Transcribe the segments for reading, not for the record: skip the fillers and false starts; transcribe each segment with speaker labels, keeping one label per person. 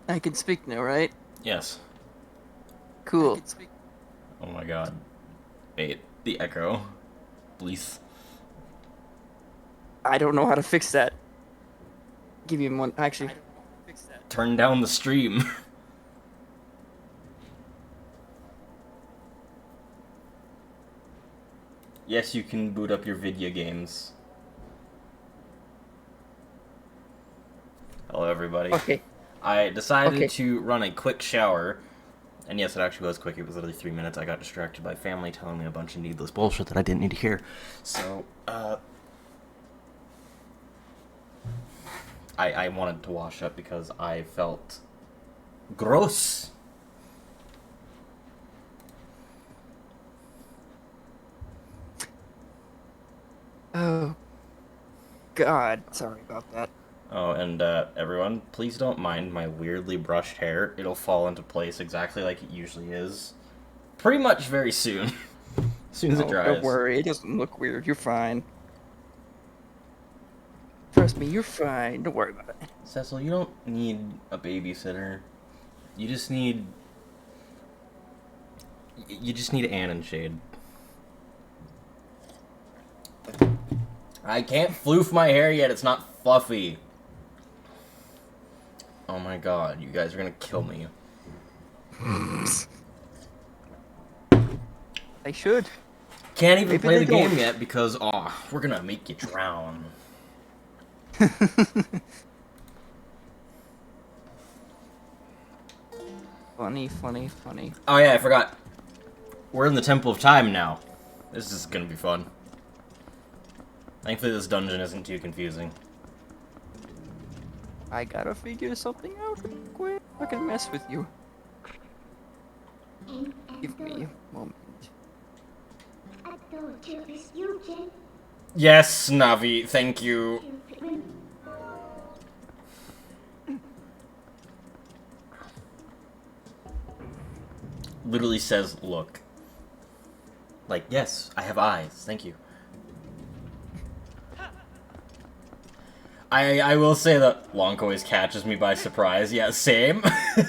Speaker 1: I can speak now, right?
Speaker 2: Yes.
Speaker 1: Cool.
Speaker 2: Oh my god. Wait, the echo. Please.
Speaker 1: I don't know how to fix that. Give you one. Actually,
Speaker 2: Turn down the stream. Yes, you can boot up your video games. Hello, everybody.
Speaker 1: okay.
Speaker 2: I decided
Speaker 1: Okay.
Speaker 2: to run a quick shower. And yes, it actually was quick. It was literally 3 minutes. I got distracted by family telling me a bunch of needless bullshit that I didn't need to hear. So, I wanted to wash up because I felt gross.
Speaker 1: Oh God. Sorry about that.
Speaker 2: Oh, and everyone, please don't mind my weirdly brushed hair. It'll fall into place exactly like it usually is. Pretty much very soon. As soon as it
Speaker 1: Oh, don't
Speaker 2: dries.
Speaker 1: worry. It doesn't look weird. You're fine. Trust me, you're fine. Don't worry about it.
Speaker 2: Cecil, you don't need a babysitter. You just need... You just need Ann and Shade. I can't floof my hair yet. It's not fluffy. Oh my god, you guys are gonna kill me.
Speaker 1: They should.
Speaker 2: Can't even
Speaker 1: Maybe
Speaker 2: play
Speaker 1: they
Speaker 2: the game
Speaker 1: don't.
Speaker 2: yet because, we're gonna make you drown.
Speaker 1: Funny, funny, funny.
Speaker 2: Oh yeah, I forgot. We're in the Temple of Time now. This is gonna be fun. Thankfully this dungeon isn't too confusing.
Speaker 1: I gotta figure something out real quick. I can mess with you. Give me a moment.
Speaker 2: Yes, Navi, thank you. Literally says, look. Like, yes, I have eyes, thank you. I will say that Lonk always catches me by surprise. Yeah, same.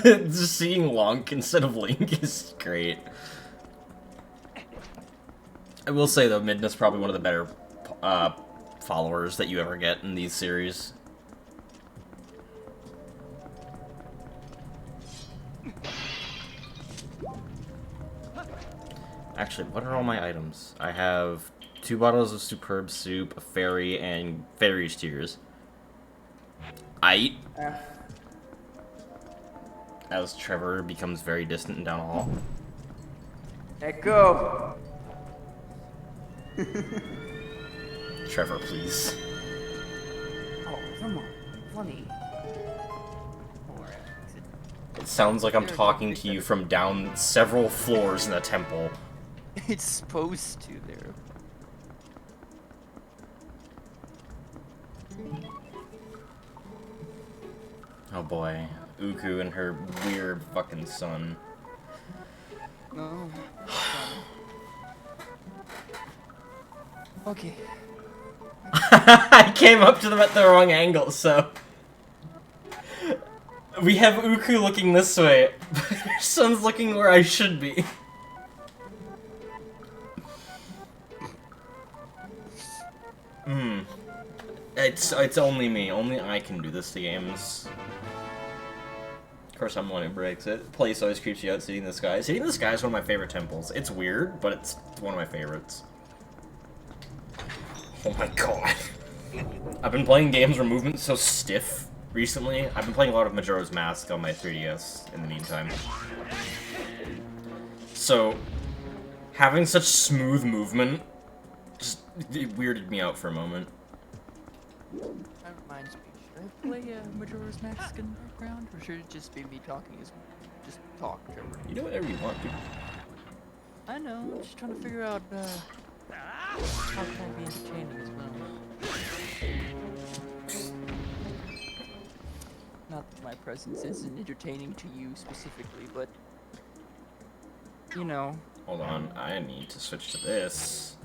Speaker 2: Just seeing Lonk instead of Link is great. I will say, though, Midna's probably one of the better followers that you ever get in these series. Actually, what are all my items? I have 2 bottles of superb soup, a fairy, and fairy's tears. I eat. As Trevor becomes very distant and down the hall.
Speaker 1: Echo.
Speaker 2: Trevor, please.
Speaker 1: Oh, come on. Funny.
Speaker 2: It sounds like I'm talking to you from down several floors in the temple.
Speaker 1: It's supposed to there.
Speaker 2: Oh boy. Uku and her weird fucking son.
Speaker 1: No. Okay.
Speaker 2: I came up to them at the wrong angle, so... We have Uku looking this way, but her son's looking where I should be. It's only me. Only I can do this to games. Of course, I'm the one who breaks it. Place always creeps you out. City in the Sky. City in the Sky is one of my favorite temples. It's weird, but it's one of my favorites. Oh my god. I've been playing games where movement's so stiff recently. I've been playing a lot of Majora's Mask on my 3DS in the meantime. So, having such smooth movement just it weirded me out for a moment.
Speaker 1: That reminds me. Should I play Majora's Mask in the background, or should it just be me talking as just talk, Trevor?
Speaker 2: You do whatever you want, dude.
Speaker 1: I know. I'm just trying to figure out how can I be entertaining as well. Not that my presence isn't entertaining to you specifically, but you know.
Speaker 2: Hold on, I need to switch to this.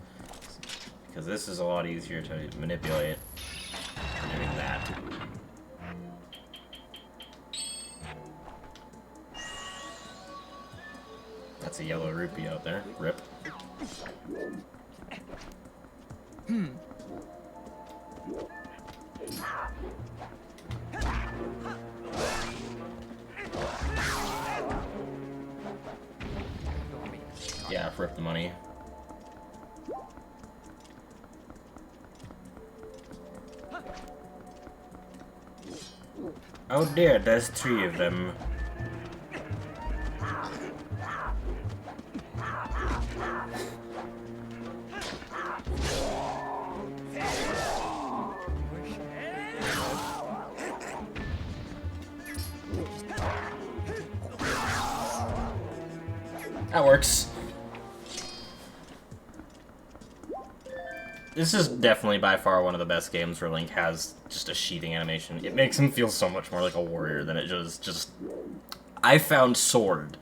Speaker 2: Because this is a lot easier to manipulate than doing that. That's a yellow rupee out there. Rip. Yeah, rip the money. Oh dear, there's 3 of them. That works. This is definitely by far one of the best games where Link has just a sheathing animation. It makes him feel so much more like a warrior than it just... I found sword.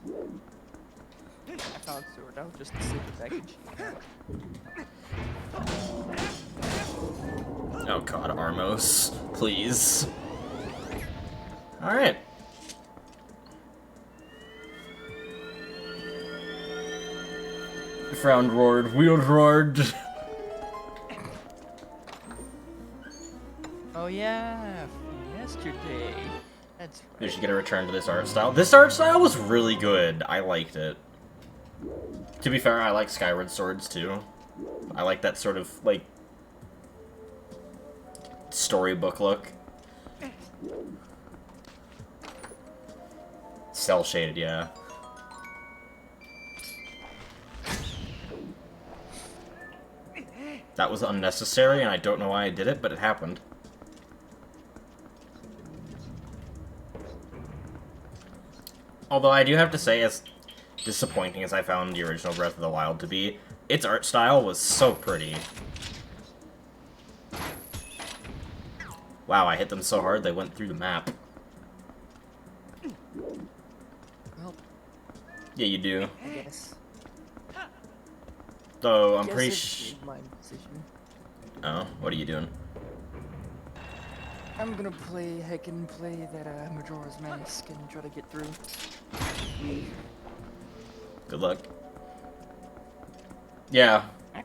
Speaker 1: I found sword out just to see if I can cheat.
Speaker 2: Oh god, Armos. Please. Alright. Frowned roared, wheeled roared.
Speaker 1: Oh yeah, from yesterday. That's right.
Speaker 2: We should get a return to this art style. This art style was really good. I liked it. To be fair, I like Skyward Swords too. I like that sort of, like, storybook look. Cell shaded, yeah. That was unnecessary, and I don't know why I did it, but it happened. Although I do have to say, as disappointing as I found the original Breath of the Wild to be, its art style was so pretty. Wow, I hit them so hard they went through the map.
Speaker 1: Well,
Speaker 2: Yeah, you do.
Speaker 1: I guess.
Speaker 2: Though, I'm
Speaker 1: Guess
Speaker 2: pretty
Speaker 1: it's my decision.
Speaker 2: Oh, what are you doing?
Speaker 1: I'm gonna play that Majora's Mask and try to get through.
Speaker 2: Good luck. Yeah.
Speaker 1: I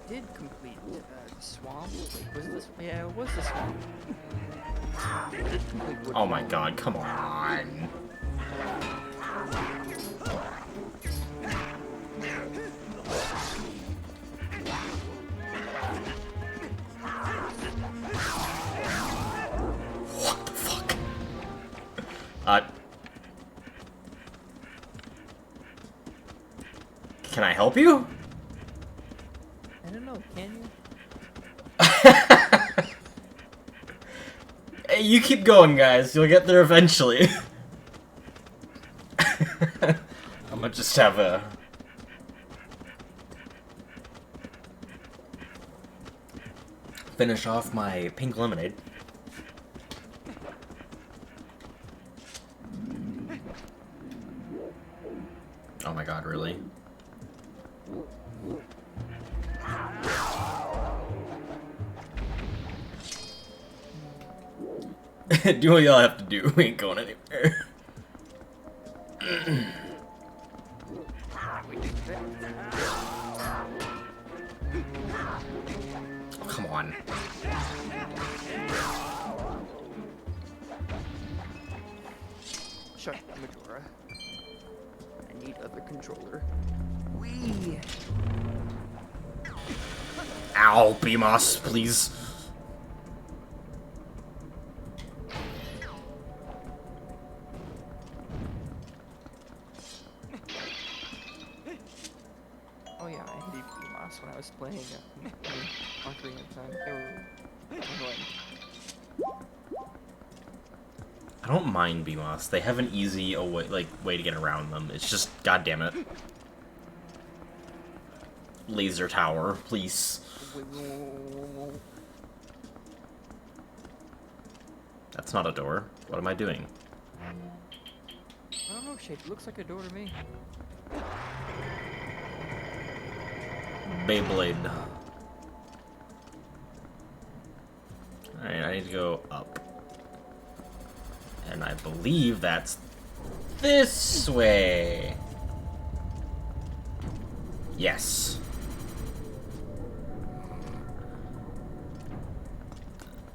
Speaker 1: did complete the swamp. Wait, was this? Yeah, it was the swamp. I did complete Wood
Speaker 2: Oh my
Speaker 1: Swamp.
Speaker 2: god, come on. What the fuck? Can I help you?
Speaker 1: I don't know, can you?
Speaker 2: Hey, you keep going, guys. You'll get there eventually. I'm gonna just have a... finish off my pink lemonade. Oh my god, really? Do what y'all have to do. We ain't going anywhere. Come on.
Speaker 1: Shut up, Majora. I need other controller. Wee.
Speaker 2: Ow, BMOS, please.
Speaker 1: Oh yeah, I hated BMOS when I was playing Ocarina of Time. They were annoying.
Speaker 2: I don't mind BMOS. They have an easy way to get around them. It's just, goddamn it. Laser tower, please. That's not a door. What am I doing?
Speaker 1: I don't know, Shade. It looks like a door to me.
Speaker 2: Beyblade. need to go up. And I believe that's this way. Yes.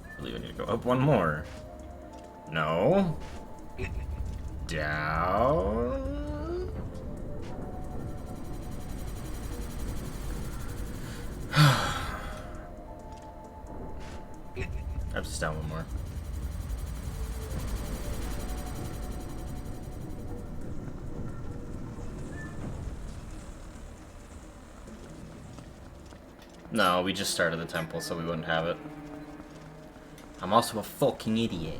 Speaker 2: I believe I need to go up one more. No. Down. I'm just down one more. No, we just started the temple, so we wouldn't have it. I'm also a fucking idiot.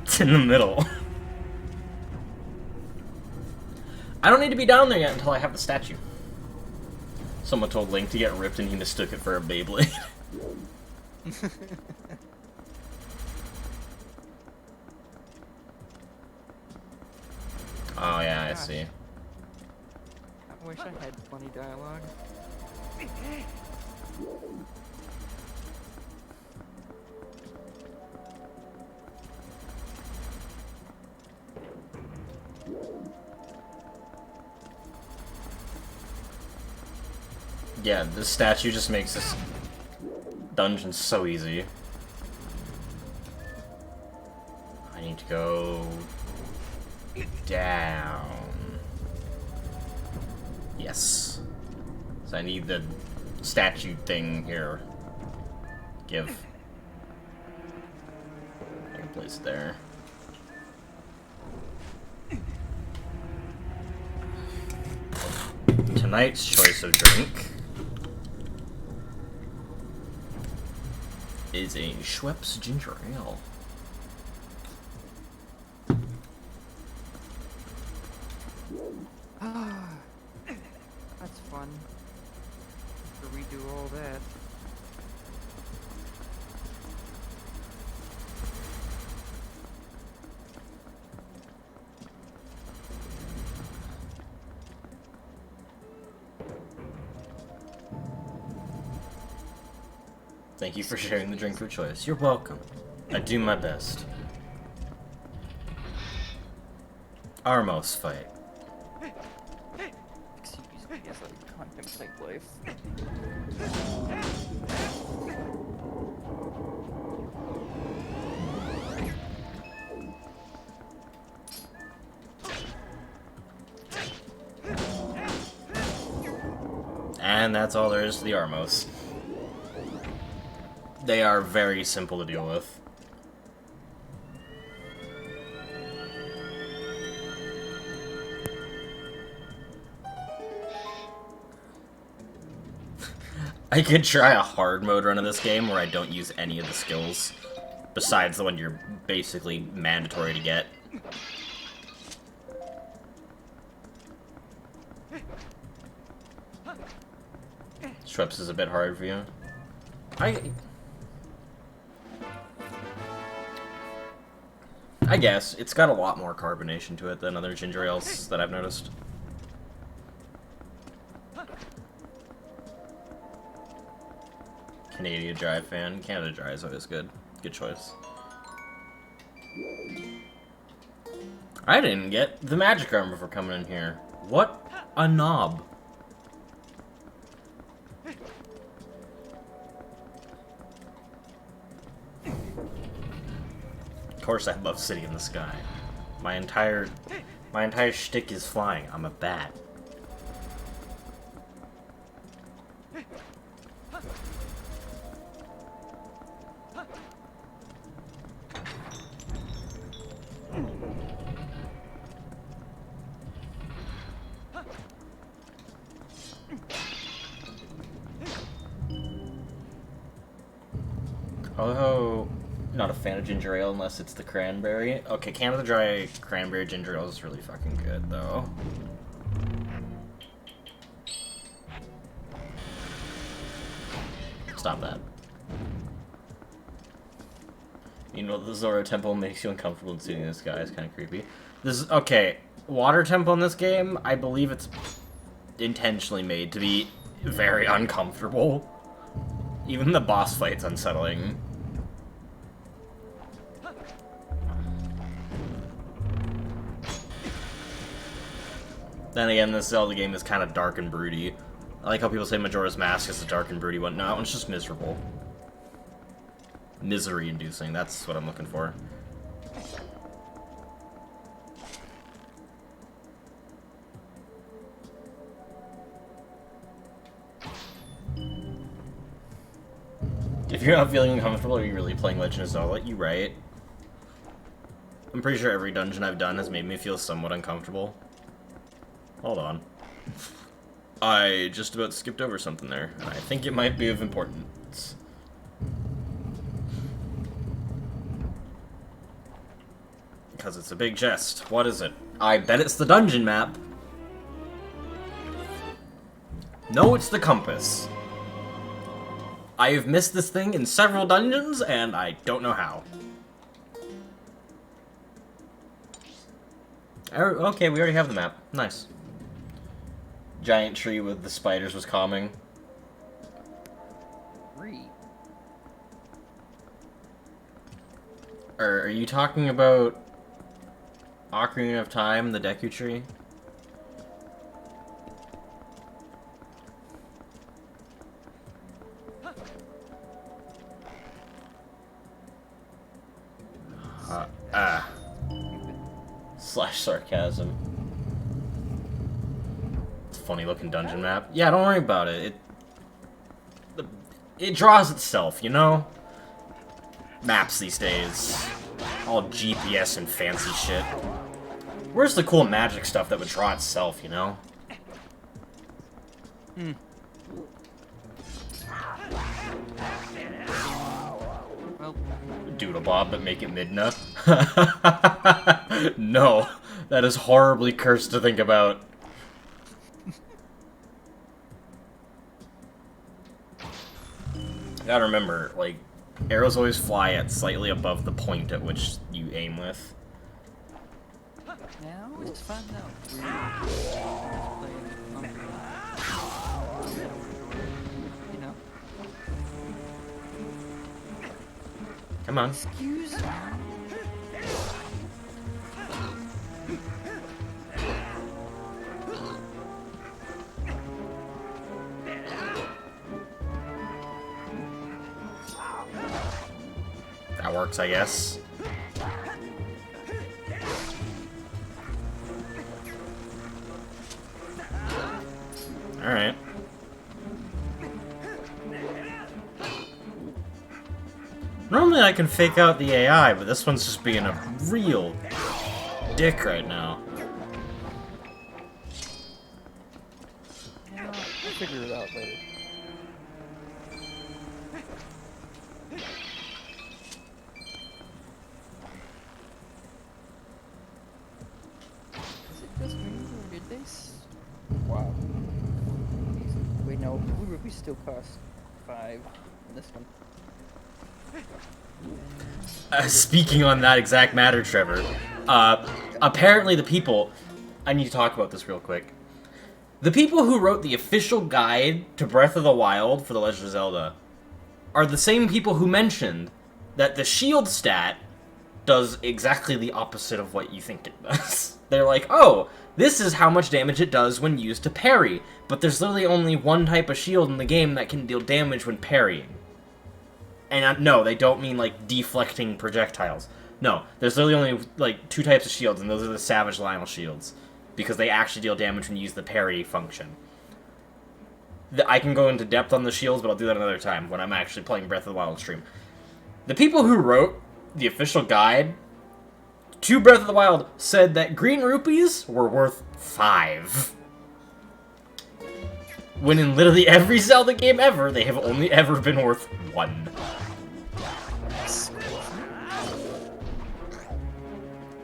Speaker 2: It's in the middle. I don't need to be down there yet until I have the statue. Someone told Link to get ripped and he mistook it for a Beyblade. Oh yeah, I see.
Speaker 1: I wish I had funny dialogue.
Speaker 2: Yeah, this statue just makes this dungeon so easy. I need to go down. Yes. So I need the statue thing here. Give. I can place it there. Tonight's choice of drink is a Schweppes ginger ale.
Speaker 1: Ah, that's fun. After we do all that.
Speaker 2: Thank you for sharing the drink of choice. You're welcome. I do my best. Armos fight.
Speaker 1: Excuse me as I contemplate life.
Speaker 2: And that's all there is to the Armos. They are very simple to deal with. I could try a hard mode run of this game where I don't use any of the skills, besides the one you're basically mandatory to get. Schweppes is a bit hard for you. I guess. It's got a lot more carbonation to it than other ginger ales that I've noticed. Canadian Dry fan. Canada Dry is always good. Good choice. I didn't get the magic armor for coming in here. What a knob. Of course I love City in the Sky. My entire shtick is flying. I'm a bat. Although, not a fan of ginger ale unless it's the cranberry. Okay, Canada Dry cranberry ginger ale is really fucking good, though. Stop that. You know, the Zora Temple makes you uncomfortable in City in the Sky. It's kind of creepy. This is, okay, Water Temple in this game, I believe it's intentionally made to be very uncomfortable. Even the boss fight's unsettling. Then again, this Zelda game is kind of dark and broody. I like how people say Majora's Mask is a dark and broody one. No, that one's just miserable. Misery-inducing, that's what I'm looking for. If you're not feeling uncomfortable, are you really playing Legend of Zelda? You right. I'm pretty sure every dungeon I've done has made me feel somewhat uncomfortable. Hold on. I just about skipped over something there, and I think it might be of importance. Because it's a big chest. What is it? I bet it's the dungeon map. No, it's the compass. I have missed this thing in several dungeons, and I don't know how. Okay, we already have the map. Nice. Giant tree with the spiders was calming. Are you talking about Ocarina of Time, the Deku Tree? Slash sarcasm. It's a funny looking dungeon map. Yeah, don't worry about it. It draws itself, you know? Maps these days. All GPS and fancy shit. Where's the cool magic stuff that would draw itself, you know?
Speaker 1: Well,
Speaker 2: Doodle Bob, but make it Midna. No, that is horribly cursed to think about. Gotta remember, like, arrows always fly at slightly above the point at which you aim with.
Speaker 1: now it's fun though. You know.
Speaker 2: Come on.
Speaker 1: Excuse me.
Speaker 2: That works, I guess. Alright. Normally I can fake out the AI, but this one's just being a real dick right now.
Speaker 1: Yeah, I'll figure it out later. Is it just me, or did they Wow. Wait, no, Blue Ruby still cost 5 on this one.
Speaker 2: Speaking on that exact matter, Trevor, apparently the people... I need to talk about this real quick. The people who wrote the official guide to Breath of the Wild for The Legend of Zelda are the same people who mentioned that the shield stat does exactly the opposite of what you think it does. They're like, oh, this is how much damage it does when used to parry, but there's literally only one type of shield in the game that can deal damage when parrying. And no, they don't mean, like, deflecting projectiles. No, there's literally only, like, 2 types of shields, and those are the Savage Lionel shields. Because they actually deal damage when you use the parry function. I can go into depth on the shields, but I'll do that another time, when I'm actually playing Breath of the Wild stream. The people who wrote the official guide to Breath of the Wild said that green rupees were worth 5. When in literally every Zelda game ever, they have only ever been worth 1.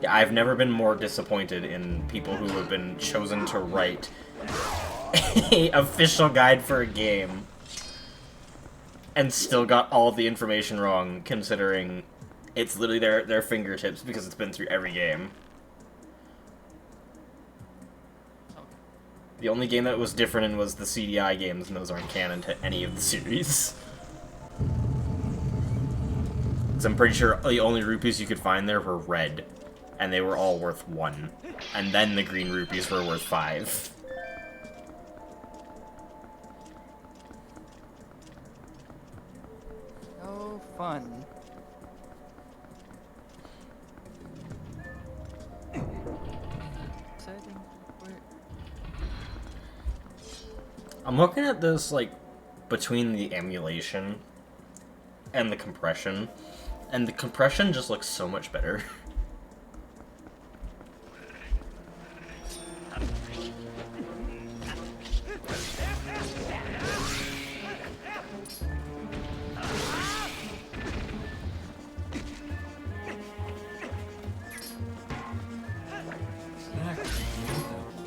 Speaker 2: Yeah, I've never been more disappointed in people who have been chosen to write an official guide for a game and still got all of the information wrong, considering it's literally their fingertips because it's been through every game. The only game that was different in was the CDI games, and those aren't canon to any of the series. Because I'm pretty sure the only rupees you could find there were red. and they were all worth 1. And then the green rupees were worth 5.
Speaker 1: So fun. Exciting.
Speaker 2: I'm looking at this, like, between the emulation and the compression, and the compression just looks so much better.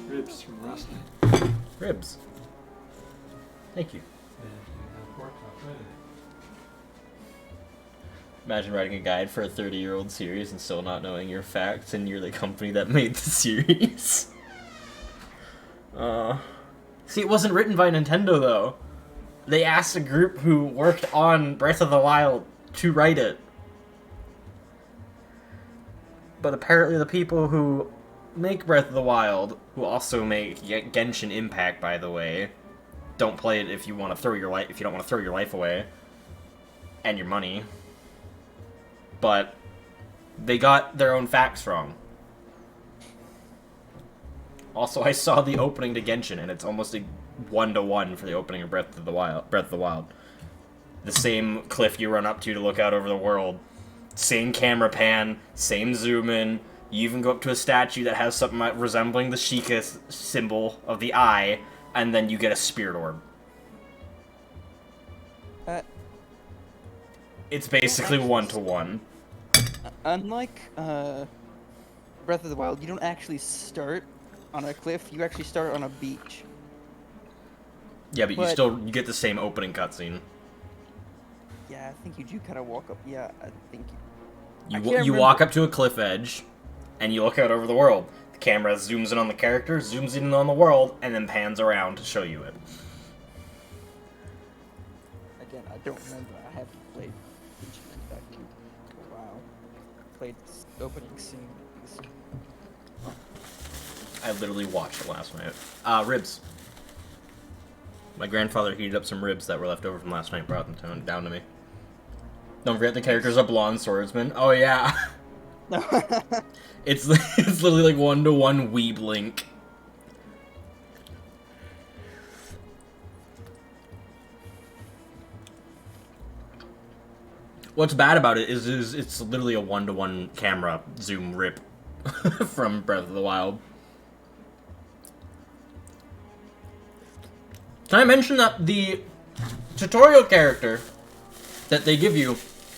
Speaker 3: Ribs from last night.
Speaker 2: Ribs. Thank you. Imagine writing a guide for a 30-year-old series and still not knowing your facts, and you're the company that made the series. See, it wasn't written by Nintendo, though. They asked a group who worked on Breath of the Wild to write it. But apparently the people who make Breath of the Wild, who also make Genshin Impact, by the way, don't play it if you want to throw your life, if you don't want to throw your life away and your money. But they got their own facts wrong. Also, I saw the opening to Genshin, and it's almost a 1-to-1 for the opening of Breath of the Wild. The same cliff you run up to look out over the world. Same camera pan, same zoom in. You even go up to a statue that has something resembling the Sheikah symbol of the eye, and then you get a spirit orb. It's basically 1-to-1.
Speaker 1: Unlike Breath of the Wild, you don't actually start on a cliff. You actually start on a beach.
Speaker 2: Yeah, but you get the same opening cutscene.
Speaker 1: Yeah, I think you do kind of walk up. Yeah, I think
Speaker 2: you walk up to a cliff edge, and you look out over the world. The camera zooms in on the character, zooms in on the world, and then pans around to show you it.
Speaker 1: Again, I don't remember. I haven't played Genshin Impact in a while. Played the opening scene.
Speaker 2: I literally watched it last night. Ribs. My grandfather heated up some ribs that were left over from last night and brought them down to me. Don't forget the character's a blonde swordsman. Oh, yeah. It's literally like 1-to-1 Weeb Link. What's bad about it is it's literally a 1-to-1 camera zoom rip from Breath of the Wild. Can I mention that the tutorial character that they give you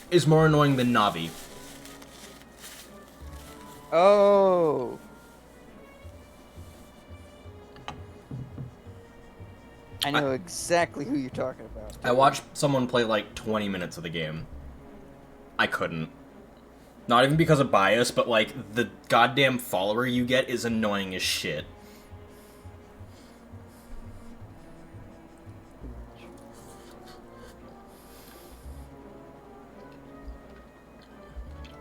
Speaker 2: is more annoying than Navi?
Speaker 1: Oh. I know exactly who you're talking about.
Speaker 2: I watched someone play like 20 minutes of the game. I couldn't. Not even because of bias, but like the goddamn follower you get is annoying as shit.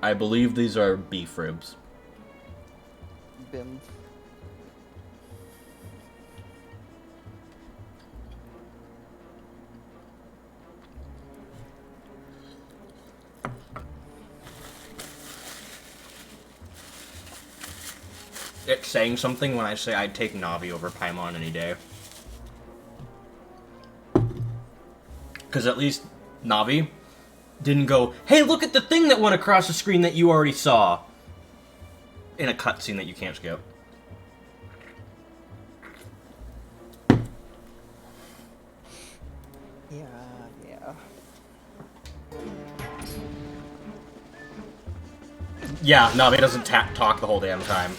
Speaker 2: I believe these are beef ribs.
Speaker 1: Bim.
Speaker 2: It's saying something when I say I'd take Navi over Paimon any day. Because at least Navi didn't go, hey, look at the thing that went across the screen that you already saw. In a cutscene that you can't skip.
Speaker 1: Yeah.
Speaker 2: Yeah, Navi doesn't talk the whole damn time.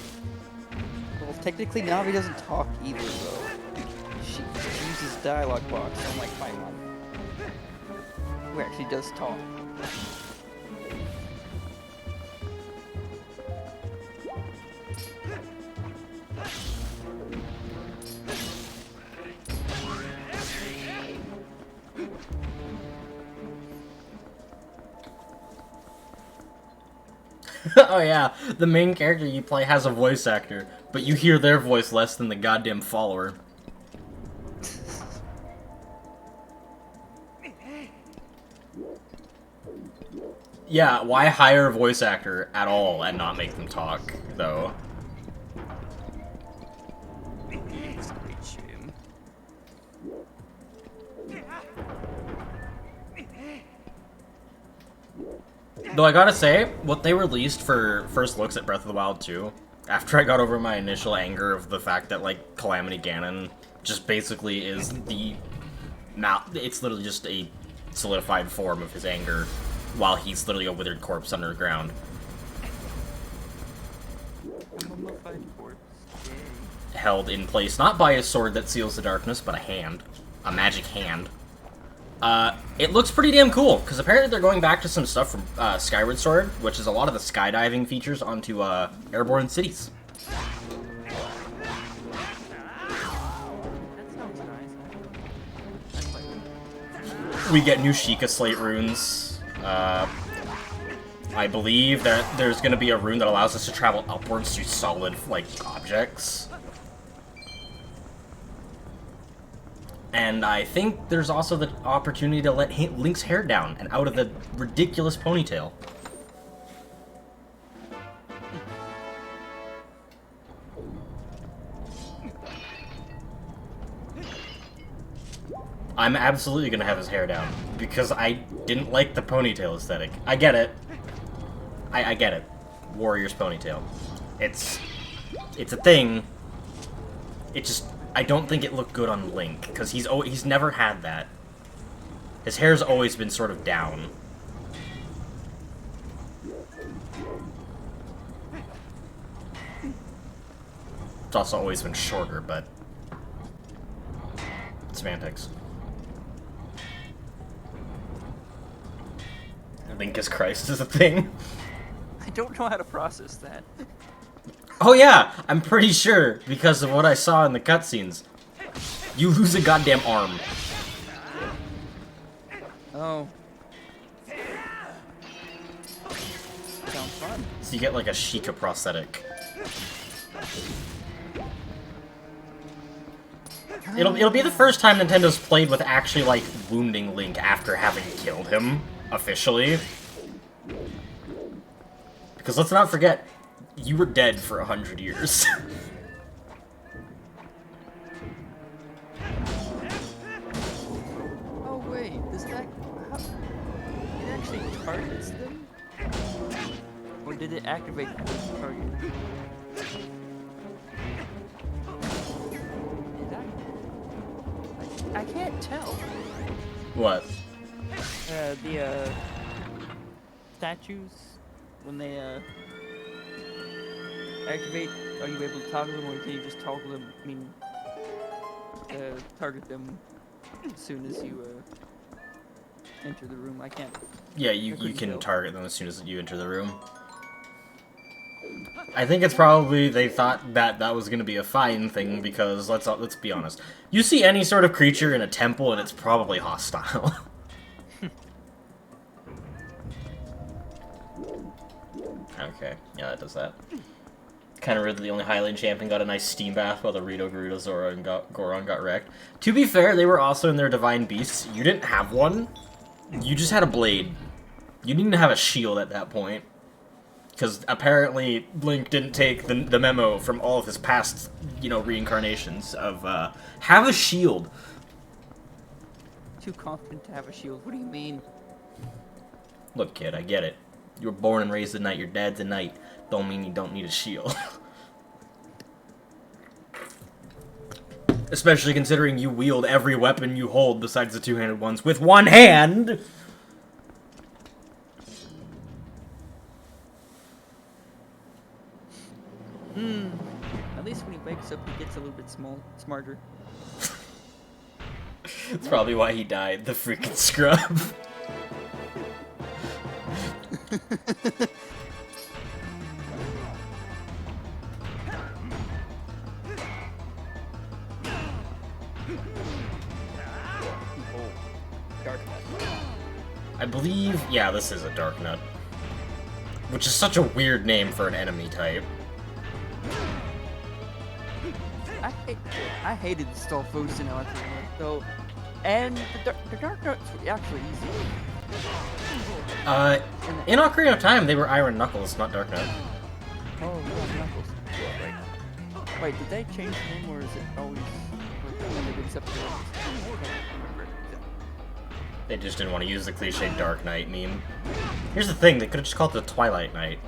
Speaker 1: Well, technically, Navi doesn't talk either, though. She uses dialogue box, unlike my mom, who actually does talk.
Speaker 2: Oh yeah, the main character you play has a voice actor, but you hear their voice less than the goddamn follower. Yeah, why hire a voice actor at all and not make them talk, though?
Speaker 1: It's a great shame.
Speaker 2: Though I gotta say, what they released for first looks at Breath of the Wild 2, after I got over my initial anger of the fact that, like, Calamity Ganon just basically is the... it's literally just a solidified form of his anger, while he's literally a withered corpse underground. Held in place not by a sword that seals the darkness, but a hand. A magic hand. It looks pretty damn cool, because apparently they're going back to some stuff from Skyward Sword, which is a lot of the skydiving features onto airborne cities. We get new Sheikah Slate runes. I believe that there's going to be a rune that allows us to travel upwards to solid, like, objects. And I think there's also the opportunity to let Link's hair down and out of the ridiculous ponytail. I'm absolutely gonna have his hair down, because I didn't like the ponytail aesthetic. I get it. I get it. Warrior's ponytail. It's a thing. It just... I don't think it looked good on Link, because he's never had that. His hair's always been sort of down. It's also always been shorter, but... semantics. Link as Christ is a thing.
Speaker 1: I don't know how to process that.
Speaker 2: Oh yeah, I'm pretty sure, because of what I saw in the cutscenes. You lose a goddamn arm.
Speaker 1: Oh. Sounds fun.
Speaker 2: So you get like a Sheikah prosthetic. It'll be the first time Nintendo's played with actually, like, wounding Link after having killed him, officially. Because let's not forget, you were dead for 100 years.
Speaker 1: Oh wait, does that... it actually targets them? Or did it activate the target? I can't tell.
Speaker 2: What?
Speaker 1: The statues, when they activate, are you able to toggle them, or can you just toggle them, target them as soon as you enter the room? I can't.
Speaker 2: Yeah, you can
Speaker 1: tell.
Speaker 2: target them as soon as you enter the room. I think it's probably they thought that was going to be a fine thing, because let's be honest. You see any sort of creature in a temple and it's probably hostile. Okay, yeah, that does that. Kind of rude that the only Highland champion got a nice steam bath while the Rito, Gerudo, Zora, and Goron got wrecked. To be fair, they were also in their Divine Beasts. You didn't have one. You just had a blade. You didn't have a shield at that point. Because apparently Link didn't take the memo from all of his past, reincarnations of, have a shield.
Speaker 1: Too confident to have a shield. What do you mean?
Speaker 2: Look, kid, I get it. You were born and raised a knight. Your dad's a knight. Don't mean you don't need a shield. Especially considering you wield every weapon you hold besides the two-handed ones with one hand!
Speaker 1: At least when he wakes up, he gets a little bit smarter.
Speaker 2: That's probably why he died, the freaking scrub.
Speaker 1: Dark nut.
Speaker 2: I believe, yeah, this is a dark nut. which is such a weird name for an enemy type.
Speaker 1: I hated the Stalfosin out there, though. And the Dark Notes were actually easy.
Speaker 2: In Ocarina of Time, they were Iron Knuckles, not Dark Knight.
Speaker 1: Oh, yeah, Knuckles. Right. Wait, did they change the name, or is it always when they've been separated? I can't remember.
Speaker 2: They just didn't want to use the cliche Dark Knight meme. Here's the thing, they could have just called it the Twilight Knight.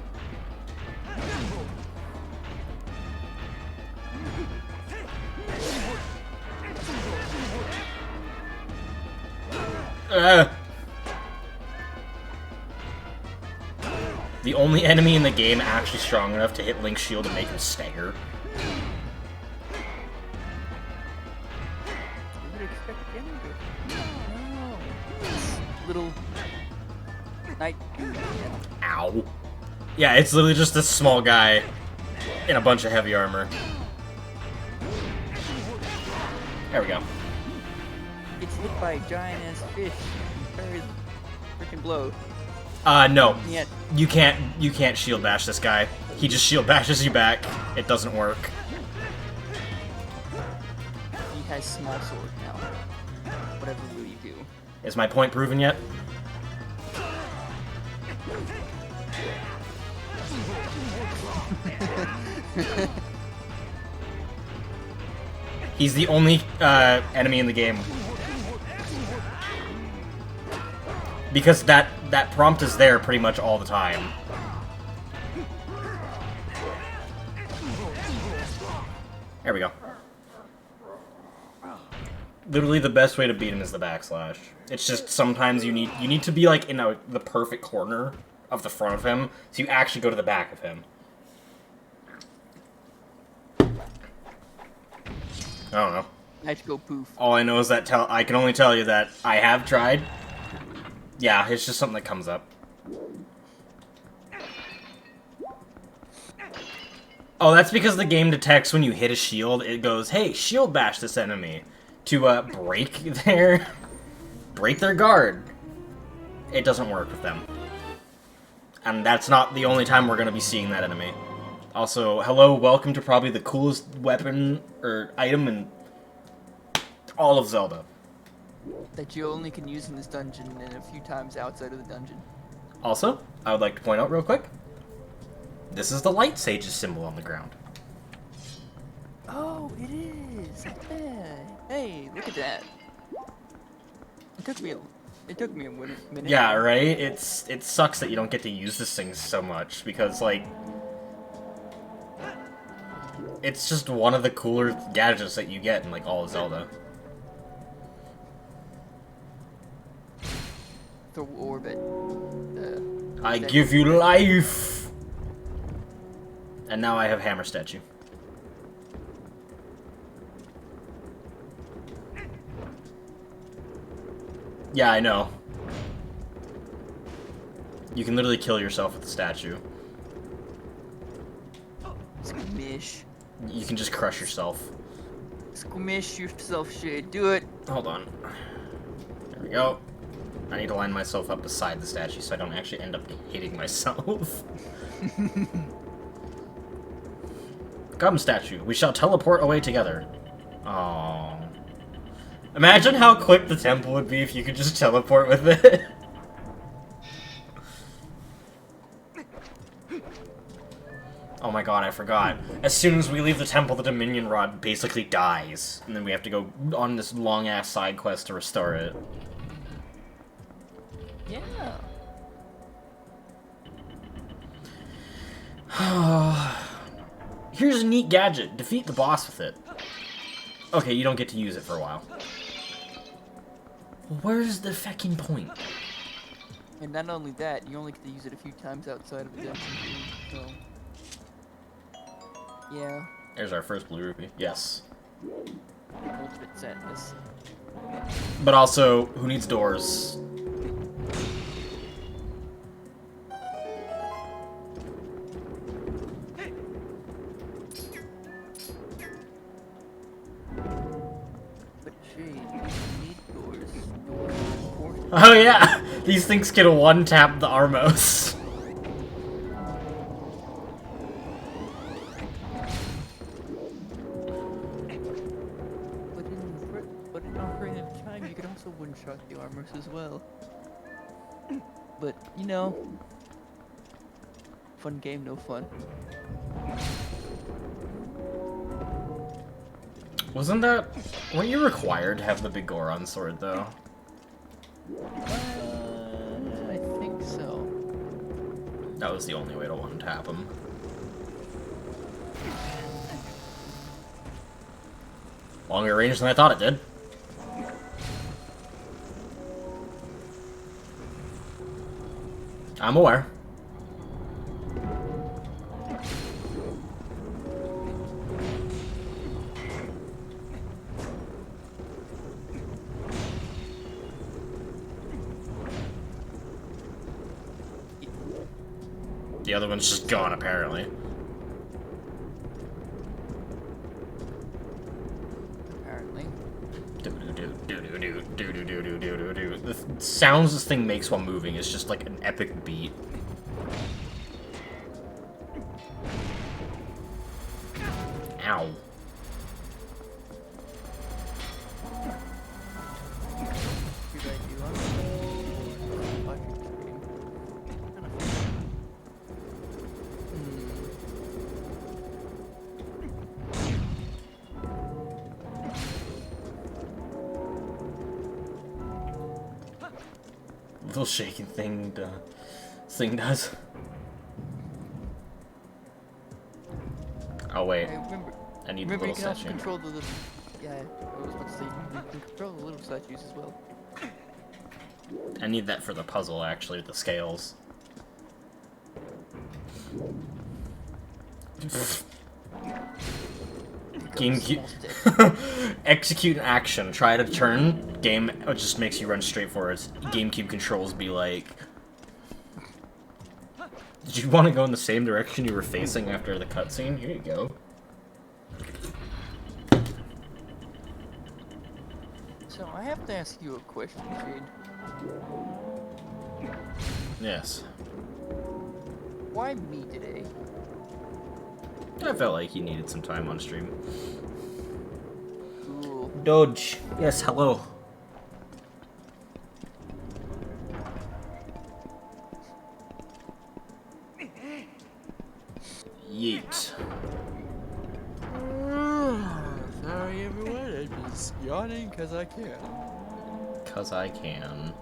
Speaker 2: The only enemy in the game actually strong enough to hit Link's shield and make him stagger.
Speaker 1: You would expect again, no. This little knight dude.
Speaker 2: Ow. Yeah, it's literally just this small guy in a bunch of heavy armor. There we go.
Speaker 1: Gets hit by a giant ass fish. Very freaking blow.
Speaker 2: No.
Speaker 1: Yet
Speaker 2: You can't shield bash this guy. He just shield bashes you back. It doesn't work.
Speaker 1: he has small sword now. Whatever will you do?
Speaker 2: Is my point proven yet? He's the only enemy in the game. Because that prompt is there pretty much all the time. There we go. Literally the best way to beat him is the backslash. It's just sometimes you need to be like in the perfect corner of the front of him, so you actually go to the back of him. I don't know.
Speaker 1: I go poof.
Speaker 2: All I know is that I can only tell you that I have tried. Yeah, it's just something that comes up. Oh, that's because the game detects when you hit a shield, it goes, hey, shield bash this enemy. To, break their guard. It doesn't work with them. And that's not the only time we're gonna be seeing that enemy. Also, hello, welcome to probably the coolest weapon, or item in all of Zelda.
Speaker 1: That you only can use in this dungeon and a few times outside of the dungeon.
Speaker 2: Also, I would like to point out real quick, this is the Light Sage's symbol on the ground.
Speaker 1: Oh, it is. Yeah. Hey, look at that. It took me a minute.
Speaker 2: Yeah, right? It sucks that you don't get to use this thing so much, because, like, it's just one of the cooler gadgets that you get in, like, all of Zelda.
Speaker 1: The orbit.
Speaker 2: I give you life! And now I have Hammer Statue. Yeah, I know. You can literally kill yourself with the statue.
Speaker 1: Squish.
Speaker 2: You can just crush yourself.
Speaker 1: Squish yourself, shit. Do it.
Speaker 2: Hold on. There we go. I need to line myself up beside the statue so I don't actually end up hitting myself. Come, statue. We shall teleport away together. Oh. Imagine how quick the temple would be if you could just teleport with it. Oh my god, I forgot. As soon as we leave the temple, the Dominion Rod basically dies. And then we have to go on this long-ass side quest to restore it.
Speaker 1: Yeah.
Speaker 2: Here's a neat gadget. Defeat the boss with it. Okay, you don't get to use it for a while. Where's the fucking point?
Speaker 1: And not only that, you only get to use it a few times outside of the dungeon, so... Yeah.
Speaker 2: There's our first blue rupee. Yes.
Speaker 1: Ultimate sadness.
Speaker 2: But also, who needs doors?
Speaker 1: But gee, you need doors. Doors are important.
Speaker 2: Oh yeah! These things can one-tap the Armos.
Speaker 1: you could also one-shot the armors as well. But, you know, fun game, no fun.
Speaker 2: Weren't you required to have the big Goron sword, though?
Speaker 1: I think so.
Speaker 2: That was the only way to one-tap him. Longer range than I thought it did. I'm aware. The other one's just gone, apparently.
Speaker 1: Apparently.
Speaker 2: The sounds this thing makes while moving is just like an epic beat. Ow. Little shaking thing does. Oh wait, I need the
Speaker 1: Remember,
Speaker 2: little
Speaker 1: you can also
Speaker 2: statue.
Speaker 1: control the little... Yeah, I was about to say, you can control the little statues as well.
Speaker 2: I need that for the puzzle, actually, with the scales. GameCube. Execute an action. Try to turn. Game it just makes you run straight forwards. GameCube controls be like... Did you want to go in the same direction you were facing after the cutscene? Here you go.
Speaker 1: So, I have to ask you a question, Jade.
Speaker 2: Yes.
Speaker 1: Why me today?
Speaker 2: I felt like you needed some time on stream.
Speaker 1: Cool.
Speaker 2: Dodge. Yes, hello. Yeet.
Speaker 1: Sorry everyone, I'm just yawning because I can.
Speaker 2: Cause I can.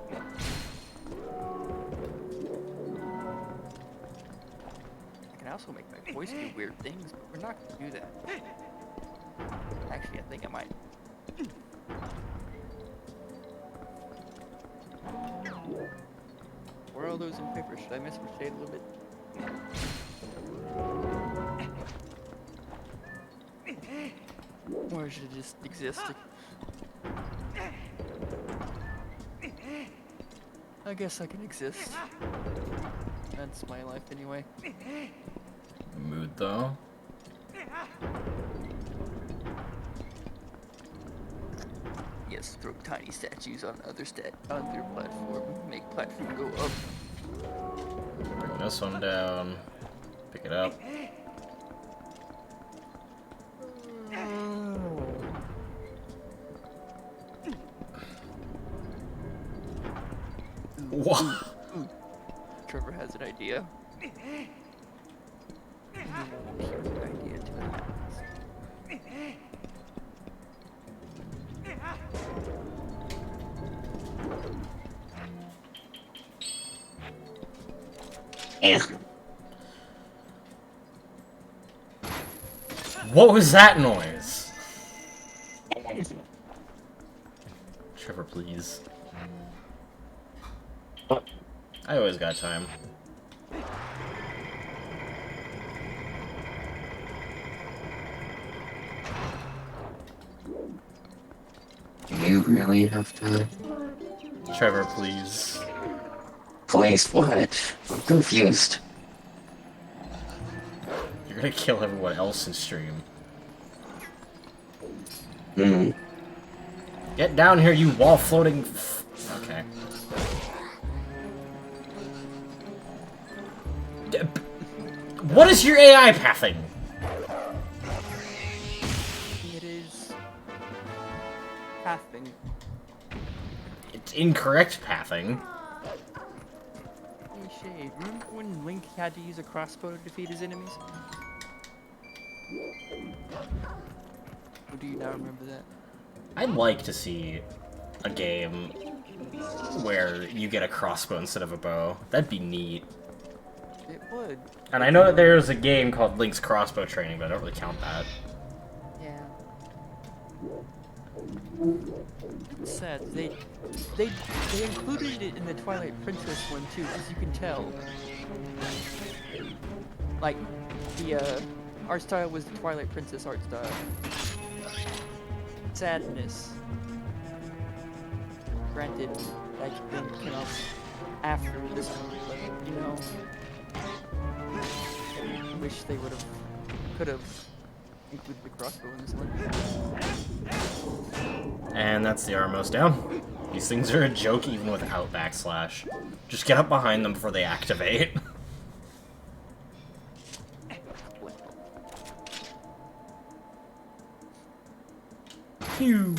Speaker 1: I can also make my voice do weird things, but we're not going to do that. Actually, I think I might. Where are all those in paper? Should I mess with Shade a little bit? Or should it just exist? I guess I can exist. That's my life anyway.
Speaker 2: Mood though.
Speaker 1: Yes, throw tiny statues on other platform, make platform go up.
Speaker 2: Bring this one down. Pick it up. What?
Speaker 1: Trevor has an idea. And you won't hear the idea until it happens.
Speaker 2: What was that noise? Trevor, please. I always got time.
Speaker 4: You really have to...
Speaker 2: Trevor, please.
Speaker 4: Please, what? I'm confused.
Speaker 2: You're gonna kill everyone else in stream. Get down here, you wall floating. Okay. What is your AI pathing?
Speaker 1: It is pathing.
Speaker 2: incorrect pathing.
Speaker 1: Hey, Shay, remember when Link had to use a crossbow to defeat his enemies? Or do you not remember that?
Speaker 2: I'd like to see a game where you get a crossbow instead of a bow. That'd be neat.
Speaker 1: It would.
Speaker 2: And I know that there's a game called Link's Crossbow Training, but I don't really count that.
Speaker 1: Yeah. It's sad. They included it in the Twilight Princess one too, as you can tell. Like, the art style was the Twilight Princess art style. Sadness. Granted, that game came out after this one, but you know, I wish they could have included the crossbow in this one.
Speaker 2: And that's the armor's down. These things are a joke even without backslash. Just get up behind them before they activate. Phew.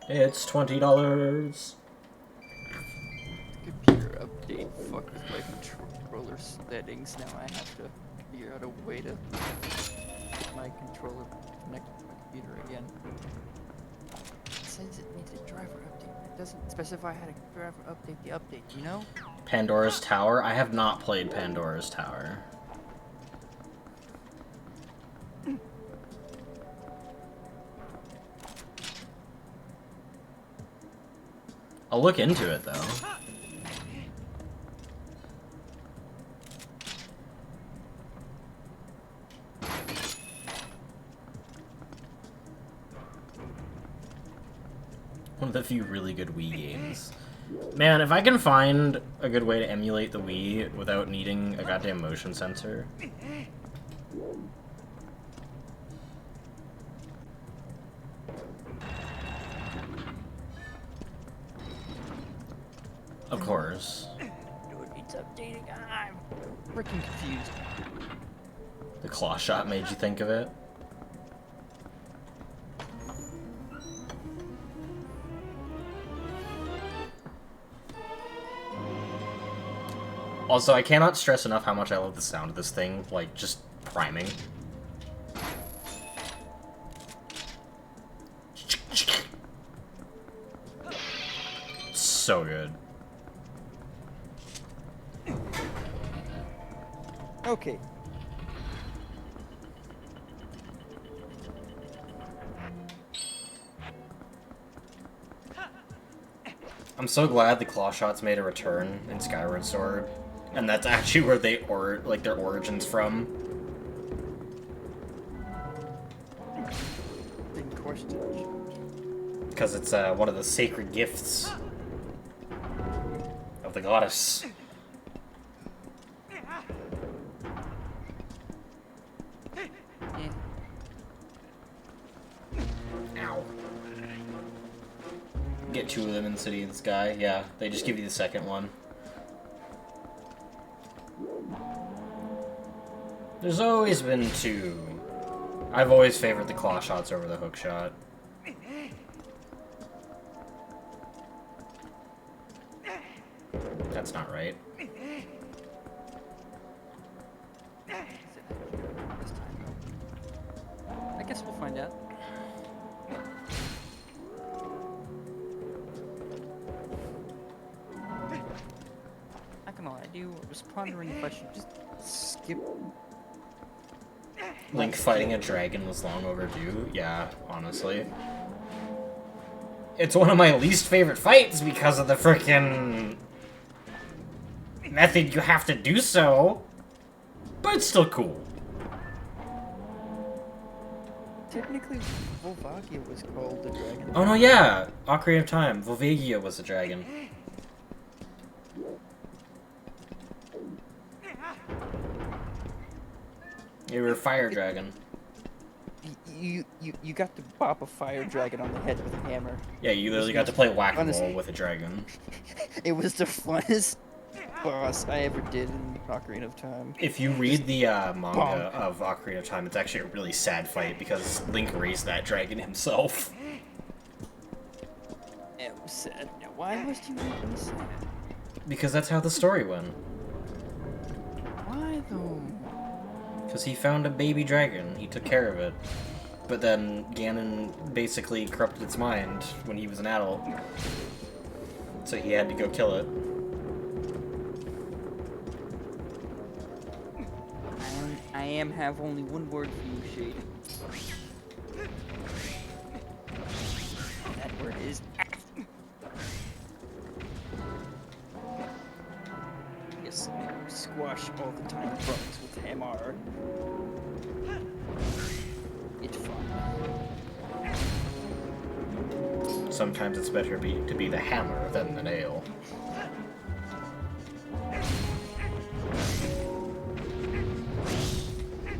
Speaker 2: It's $20.
Speaker 1: Computer update. Fuck with my controller settings. Now I have to figure out a way to get my controller connected to my computer again. It says it needs a driver update. It doesn't specify how to driver update the update, you know?
Speaker 2: Pandora's Tower? I have not played Pandora's Tower. I'll look into it, though. One of the few really good Wii games. Man, if I can find a good way to emulate the Wii without needing a goddamn motion sensor. Of course.
Speaker 1: Dude, it's updating. I'm freaking confused.
Speaker 2: The claw shot made you think of it? Also, I cannot stress enough how much I love the sound of this thing, like, just priming. So good.
Speaker 1: Okay.
Speaker 2: I'm so glad the claw shots made a return in Skyward Sword, and that's actually where they their origins from.
Speaker 1: Didn't question.
Speaker 2: Because it's one of the sacred gifts of the goddess. Ow. Get two of them in City of the Sky. Yeah, they just give you the second one. There's always been two. I've always favored the claw shots over the hook shot. That's not right.
Speaker 1: I guess we'll find out. Not gonna lie, I was pondering if I should just skip.
Speaker 2: Link fighting a dragon was long overdue. Yeah, honestly. It's one of my least favorite fights because of the frickin' method you have to do so. But it's still cool.
Speaker 1: Technically, Volvagia was called the dragon.
Speaker 2: Oh no, yeah! Ocarina of Time. Volvagia was a dragon. You were a fire dragon.
Speaker 1: You got to bop a fire dragon on the head with a hammer.
Speaker 2: Yeah, you literally got to play whack-a-mole
Speaker 1: Honestly.
Speaker 2: with a dragon.
Speaker 1: It was the funnest boss I ever did in Ocarina of Time.
Speaker 2: If you read the manga of Ocarina of Time, it's actually a really sad fight because Link raised that dragon himself.
Speaker 1: It was sad. Now, why must you make me sad?
Speaker 2: Because that's how the story went.
Speaker 1: Why though?
Speaker 2: Because he found a baby dragon, he took care of it. But then Ganon basically corrupted its mind when he was an adult. So he had to go kill it.
Speaker 1: I have only one word for you, Shade. That word is yes, squash all the tiny bugs with hammer. It's fun.
Speaker 2: Sometimes it's better to be the hammer than the nail.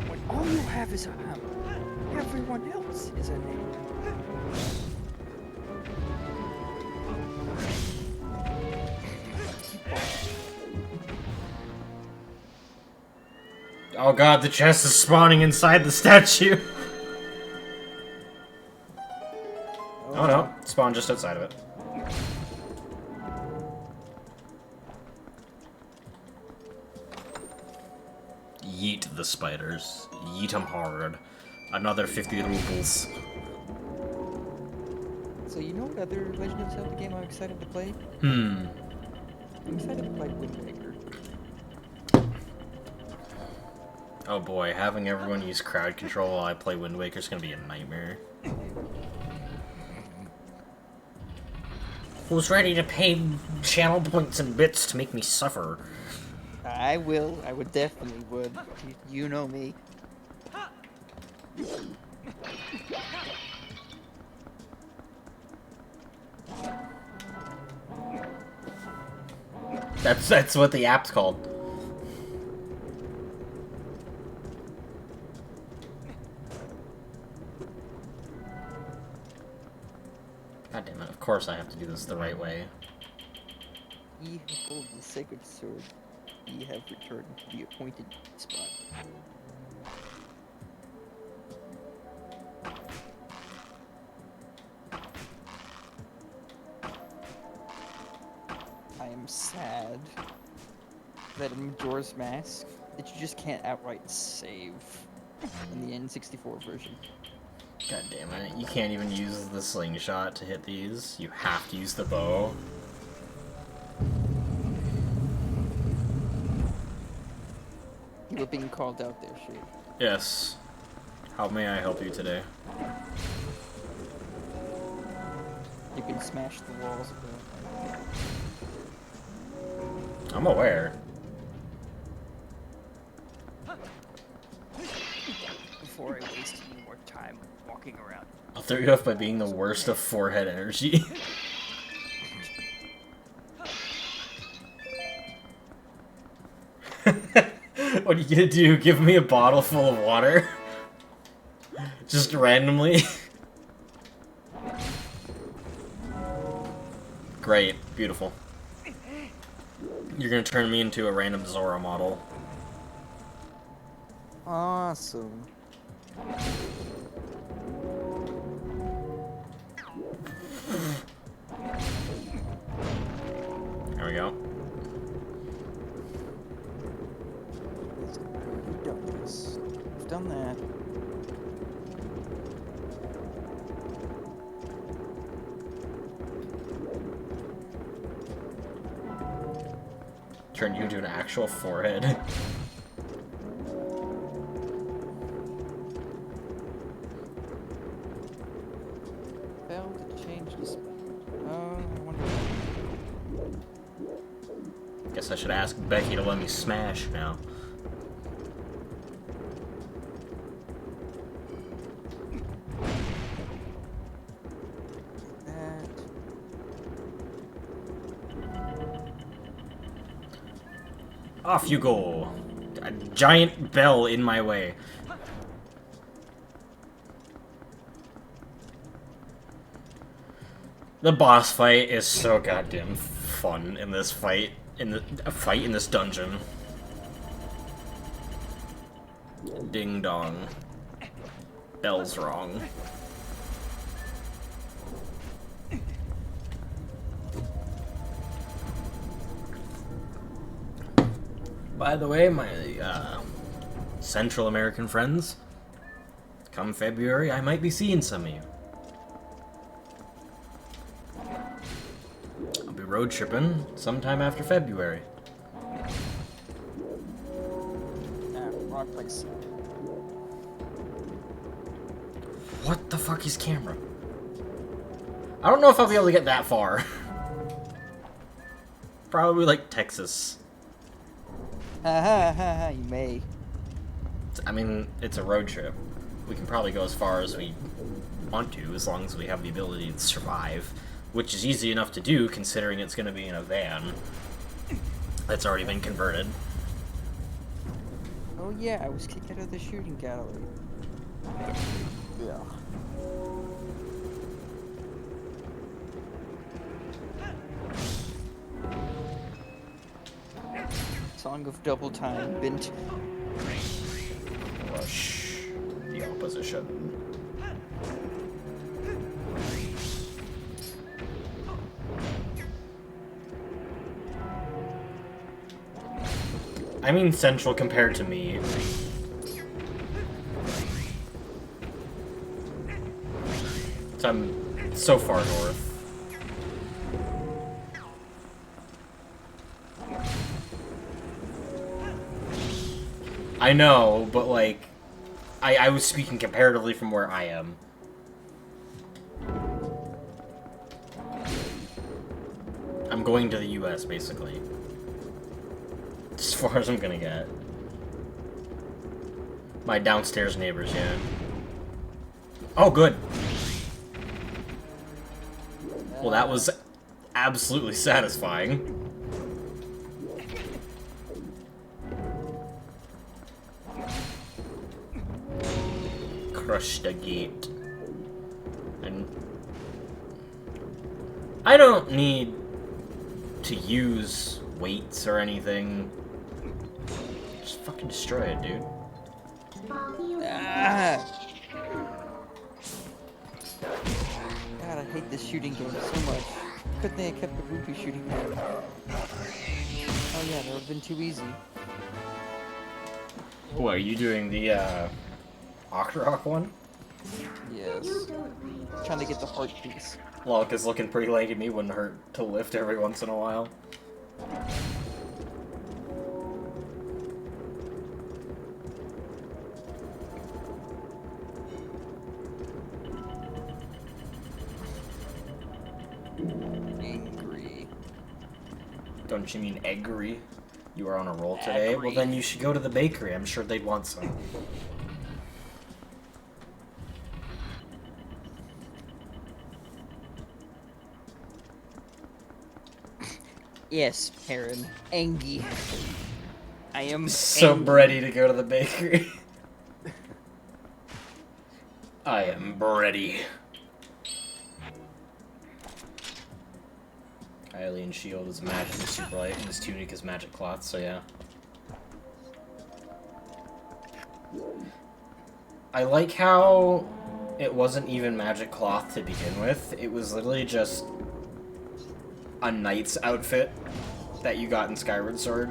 Speaker 1: When all you have is a hammer, everyone else is a nail.
Speaker 2: Oh god, the chest is spawning inside the statue! Oh no, it spawned just outside of it. Yeet the spiders. Yeet 'em hard. Another 50 rubles.
Speaker 1: So you know what other Legend of Zelda game I'm excited to play?
Speaker 2: Hmm.
Speaker 1: I'm excited to play Wind Waker.
Speaker 2: Oh boy, having everyone use crowd control while I play Wind Waker is gonna be a nightmare. Who's ready to pay channel points and bits to make me suffer?
Speaker 1: I will. I would definitely would. You know me.
Speaker 2: That's what the app's called. God damn it, of course I have to do this the right way.
Speaker 1: Ye have hold the sacred sword. Ye have returned to the appointed spot. I am sad that in Majora's Mask that you just can't outright save in the N64 version.
Speaker 2: God damn it, you can't even use the slingshot to hit these. You have to use the bow.
Speaker 1: You were being called out there, Shade.
Speaker 2: Yes. How may I help you today?
Speaker 1: You can smash the walls of
Speaker 2: I'm aware.
Speaker 1: before I waste any more time walking around.
Speaker 2: I'll throw you off by being the worst of forehead energy. What are you gonna do? Give me a bottle full of water? Just randomly? Great. Beautiful. You're gonna turn me into a random Zora model.
Speaker 1: Awesome.
Speaker 2: There we go.
Speaker 1: We've done this. We've done that.
Speaker 2: Turn you into an actual forehead.
Speaker 1: Failed to change this. I wonder.
Speaker 2: Guess I should ask Becky to let me smash now.
Speaker 1: That.
Speaker 2: Off you go. A giant bell in my way. The boss fight is so goddamn fun in this fight. a fight in this dungeon. Ding dong. Bell's wrong. By the way, my Central American friends, come February, I might be seeing some of you. I'll be road tripping sometime after February.
Speaker 1: Wrong place.
Speaker 2: What the fuck is camera? I don't know if I'll be able to get that far. Probably like Texas.
Speaker 1: Ha ha ha ha, you may.
Speaker 2: I mean, it's a road trip. We can probably go as far as we want to, as long as we have the ability to survive. Which is easy enough to do, considering it's going to be in a van that's already been converted.
Speaker 1: Oh yeah, I was kicked out of the shooting gallery. Yeah. Song of double time, bint.
Speaker 2: Rush the opposition. I mean central compared to me. So I'm so far north. I know, but like, I was speaking comparatively from where I am. I'm going to the US, basically. As far as I'm gonna get. My downstairs neighbors, yeah. Oh, good. Well, that was absolutely satisfying. Crush the gate. And I don't need to use weights or anything. Just fucking destroy it, dude.
Speaker 1: Ah! God, I hate this shooting game so much. Couldn't they have kept the rupee shooting game? Oh yeah, that would have been too easy.
Speaker 2: What, are you doing the, Octorok one?
Speaker 1: Yes. Trying to get the heart piece.
Speaker 2: Well, because looking pretty lanky me wouldn't hurt to lift every once in a while.
Speaker 1: Angry.
Speaker 2: Don't you mean eggery? You are on a roll today? Well, then you should go to the bakery. I'm sure they'd want some.
Speaker 1: Yes, Heron. Angy. I am
Speaker 2: So
Speaker 1: angry.
Speaker 2: ready to go to the bakery. I am ready. Alien shield is magic and super light, and his tunic is magic cloth, so yeah. I like how it wasn't even magic cloth to begin with. It was literally just a knight's outfit that you got in Skyward Sword.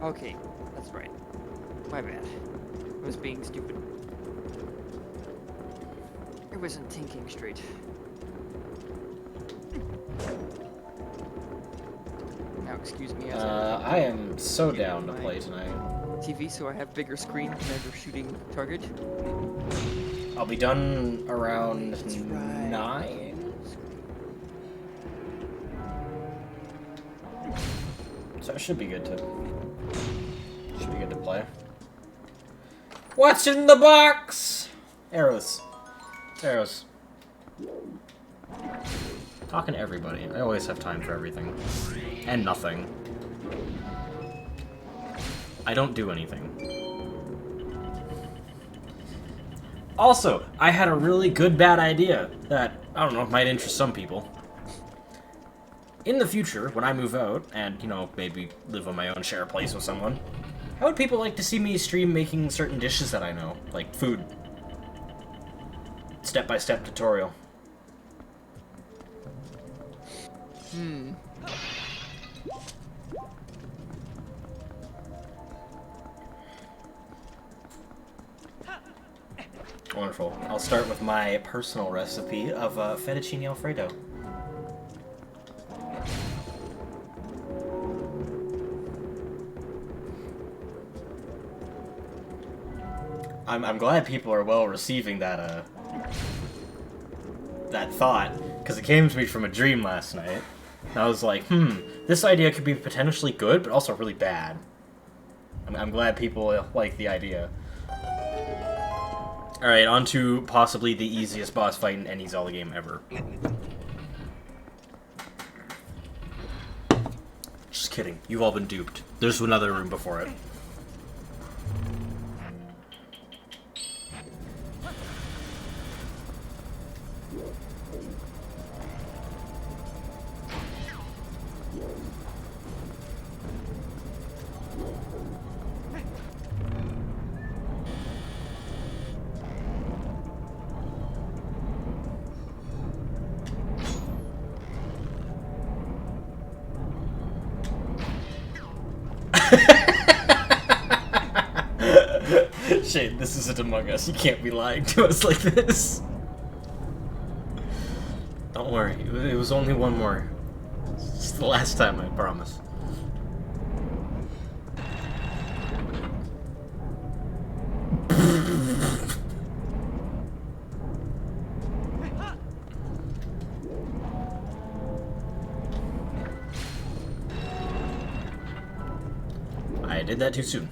Speaker 1: Okay, that's right. My bad. I was being stupid. I wasn't thinking straight. Now, excuse me as
Speaker 2: I am so down to play tonight.
Speaker 1: TV, so I have bigger screen whenever shooting target.
Speaker 2: I'll be done around
Speaker 1: That's right.
Speaker 2: 9. So it should be good to play. What's in the box? Arrows. Arrows. Talking to everybody. I always have time for everything. And nothing. I don't do anything. Also, I had a really good bad idea that, I don't know, might interest some people. In the future, when I move out, and, you know, maybe live on my own, share a place with someone, how would people like to see me stream making certain dishes that I know? Like food. Step-by-step tutorial. Wonderful. I'll start with my personal recipe of fettuccine alfredo. I'm glad people are well receiving that that thought, because it came to me from a dream last night. And I was like, this idea could be potentially good, but also really bad. I'm glad people like the idea. Alright, on to possibly the easiest boss fight in any Zelda game ever. Just kidding. You've all been duped. There's another room before it. Shane, this isn't Among Us. You can't be lying to us like this. Don't worry. It was only one more. It's the last time, I promise. I did that too soon.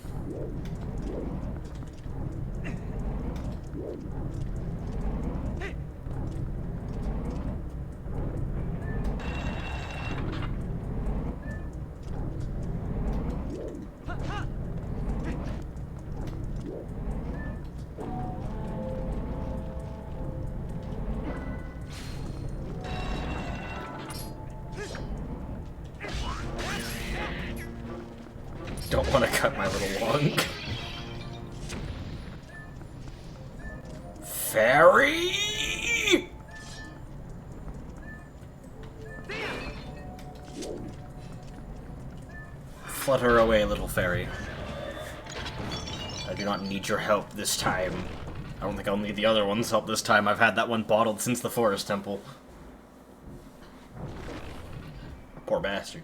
Speaker 2: Don't want to cut my little lung. Fairy! Flutter away, little fairy. I do not need your help this time. I don't think I'll need the other one's help this time. I've had that one bottled since the Forest Temple. Poor bastard.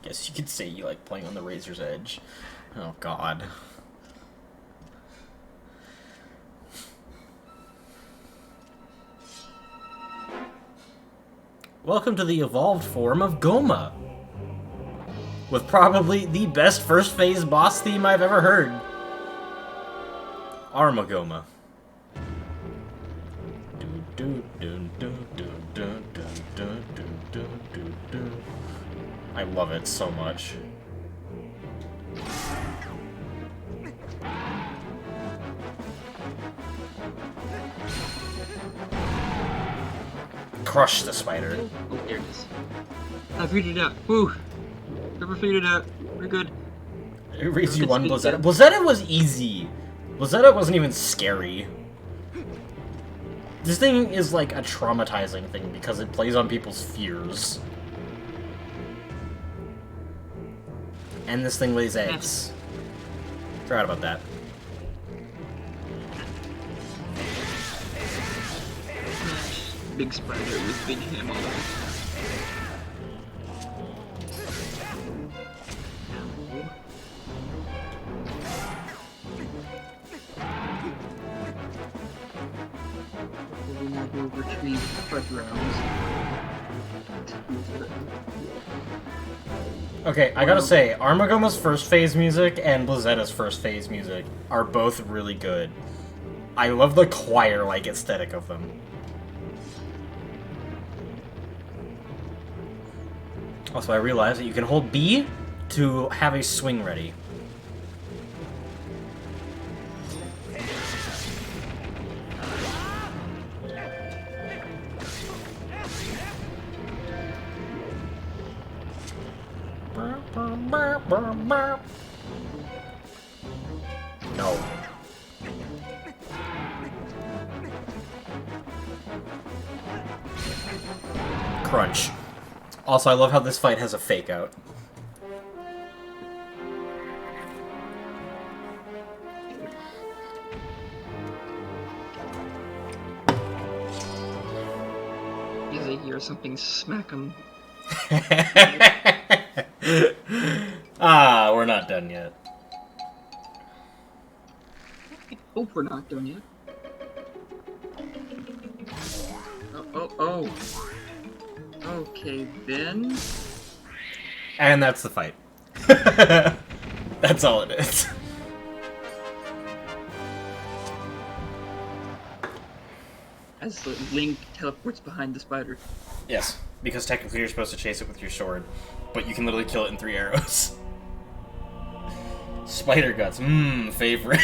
Speaker 2: Guess you could say you like playing on the razor's edge. Oh god. Welcome to the evolved form of Goma. With probably the best first phase boss theme I've ever heard. Armagoma. I love it so much. Crush the spider.
Speaker 3: Oh, there it is. I figured it out. Woo! Never figured it out. We're good.
Speaker 2: It reads you one Blizzetta. Blizzetta was easy. Blizzetta wasn't even scary. This thing is like a traumatizing thing because it plays on people's fears. And this thing lays eggs. Forgot about that.
Speaker 3: Big spider with big ammo. We'll now go retrieve FUD rounds.
Speaker 2: Okay, I gotta say, Armagoma's first phase music and Blizetta's first phase music are both really good. I love the choir-like aesthetic of them. Also, I realized that you can hold B to have a swing ready. No. Crunch. Also, I love how this fight has a fake out.
Speaker 3: As I hear something smack him.
Speaker 2: Ah, we're not done yet.
Speaker 3: I hope we're not done yet. Oh. Okay, then.
Speaker 2: And that's the fight. That's all it is.
Speaker 3: As the Link teleports behind the spider.
Speaker 2: Yes, because technically you're supposed to chase it with your sword, but you can literally kill it in 3 arrows. Spider guts, favorite.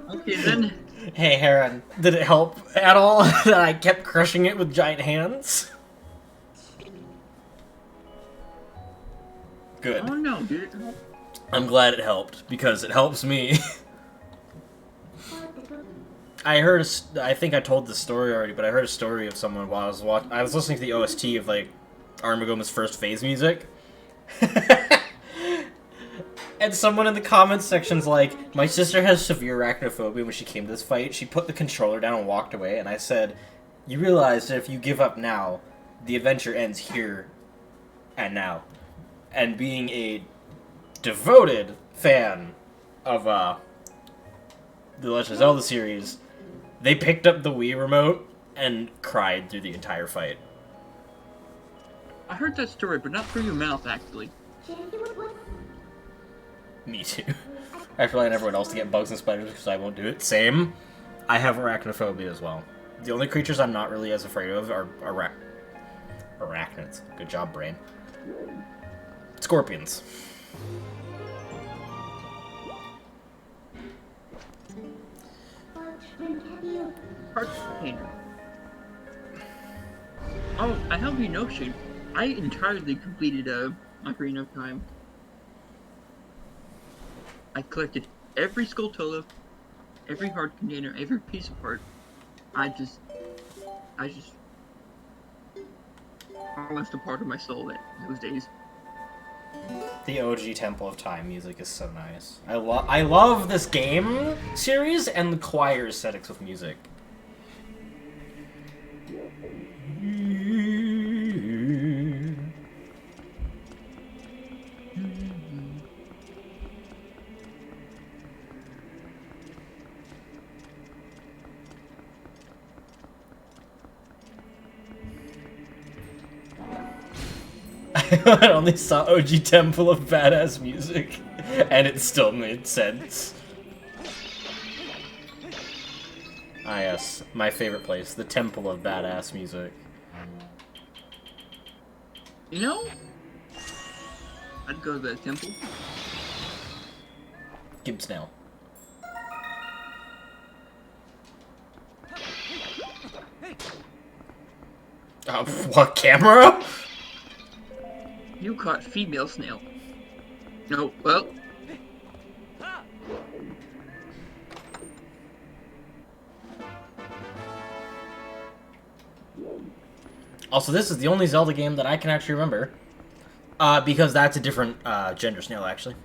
Speaker 3: Okay then.
Speaker 2: Hey Heron, did it help at all that I kept crushing it with giant hands? Good.
Speaker 3: Oh no, dude.
Speaker 2: I'm glad it helped, because it helps me. I think I told this story already, but I heard a story of someone while I was listening to the OST of, like, Armagoma's first phase music. And someone in the comments section's like, my sister has severe arachnophobia. When she came to this fight, she put the controller down and walked away, and I said, you realize that if you give up now, the adventure ends here and now. And being a devoted fan of the Legend of Zelda series, they picked up the Wii remote and cried through the entire fight.
Speaker 3: I heard that story, but not through your mouth, actually.
Speaker 2: Me too. I rely on everyone else to get bugs and spiders because I won't do it. Same. I have arachnophobia as well. The only creatures I'm not really as afraid of are arachnids. Good job, brain. Scorpions.
Speaker 3: Heart container. Oh, I have you know, Shane. I entirely completed Ocarina of Time. I collected every Skulltula, every heart container, every piece of heart. I just lost a part of my soul those days.
Speaker 2: The OG Temple of Time music is so nice. I love this game series and the choir aesthetics with music. I only saw OG Temple of Badass music, and it still made sense. Ah yes, my favorite place, the Temple of Badass music.
Speaker 3: You know, I'd go to the temple.
Speaker 2: Gibbsnail. What, camera?
Speaker 3: You caught female snail. No, well.
Speaker 2: Also, this is the only Zelda game that I can actually remember. Because that's a different gender snail, actually.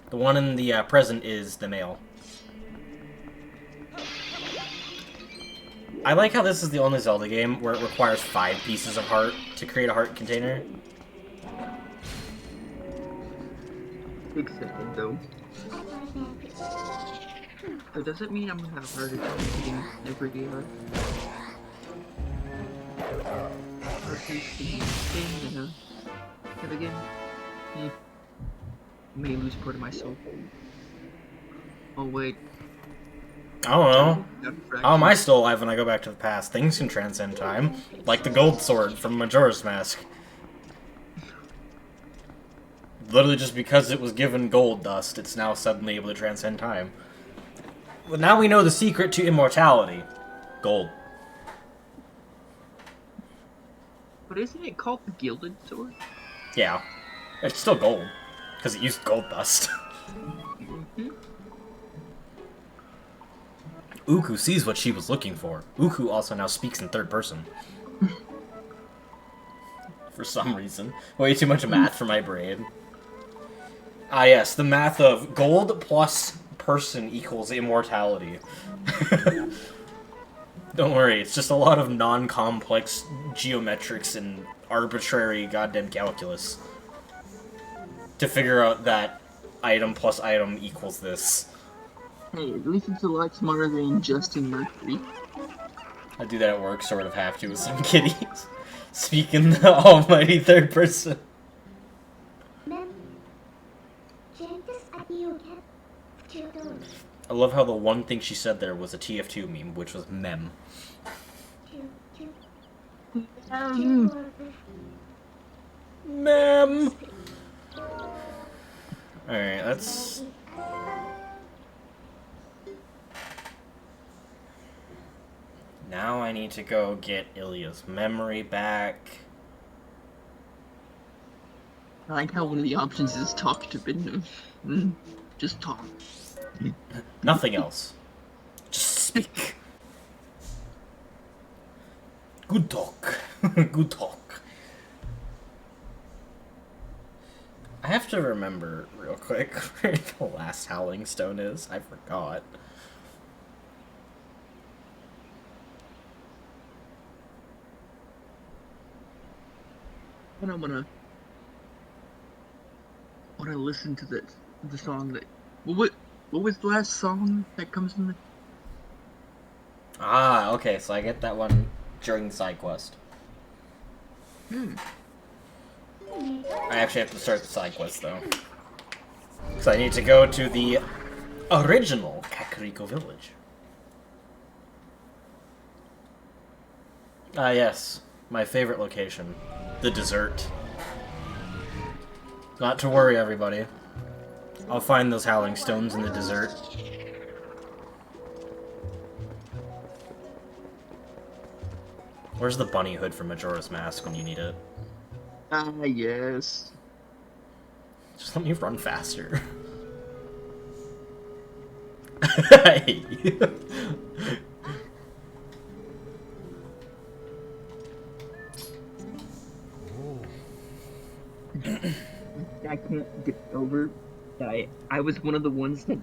Speaker 2: The one in the present is the male. I like how this is the only Zelda game where it requires 5 pieces of heart to create a heart container.
Speaker 3: Accepted, though. So does it mean I'm gonna have a harder time getting every heart? Have again? May lose part of my soul. Oh wait.
Speaker 2: I don't know. How am I still alive when I go back to the past? Things can transcend time. Like the gold sword from Majora's Mask. Literally just because it was given gold dust, it's now suddenly able to transcend time. But now we know the secret to immortality. Gold.
Speaker 3: But isn't it called the Gilded Sword?
Speaker 2: Yeah. It's still gold. Because it used gold dust. Uku sees what she was looking for. Uku also now speaks in third person. For some reason. Way too much math for my brain. Ah yes, the math of gold plus person equals immortality. Don't worry, it's just a lot of non-complex geometrics and arbitrary goddamn calculus. To figure out that item plus item equals this.
Speaker 3: Hey, at least it's a lot smarter than Justin Mercury.
Speaker 2: I do that at work, sort of have to with some kiddies. Speak in the almighty third person. I love how the one thing she said there was a TF2 meme, which was mem. Mem! Alright, that's... Now I need to go get Ilya's memory back.
Speaker 3: I like how one of the options is talk to Bindum. Just talk.
Speaker 2: Nothing else. Just speak. Good talk. Good talk. I have to remember real quick where the last Howling Stone is. I forgot.
Speaker 3: When I listen to the song that what was the last song that comes in the
Speaker 2: Ah, okay, so I get that one during the side quest. I actually have to start the side quest though. Because I need to go to the original Kakariko village. Ah yes, my favorite location. The dessert. Not to worry, everybody. I'll find those Howling Stones in the desert. Where's the bunny hood from Majora's Mask when you need it?
Speaker 3: Ah, yes.
Speaker 2: Just let me run faster. I hate you.
Speaker 3: I can't get over that I was one of the ones that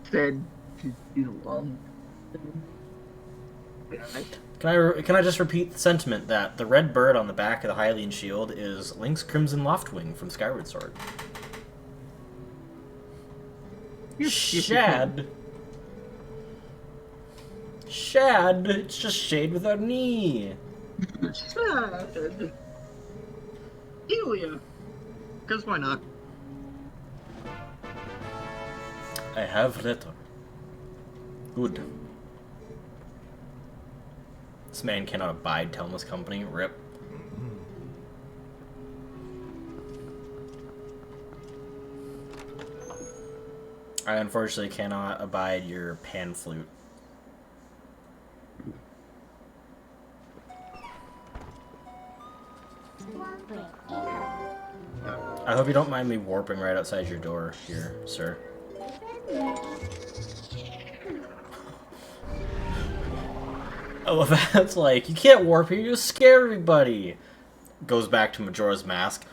Speaker 3: said to do the long.
Speaker 2: Can I just repeat the sentiment that the red bird on the back of the Hylian shield is Link's Crimson Loftwing from Skyward Sword? Shad. Shad. It's just shade without an E.
Speaker 3: Sad. Ilya. Because why not?
Speaker 2: I have letter. Good. This man cannot abide Telma's company. Rip. I unfortunately cannot abide your pan flute. I hope you don't mind me warping right outside your door here, sir. I love that. It's like, you can't warp here, you scare everybody. Goes back to Majora's Mask.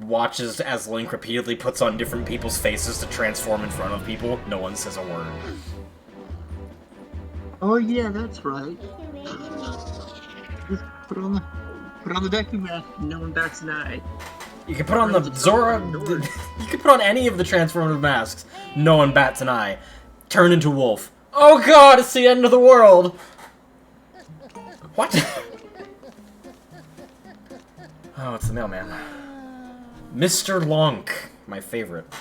Speaker 2: Watches as Link repeatedly puts on different people's faces to transform in front of people. No one says a word.
Speaker 3: Oh yeah, that's right. Just put on the Deku mask and no one bats an eye.
Speaker 2: You can put on the Zora... You can put on any of the transformative masks. No one bats an eye. Turn into wolf. Oh god, it's the end of the world! What? Oh, it's the mailman. Mr. Lonk. My favorite.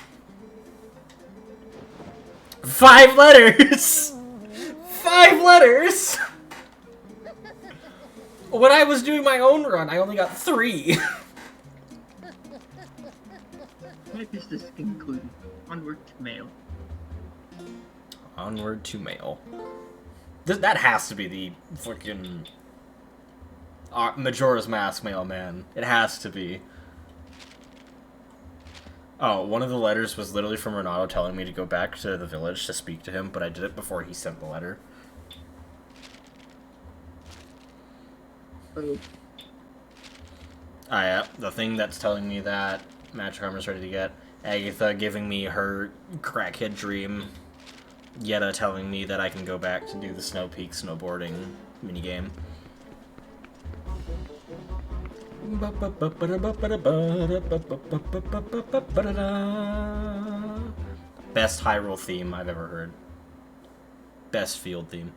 Speaker 2: 5 letters! 5 letters! When I was doing my own run, I only got 3.
Speaker 3: heck is this included? Onward to mail.
Speaker 2: Onward to mail. That has to be the freaking Majora's Mask mailman. It has to be. Oh, one of the letters was literally from Renato telling me to go back to the village to speak to him, but I did it before he sent the letter.
Speaker 3: Oh.
Speaker 2: Ah, yeah, the thing that's telling me that Magic Armor's ready to get. Agatha giving me her crackhead dream. Yetta telling me that I can go back to do the Snow Peak snowboarding minigame. Best Hyrule theme I've ever heard. Best field theme.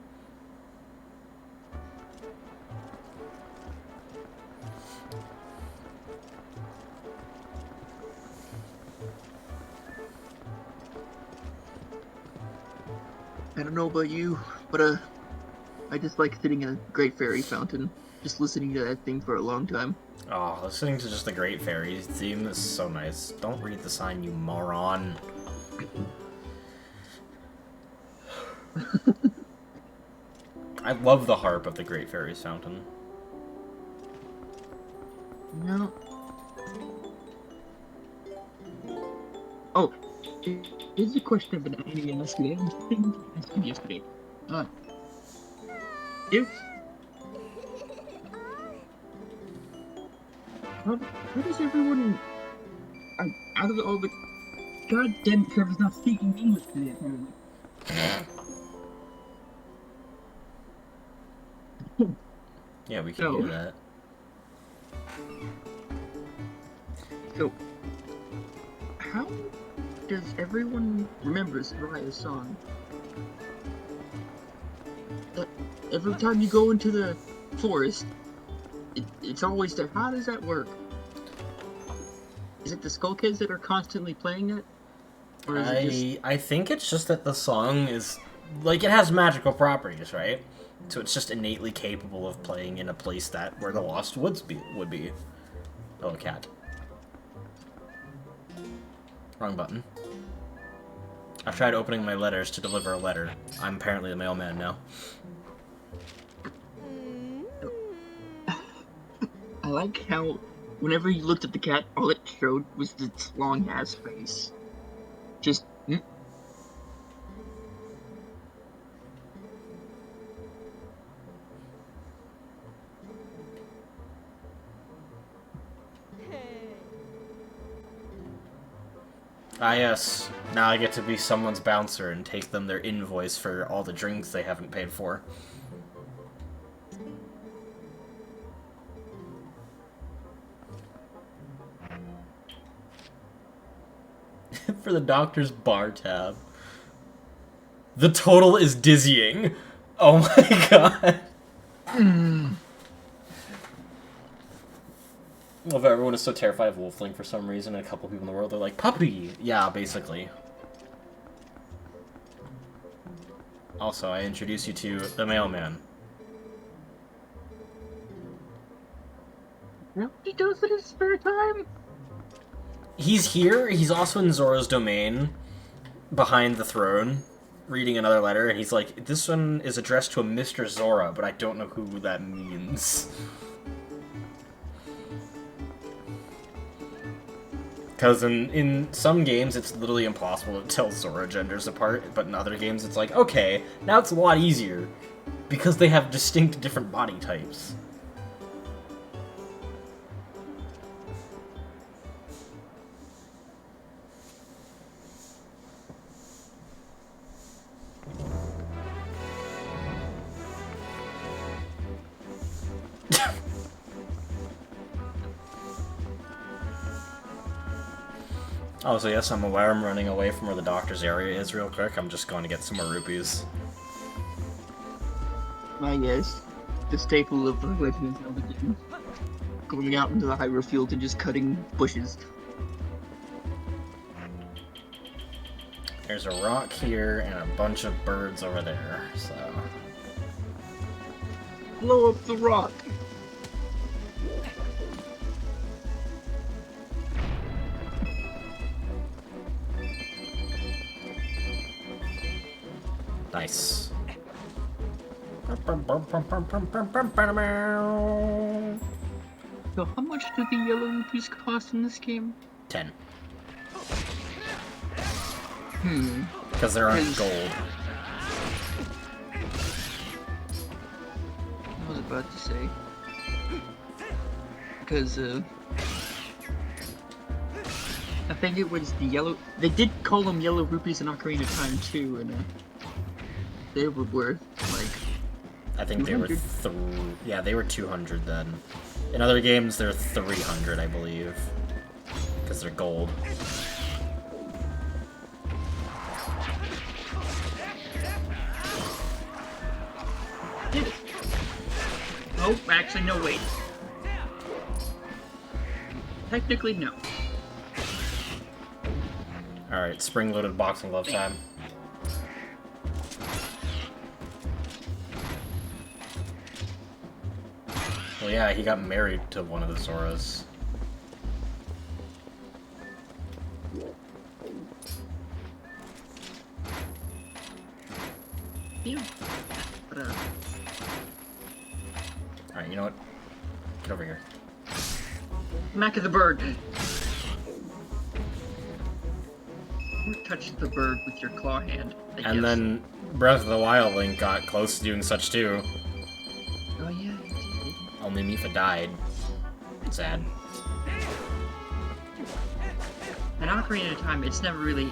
Speaker 3: I don't know about you, but I just like sitting in a Great Fairy Fountain, just listening to that thing for a long time.
Speaker 2: Oh, listening to just the Great Fairies theme is so nice. Don't read the sign, you moron. I love the harp of the Great Fairies Fountain.
Speaker 3: No. Oh, here's a question I've been asking yesterday. I was thinking to ask you yesterday. If how does everyone out of all the goddamn Trevor's not speaking English today apparently.
Speaker 2: Yeah, we can
Speaker 3: No.
Speaker 2: do that.
Speaker 3: So, how does everyone remember Soraya's song? Every time you go into the forest, it's always there. How does that work? Is it the Skull Kids that are constantly playing it? Or is it just...
Speaker 2: I think it's just that the song is... Like, it has magical properties, right? So it's just innately capable of playing in a place where the Lost Woods would be. Oh, a cat. Wrong button. I've tried opening my letters to deliver a letter. I'm apparently the mailman now.
Speaker 3: I like how whenever you looked at the cat, all it showed was its long-ass face. Just...
Speaker 2: Ah, yes. Now I get to be someone's bouncer and take them their invoice for all the drinks they haven't paid for. For the doctor's bar tab. The total is dizzying. Oh my god. Love how everyone is so terrified of Wolfling for some reason, and a couple people in the world are like, puppy! Yeah, basically. Also, I introduce you to the mailman.
Speaker 3: What he does in his spare time?
Speaker 2: He's here, he's also in Zora's domain, behind the throne, reading another letter, and he's like, this one is addressed to a Mr. Zora, but I don't know who that means. Because in some games, it's literally impossible to tell Zora genders apart, but in other games, it's like, okay, now it's a lot easier, because they have distinct different body types. Oh, so yes, I'm aware I'm running away from where the doctor's area is real quick. I'm just going to get some more rupees.
Speaker 3: Yes, the staple of the Legend of Zelda game. Going out into the Hyrule field and just cutting bushes.
Speaker 2: There's a rock here and a bunch of birds over there, so...
Speaker 3: Blow up the rock!
Speaker 2: Nice.
Speaker 3: So how much do the yellow rupees cost in this game?
Speaker 2: 10. Because there aren't gold.
Speaker 3: I was about to say. Because, I think it was the yellow... They did call them yellow rupees in Ocarina of Time, too, and, they were worth, like...
Speaker 2: I think 200? They were yeah, they were 200 then. In other games, they're 300, I believe. Because they're gold.
Speaker 3: Did it? Oh, actually, no, wait. Technically, no.
Speaker 2: Alright, spring-loaded boxing glove time. Well, yeah, he got married to one of the Zoras.
Speaker 3: Yeah. But,
Speaker 2: Alright, you know what? Get over here.
Speaker 3: Smack of the bird. Or touch the bird with your claw hand. I
Speaker 2: And
Speaker 3: guess.
Speaker 2: then Breath of the Wild Link got close to doing such too.
Speaker 3: Oh yeah, he did.
Speaker 2: Only Mipha died. Sad.
Speaker 3: In Ocarina of Time, it's never really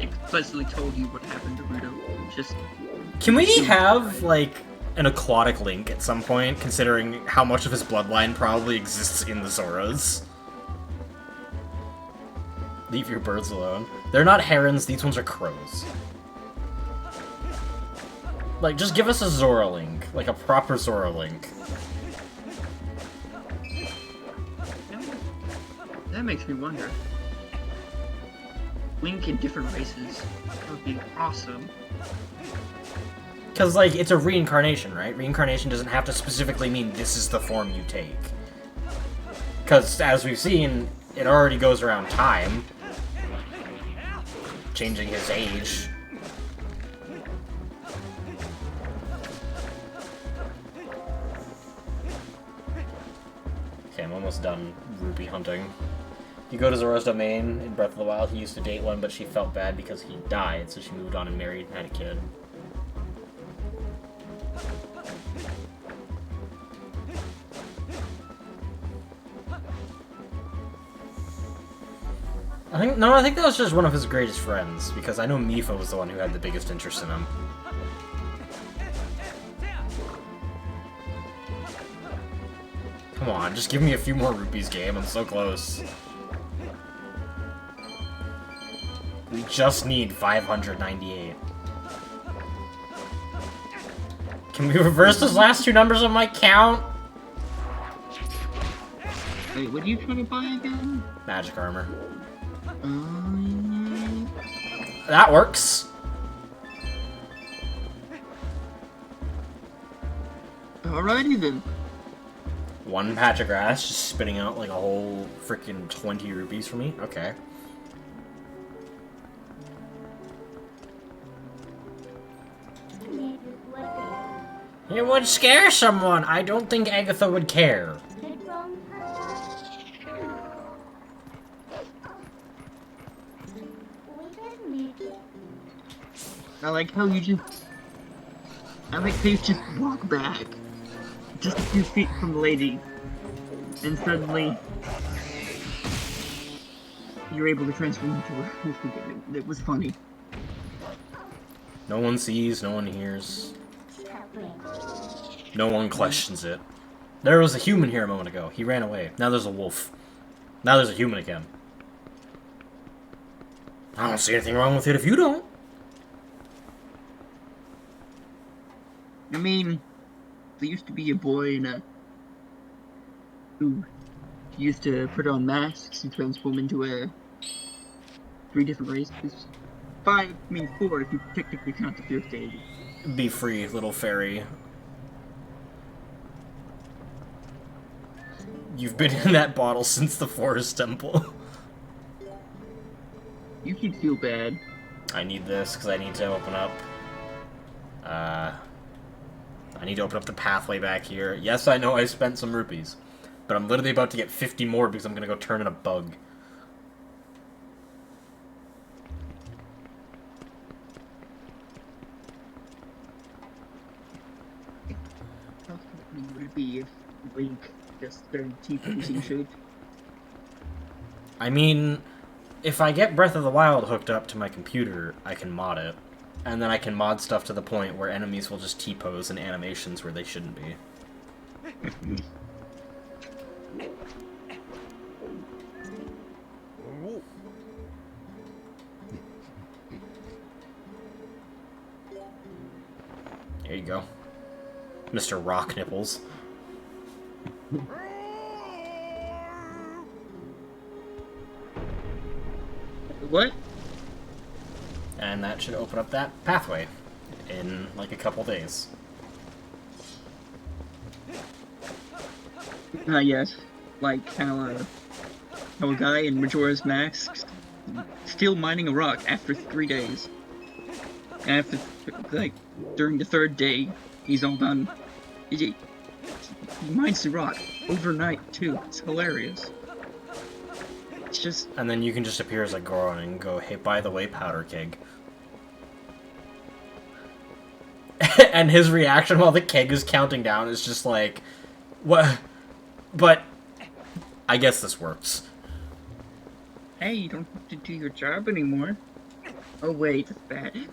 Speaker 3: explicitly told you what happened to Ruto. Just
Speaker 2: Can we have, like, an aquatic Link at some point, considering how much of his bloodline probably exists in the Zoras? Leave your birds alone. They're not herons, these ones are crows. Like, just give us a Zora Link. Like, a proper Zora Link.
Speaker 3: that makes me wonder. Link in different races. That would be awesome.
Speaker 2: Because, like, it's a reincarnation, right? Reincarnation doesn't have to specifically mean this is the form you take. Because, as we've seen, it already goes around time. Changing his age. Okay, I'm almost done rupee hunting. You go to Zora's domain in Breath of the Wild. He used to date one, but she felt bad because he died, so she moved on and married and had a kid. I think that was just one of his greatest friends, because I know Mipha was the one who had the biggest interest in him. Come on, just give me a few more rupees, game. I'm so close. We just need 598. Can we reverse those last two numbers on my count?
Speaker 3: Wait, what are you trying to buy again?
Speaker 2: Magic armor. That works.
Speaker 3: Alrighty then.
Speaker 2: One patch of grass just spitting out like a whole freaking 20 rupees for me? Okay. It would scare someone. I don't think Agatha would care.
Speaker 3: I like how you just walk back. Just a few feet from the lady. And suddenly you're able to transform into her. It was funny.
Speaker 2: No one sees, no one hears. No one questions it. There was a human here a moment ago. He ran away. Now there's a wolf. Now there's a human again. I don't see anything wrong with it if you don't.
Speaker 3: I mean, there used to be a boy who used to put on masks and transform into 3 different races. 4 if you technically count the first stage.
Speaker 2: Be free, little fairy. You've been in that bottle since the Forest Temple.
Speaker 3: You should feel bad.
Speaker 2: I need this because I need to open up I need to open up the pathway back here. Yes, I know I spent some rupees. But I'm literally about to get 50 more because I'm going to go turn in a bug.
Speaker 3: How funny would it be if Link just started T-posing shit?
Speaker 2: I mean, if I get Breath of the Wild hooked up to my computer, I can mod it. And then I can mod stuff to the point where enemies will just T-pose in animations where they shouldn't be. There you go. Mr. Rock Nipples.
Speaker 3: What?
Speaker 2: And that should open up that pathway in like a couple days.
Speaker 3: Yes. Like how a guy in Majora's Mask still mining a rock after 3 days. And after, like, during the 3rd day, he's all done. He mines the rock overnight, too. It's hilarious. It's just...
Speaker 2: And then you can just appear as a Goron and go, hey, by the way, Powder Keg. And his reaction while the keg is counting down is just like, what? But I guess this works.
Speaker 3: Hey, you don't have to do your job anymore. Oh wait, that's bad. It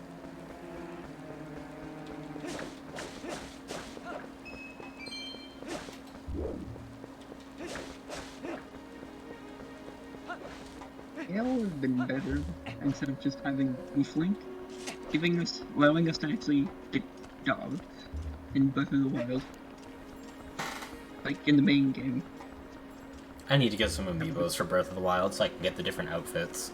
Speaker 3: would have been better instead of just having Link, allowing us to actually get jobs in Breath of the Wild, like in the main game.
Speaker 2: I need to get some amiibos for Breath of the Wild so I can get the different outfits.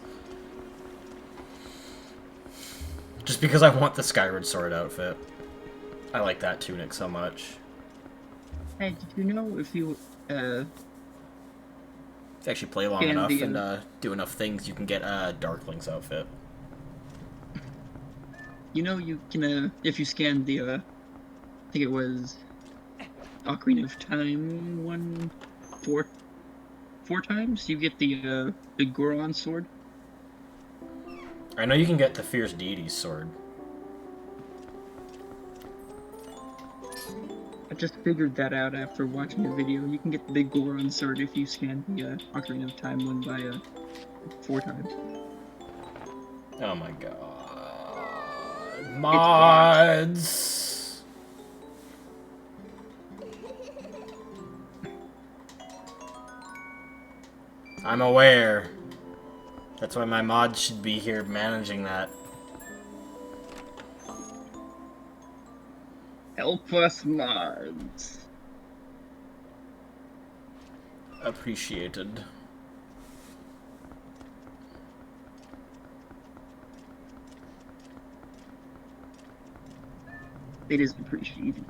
Speaker 2: Just because I want the Skyward Sword outfit. I like that tunic so much.
Speaker 3: Hey, did you know if you
Speaker 2: Actually play long
Speaker 3: Can
Speaker 2: enough
Speaker 3: be-
Speaker 2: and do enough things, you can get Darkling's outfit.
Speaker 3: you know you can if you scan the I think it was Ocarina of Time four times, you get the Goron sword.
Speaker 2: I know you can get the Fierce Deity's sword.
Speaker 3: I just figured that out after watching the video. You can get the big Goron sword if you scan the Ocarina of Time one by 4 times.
Speaker 2: Oh my god. Mods! I'm aware. That's why my mod should be here managing that.
Speaker 3: Help us, mods.
Speaker 2: Appreciated.
Speaker 3: It is appreciated.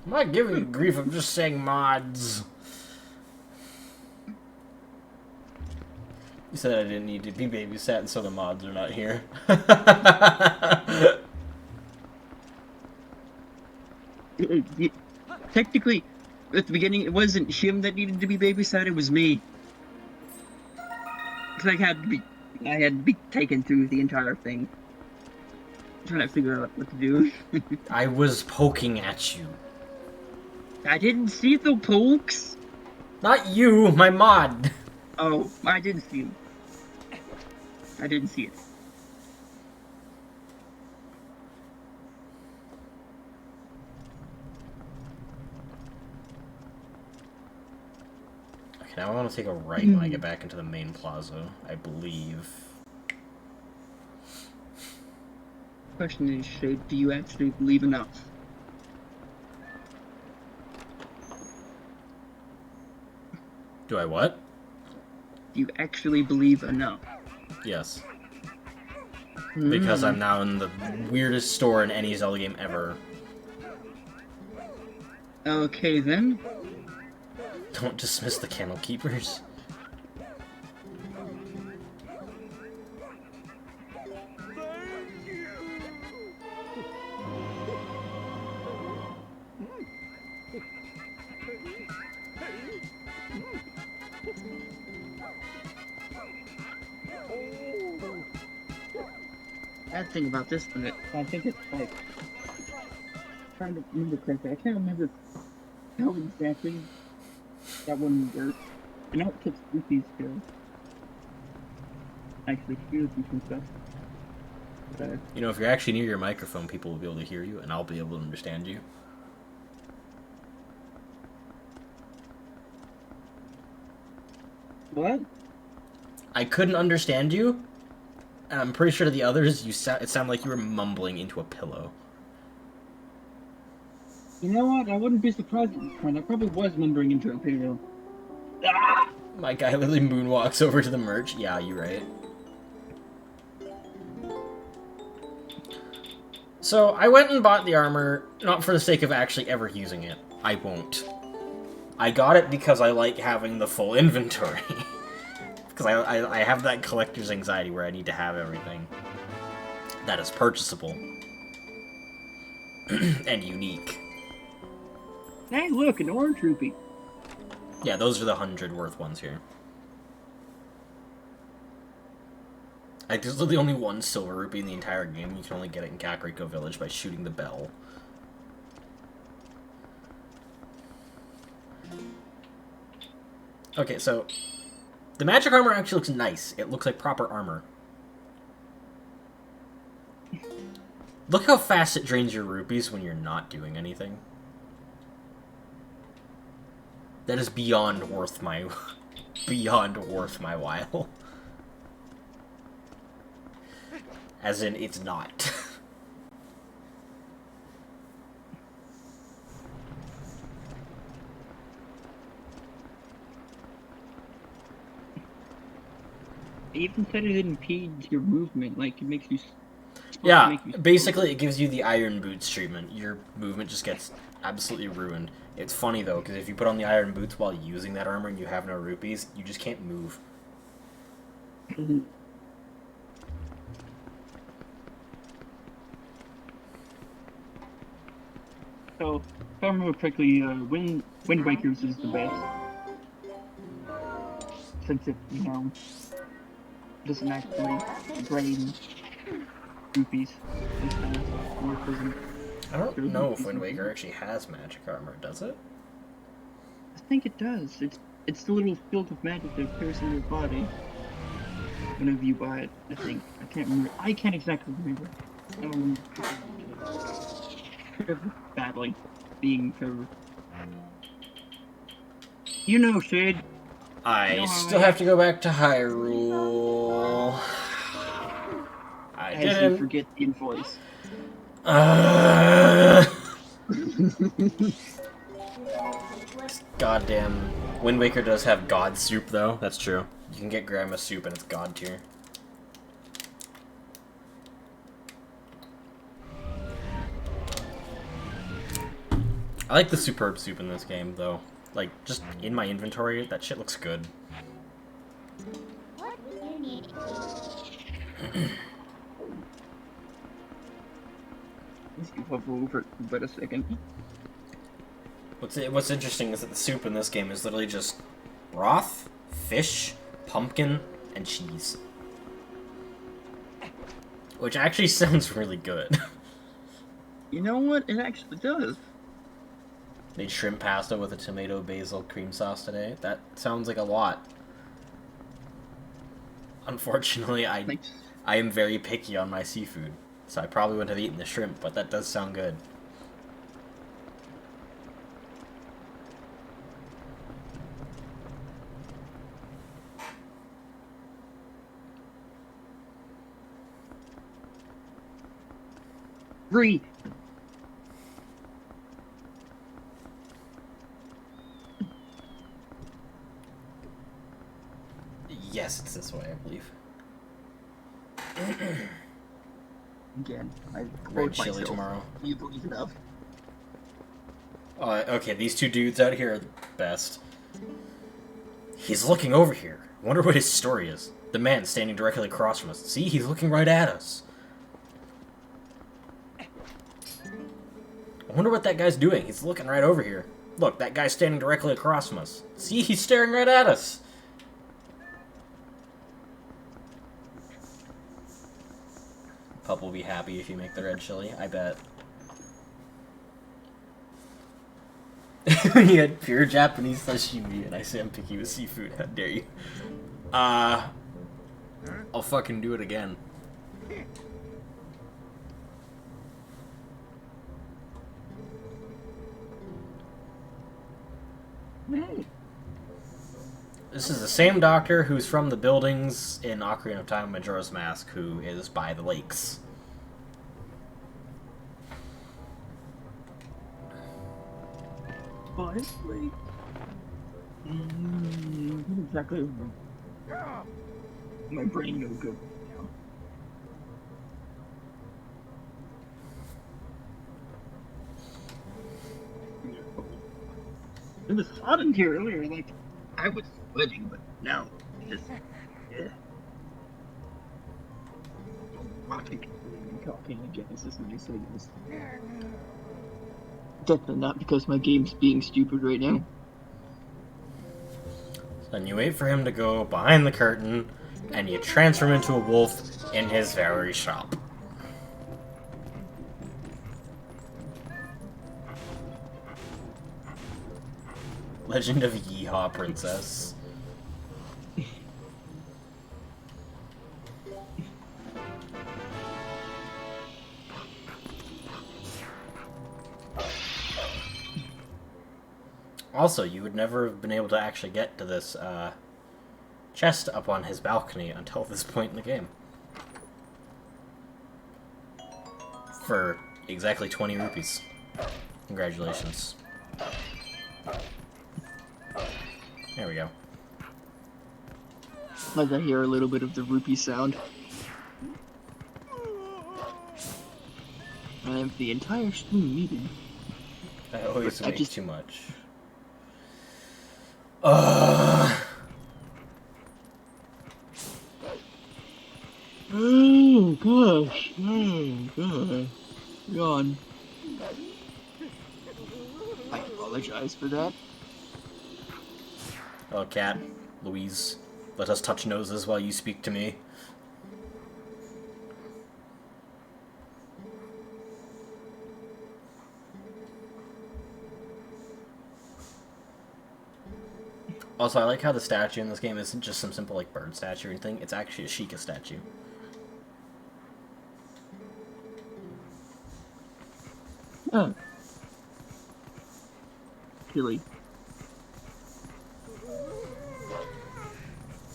Speaker 2: I'm not giving you grief, I'm just saying mods. You said I didn't need to be babysat, and so the mods are not here.
Speaker 3: Technically, at the beginning, it wasn't him that needed to be babysat, it was me. Because I had to be taken through the entire thing. Trying to figure out what to do.
Speaker 2: I was poking at you.
Speaker 3: I didn't see the pokes!
Speaker 2: Not you, my mod.
Speaker 3: Oh, I didn't see him. I didn't see it.
Speaker 2: Okay, now I want to take a right when I get back into the main plaza, I believe.
Speaker 3: Question is, Shade, do you actually believe enough?
Speaker 2: Do I what?
Speaker 3: Do you actually believe enough?
Speaker 2: Yes. Because I'm now in the weirdest store in any Zelda game ever.
Speaker 3: Okay then.
Speaker 2: Don't dismiss the Candle Keepers.
Speaker 3: bad thing about this one, I think it's like, trying to remember correctly, I can't remember how exactly that one works. I know it takes rupees to actually feel some stuff. But,
Speaker 2: You know, if you're actually near your microphone, people will be able to hear you, and I'll be able to understand you.
Speaker 3: what?
Speaker 2: I couldn't understand you, and I'm pretty sure to the others, it sounded like you were mumbling into a pillow.
Speaker 3: You know what? I wouldn't be surprised at this point. I probably was mumbling into a pillow. Ah!
Speaker 2: My guy literally moonwalks over to the merch. Yeah, you're right. So, I went and bought the armor, not for the sake of actually ever using it. I won't. I got it because I like having the full inventory. Because I have that collector's anxiety where I need to have everything that is purchasable. And unique.
Speaker 3: Hey, look, an orange rupee.
Speaker 2: Yeah, those are the 100 worth ones here. Like, there's literally only one silver rupee in the entire game. You can only get it in Kakariko Village by shooting the bell. Okay, so the magic armor actually looks nice. It looks like proper armor. Look how fast it drains your rupees when you're not doing anything. That is beyond worth my while. As in, it's not.
Speaker 3: They even said it impedes your movement, like it makes you.
Speaker 2: Yeah, basically it gives you the iron boots treatment. Your movement just gets absolutely ruined. It's funny though, because if you put on the iron boots while using that armor and you have no rupees, you just can't move.
Speaker 3: So, if I remember correctly, Wind Waker's is the best. Since it, doesn't actually drain rupees.
Speaker 2: I don't know if Wind Waker actually has magic armor, does it?
Speaker 3: I think it does. It's the little field of magic that appears in your body whenever you buy it, I think. I can't remember. I can't exactly remember. I don't remember. Badly. Being forever. You know, Shade.
Speaker 2: I still have to go back to Hyrule. I
Speaker 3: As
Speaker 2: didn't.
Speaker 3: you forget the invoice.
Speaker 2: Goddamn. Wind Waker does have God soup, though. That's true. You can get Grandma soup and it's God tier. I like the superb soup in this game, though. Like, just in my inventory, that shit looks good.
Speaker 5: What do you need?
Speaker 3: Let's go over it for a second.
Speaker 2: What's interesting is that the soup in this game is literally just broth, fish, pumpkin, and cheese. Which actually sounds really good.
Speaker 3: You know what? It actually does.
Speaker 2: Made shrimp pasta with a tomato basil cream sauce today. That sounds like a lot. Unfortunately, I am very picky on my seafood, so I probably wouldn't have eaten the shrimp, but that does sound good.
Speaker 3: Free.
Speaker 2: Yes, it's this way, I believe.
Speaker 3: Again, I
Speaker 2: Red chili tomorrow.
Speaker 3: You believe enough.
Speaker 2: Okay, these two dudes out here are the best. He's looking over here. I wonder what his story is. The man standing directly across from us. See, he's looking right at us. I wonder what that guy's doing. He's looking right over here. Look, that guy's standing directly across from us. See, he's staring right at us. Pup will be happy if you make the red chili, I bet. You had pure Japanese sashimi, and I say I'm picky with seafood. How dare you? I'll fucking do it again. This is the same doctor who's from the buildings in Ocarina of Time, Majora's Mask, who is by the lakes.
Speaker 3: Honestly, what exactly? My brain no good now. It was hot in here earlier, like I was sweating, but now it's just talking again. This is nice, I guess. Definitely not because my game's being stupid right now.
Speaker 2: Then you wait for him to go behind the curtain, and you transform into a wolf in his very shop. Legend of Yeehaw Princess. Also, you would never have been able to actually get to this chest up on his balcony until this point in the game. For exactly 20 rupees. Congratulations. There we go.
Speaker 3: Like I hear a little bit of the rupee sound. I have the entire stream muted.
Speaker 2: I always
Speaker 3: I
Speaker 2: make
Speaker 3: just-
Speaker 2: too much.
Speaker 3: Oh gosh, oh god. Yawn. I apologize for that.
Speaker 2: Oh, cat, Louise, let us touch noses while you speak to me. Also, I like how the statue in this game isn't just some simple, like, bird statue or anything. It's actually a Sheikah statue.
Speaker 3: Oh. Silly.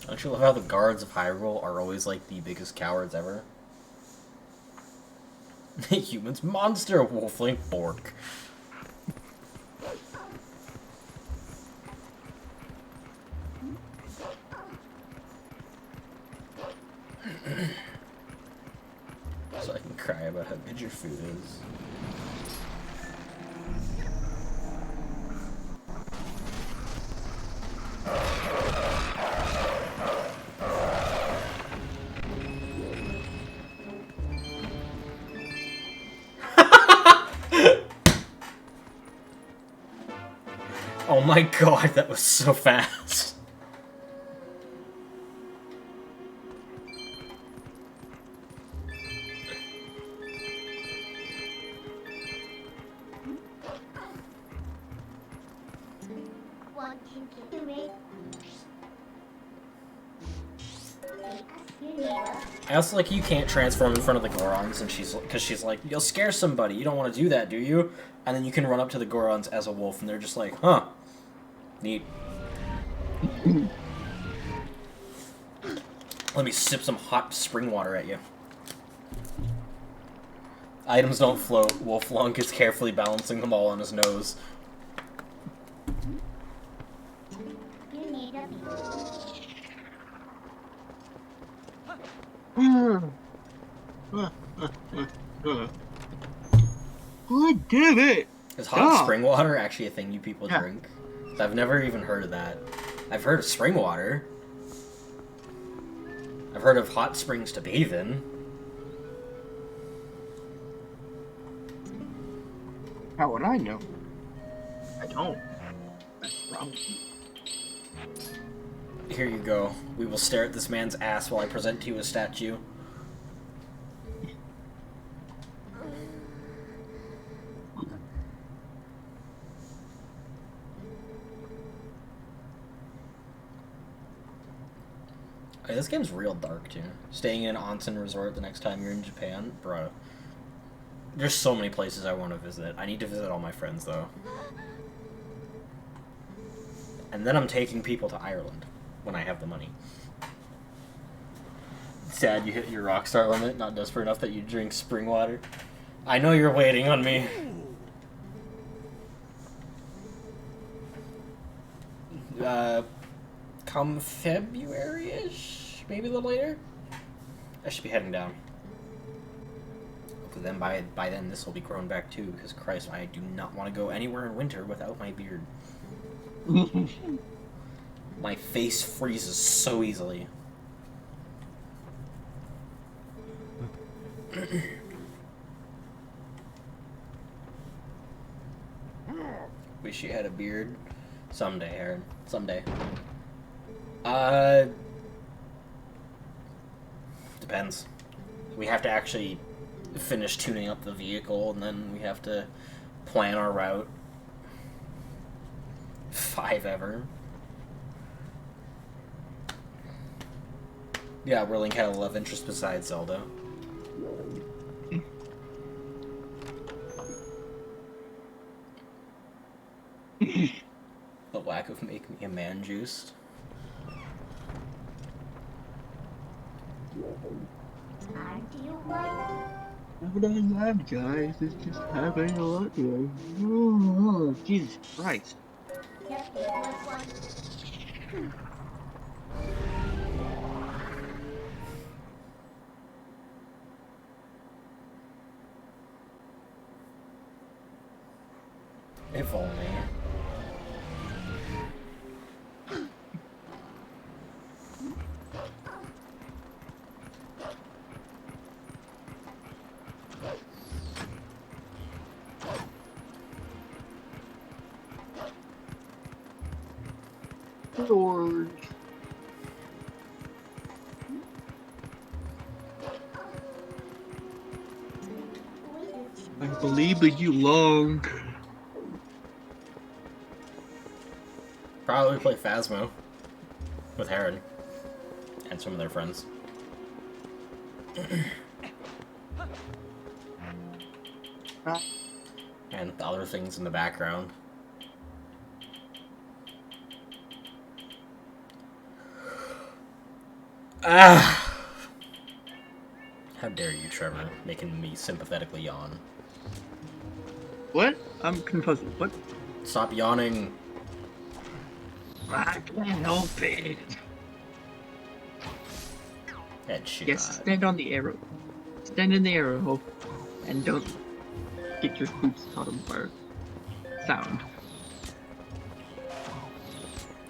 Speaker 2: Don't you love how the guards of Hyrule are always, like, the biggest cowards ever? Humans, monster, wolfling, bork. So I can cry about how good your food is. Oh my god, that was so fast. I also like you can't transform in front of the Gorons, and she's like, you'll scare somebody. You don't want to do that, do you? And then you can run up to the Gorons as a wolf, and they're just like, huh, neat. Let me sip some hot spring water at you. Items don't float. Wolf Lunk is carefully balancing them all on his nose.
Speaker 3: God damn it!
Speaker 2: Is hot
Speaker 3: Yeah.
Speaker 2: spring water actually a thing you people
Speaker 3: Yeah.
Speaker 2: drink? I've never even heard of that. I've heard of spring water. I've heard of hot springs to bathe in.
Speaker 3: How would I know? I don't. That's the problem.
Speaker 2: Here you go. We will stare at this man's ass while I present to you a statue. Hey, this game's real dark, too. Staying in an onsen resort the next time you're in Japan? Bro. There's so many places I want to visit. I need to visit all my friends, though. And then I'm taking people to Ireland when I have the money. Sad you hit your rockstar limit, not desperate enough that you drink spring water. I know you're waiting on me. Come February-ish? Maybe a little later? I should be heading down. Hopefully then by then this will be grown back too, because Christ, I do not want to go anywhere in winter without my beard. My face freezes so easily. Wish you had a beard. Someday, Aaron. Someday. Depends. We have to actually finish tuning up the vehicle, and then we have to plan our route. 5 ever. Yeah, we're Link had a love interest besides Zelda. The lack of make me a man juiced.
Speaker 3: What I have, guys, is just having a look here. Oh, Jesus Christ.
Speaker 2: If only.
Speaker 3: George. I believe in you long.
Speaker 2: Probably play Phasmo with Heron and some of their friends. And the other things in the background. Ah! How dare you, Trevor, making me sympathetically yawn.
Speaker 3: What? I'm confused. What?
Speaker 2: Stop yawning.
Speaker 3: I can't help it.
Speaker 2: Headshot.
Speaker 3: Yes, stand on the arrow. Stand in the arrow hole. And don't get your hoops caught on fire. Sound.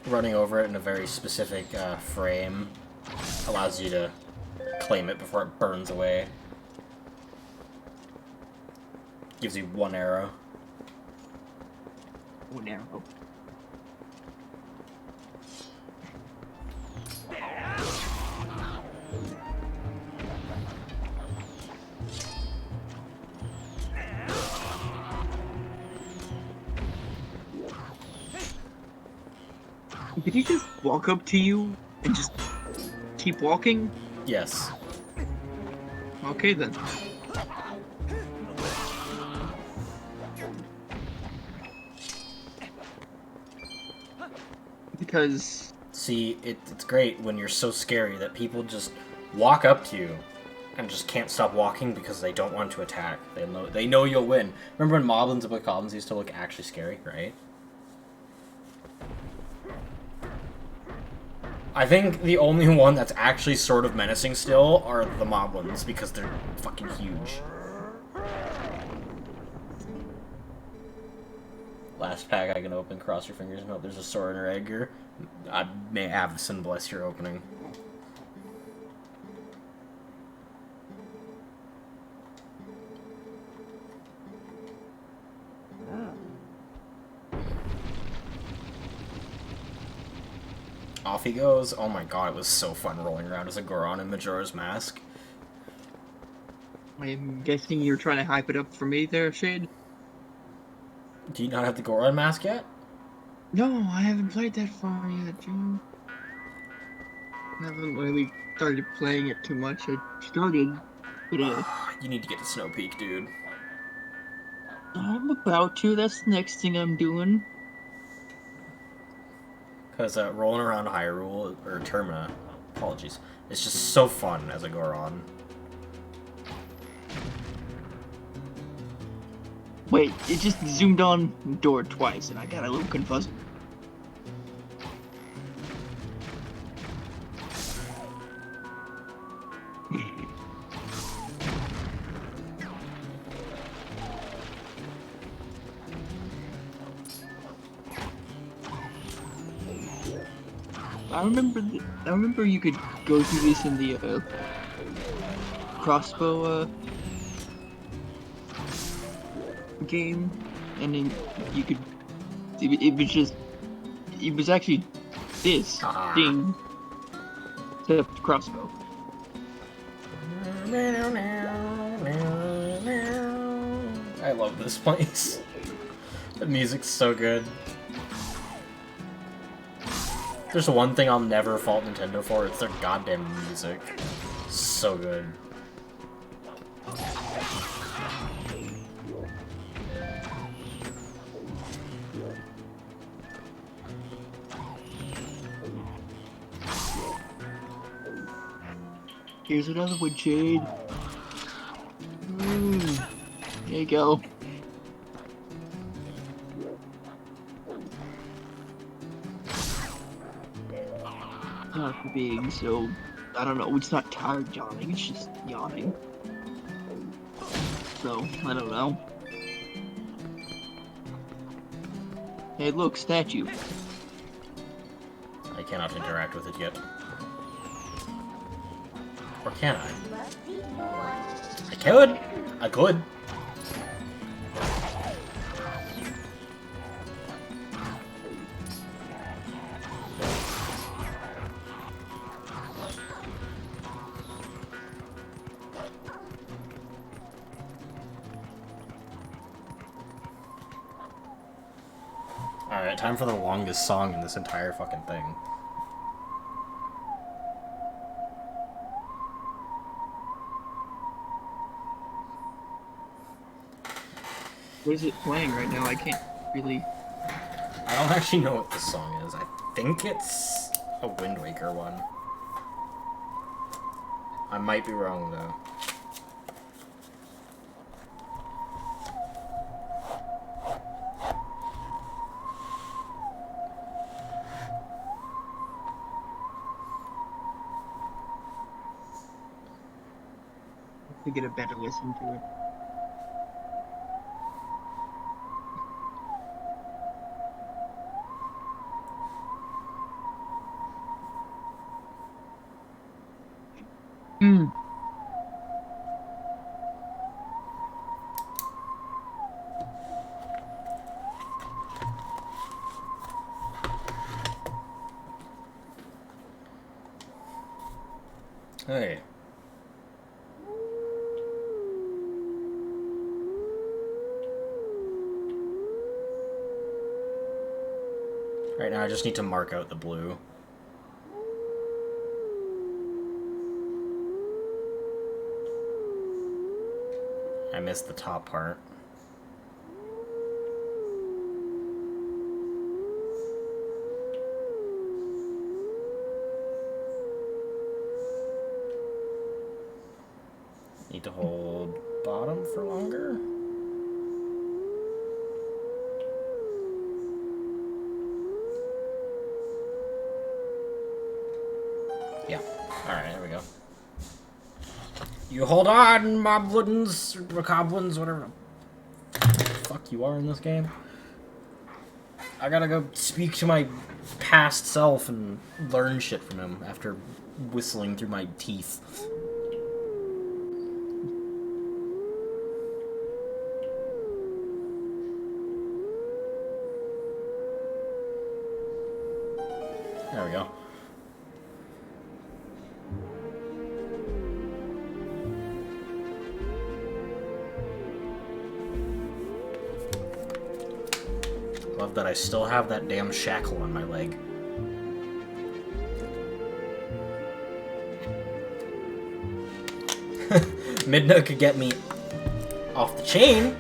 Speaker 2: Running over it in a very specific frame allows you to claim it before it burns away. Gives you 1 arrow.
Speaker 3: One arrow. Did he just walk up to you and just keep walking?
Speaker 2: Yes.
Speaker 3: Okay then. Because
Speaker 2: See, it's great when you're so scary that people just walk up to you and just can't stop walking because they don't want to attack. They know you'll win. Remember when Moblins and Bokoblins used to look actually scary, right? I think the only one that's actually sort of menacing still are the Moblins because they're fucking huge. Last pack I can open. Cross your fingers and hope there's a sword or Edgar. I may have some bless your opening. Off he goes. Oh my god, it was so fun rolling around as a Goron in Majora's Mask.
Speaker 3: I'm guessing you're trying to hype it up for me there, Shade?
Speaker 2: Do you not have the Goron mask yet?
Speaker 3: No, I haven't played that far yet, Joe. I haven't really started playing it too much. I started, but
Speaker 2: You need to get to Snow Peak, dude.
Speaker 3: I'm about to. That's the next thing I'm doing.
Speaker 2: Because rolling around Hyrule, or Termina, apologies, it's just so fun as a Goron.
Speaker 3: Wait, it just zoomed on door twice, and I got a little confused. I remember you could go through this in the crossbow game, and then you could. It was actually this thing, except crossbow.
Speaker 2: I love this place. The music's so good. There's one thing I'll never fault Nintendo for, it's their goddamn music. So good.
Speaker 3: Here's another one, Jade. There you go. Not for being so, I don't know, it's not tired yawning, it's just yawning. So, I don't know. Hey, look, statue.
Speaker 2: I cannot interact with it yet. Or can I? I could! I could! Alright, time for the longest song in this entire fucking thing.
Speaker 3: What is it playing right now? I can't really...
Speaker 2: I don't actually know what this song is. I think it's a Wind Waker one. I might be wrong, though.
Speaker 3: To get a better listen to it. Hmm.
Speaker 2: Hey. Right now I just need to mark out the blue. I missed the top part. Need to hold bottom for longer. Yeah. Alright, there we go. You hold on, moblins, macablins, whatever the fuck you are in this game. I gotta go speak to my past self and learn shit from him after whistling through my teeth. There we go. Love that I still have that damn shackle on my leg. Midna could get me off the chain.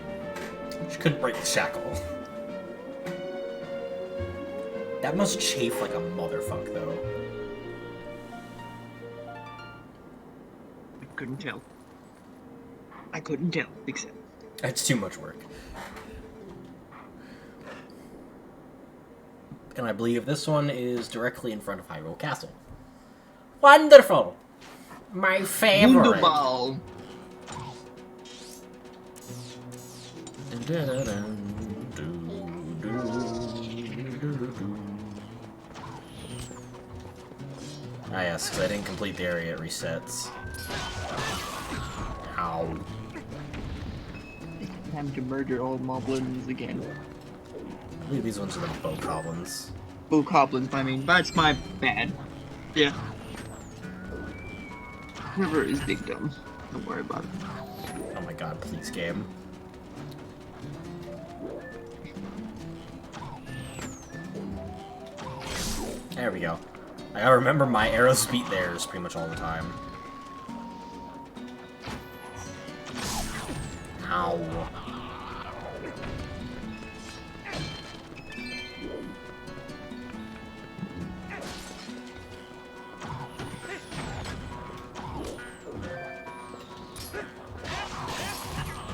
Speaker 2: She couldn't break the shackle. That must chafe like a motherfuck, though.
Speaker 3: I couldn't tell. I couldn't tell, except.
Speaker 2: That's too much work. And I believe this one is directly in front of Hyrule Castle. Wonderful! My favorite!
Speaker 3: Wunderball!
Speaker 2: Ah yes, because I didn't complete the area, it resets. Ow.
Speaker 3: Time to murder all moblins again.
Speaker 2: I believe these ones are the bokoblins.
Speaker 3: Bokoblins, I mean, that's my bad. Yeah. Whoever is big dumb. Don't worry about it.
Speaker 2: Oh my god, please, game. There we go. I gotta remember my arrows beat theirs pretty much all the time. Ow.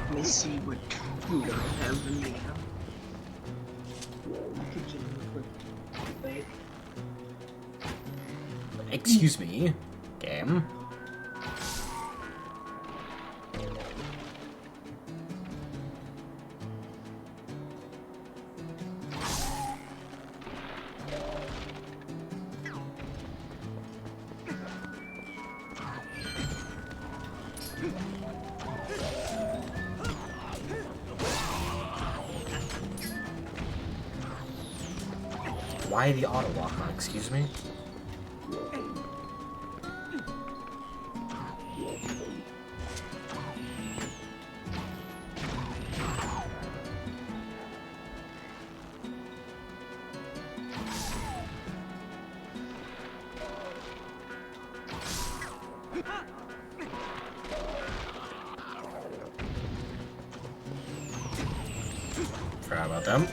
Speaker 3: Let me see what food I have in there. Kitchen real quick.
Speaker 2: Excuse me, game. Why the auto walk on, excuse me? Forgot about them.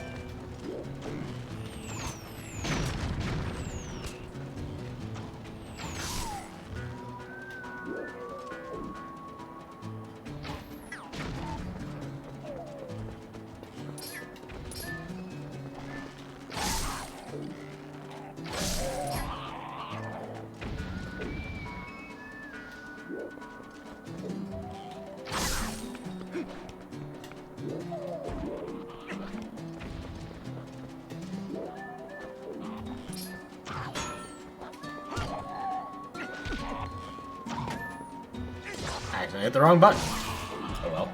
Speaker 2: I hit the wrong button. Oh well.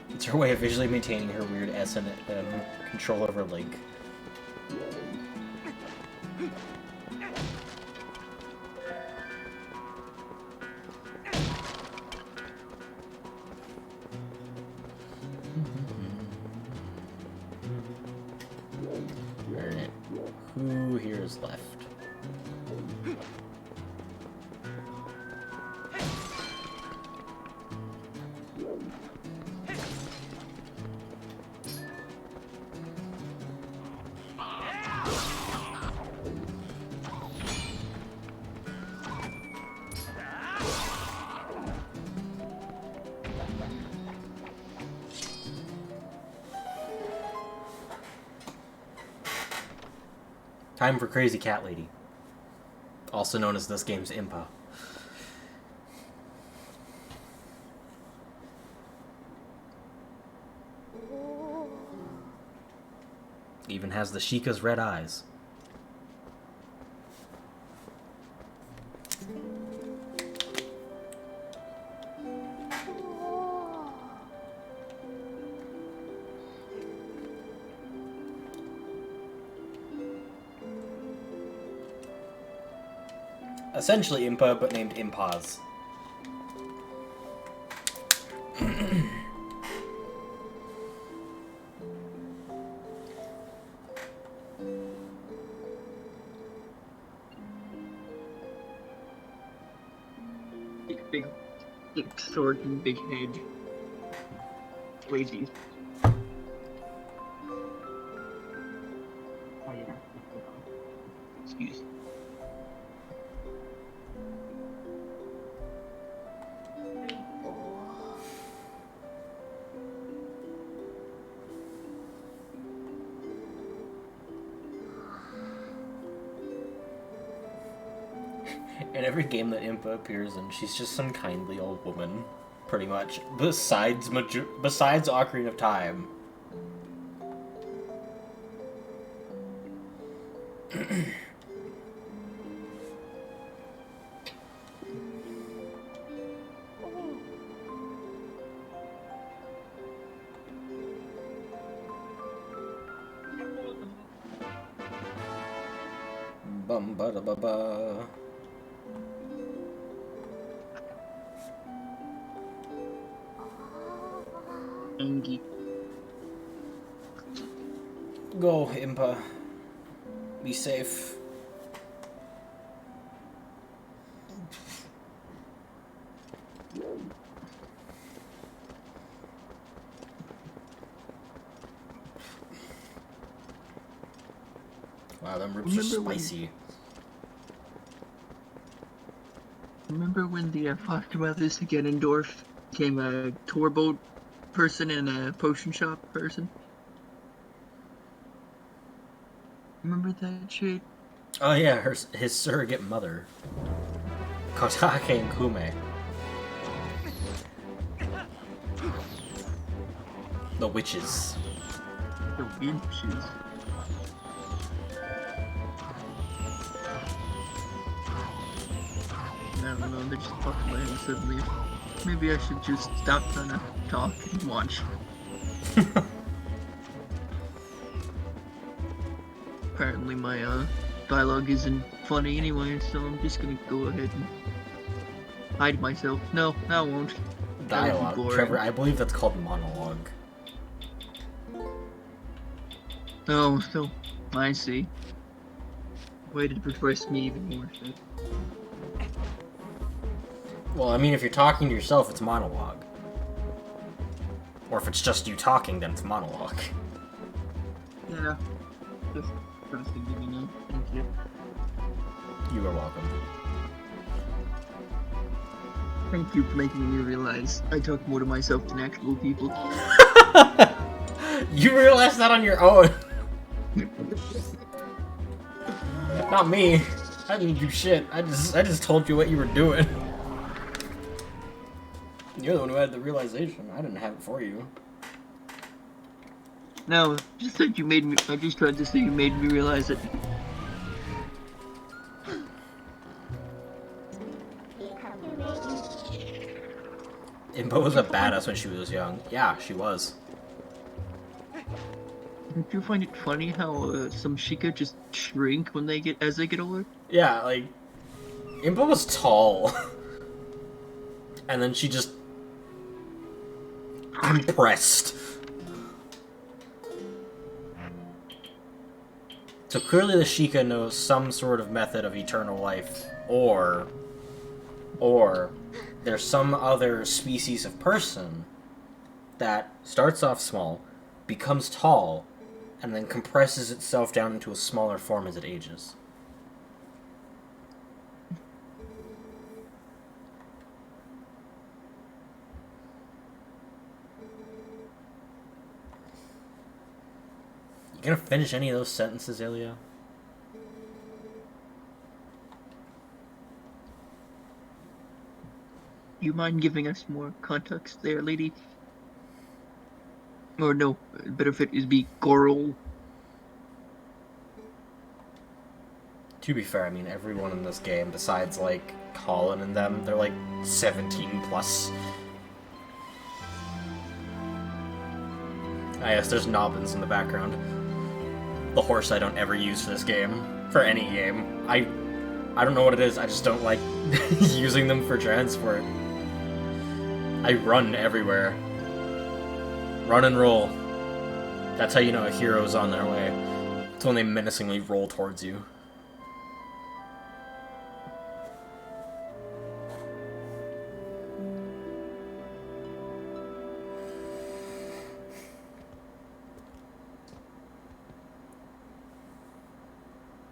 Speaker 2: It's her way of visually maintaining her weird S and control over Link. Alright. Who here is left? Time for Crazy Cat Lady. Also known as this game's Impa. Even has the Sheikah's red eyes. Essentially Impa, but named Impaz.
Speaker 3: Big Big sword and big head. Lazy. Oh yeah. Excuse.
Speaker 2: In every game that Impa appears in, she's just some kindly old woman, pretty much. Besides Ocarina of Time. Bum ba da ba ba.
Speaker 3: Angie.
Speaker 2: Go, Impa. Be safe. Wow, them ribs are spicy.
Speaker 3: Remember when the foster mothers again in Dorf became a tour boat person and a potion shop person? Remember that shit?
Speaker 2: Oh yeah, his surrogate mother. Kotake and Kume. The witches.
Speaker 3: The witches. I don't know, they just popped in my head suddenly. Maybe I should just stop trying to talk and watch. Apparently my dialogue isn't funny anyway, so I'm just gonna go ahead and hide myself. No, I won't. That would be
Speaker 2: Dialogue.
Speaker 3: boring.
Speaker 2: Trevor, I believe that's called monologue.
Speaker 3: Oh, so I see. Way to depress me even more. So.
Speaker 2: Well, I mean, if you're talking to yourself, it's monologue. Or if it's just you talking, then it's monologue.
Speaker 3: Yeah. Just first thing you know. Thank you.
Speaker 2: You are welcome.
Speaker 3: Thank you for making me realize I talk more to myself than actual people.
Speaker 2: You realized that on your own. Not me. I didn't do shit. I just told you what you were doing. You're the one who had the realization. I didn't have it for you.
Speaker 3: No, just said you made me. I just tried to say you made me realize it.
Speaker 2: Impa was a badass when she was young. Yeah, she was.
Speaker 3: Don't you find it funny how some Sheikah just shrink when as they get older?
Speaker 2: Yeah, like Impa was tall, and then she just compressed. So clearly the Sheikah knows some sort of method of eternal life, or there's some other species of person that starts off small, becomes tall, and then compresses itself down into a smaller form as it ages. You gonna finish any of those sentences, Ilya?
Speaker 3: You mind giving us more context there, lady? Or no, better fit is be Goral.
Speaker 2: To be fair, I mean, everyone in this game, besides, like, Colin and them, they're, like, 17 plus. Ah, yes, there's Nobbins in the background. The horse I don't ever use for this game. For any game. I don't know what it is, I just don't like using them for transport. I run everywhere. Run and roll. That's how you know a hero's on their way. It's when they menacingly roll towards you.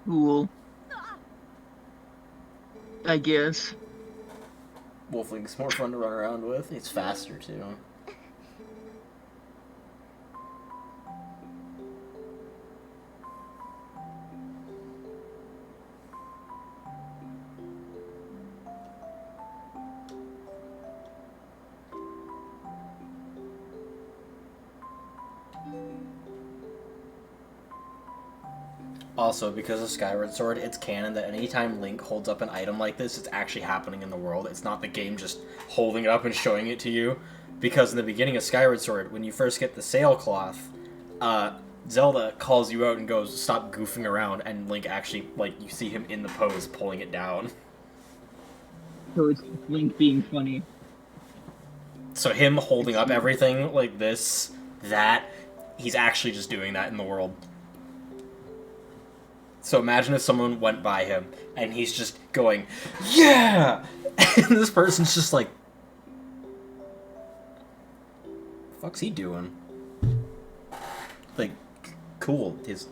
Speaker 3: Cool. I guess.
Speaker 2: Wolflink's more fun to run around with. He's faster, too. Also, because of Skyward Sword, it's canon that anytime Link holds up an item like this, it's actually happening in the world. It's not the game just holding it up and showing it to you. Because in the beginning of Skyward Sword, when you first get the sailcloth, Zelda calls you out and goes, "Stop goofing around," and Link actually, like, you see him in the pose pulling it down.
Speaker 3: So it's Link being funny.
Speaker 2: So him holding up everything like this, he's actually just doing that in the world. So imagine if someone went by him, and he's just going, "Yeah!" And this person's just like, "The fuck's he doing?" Like, cool. He's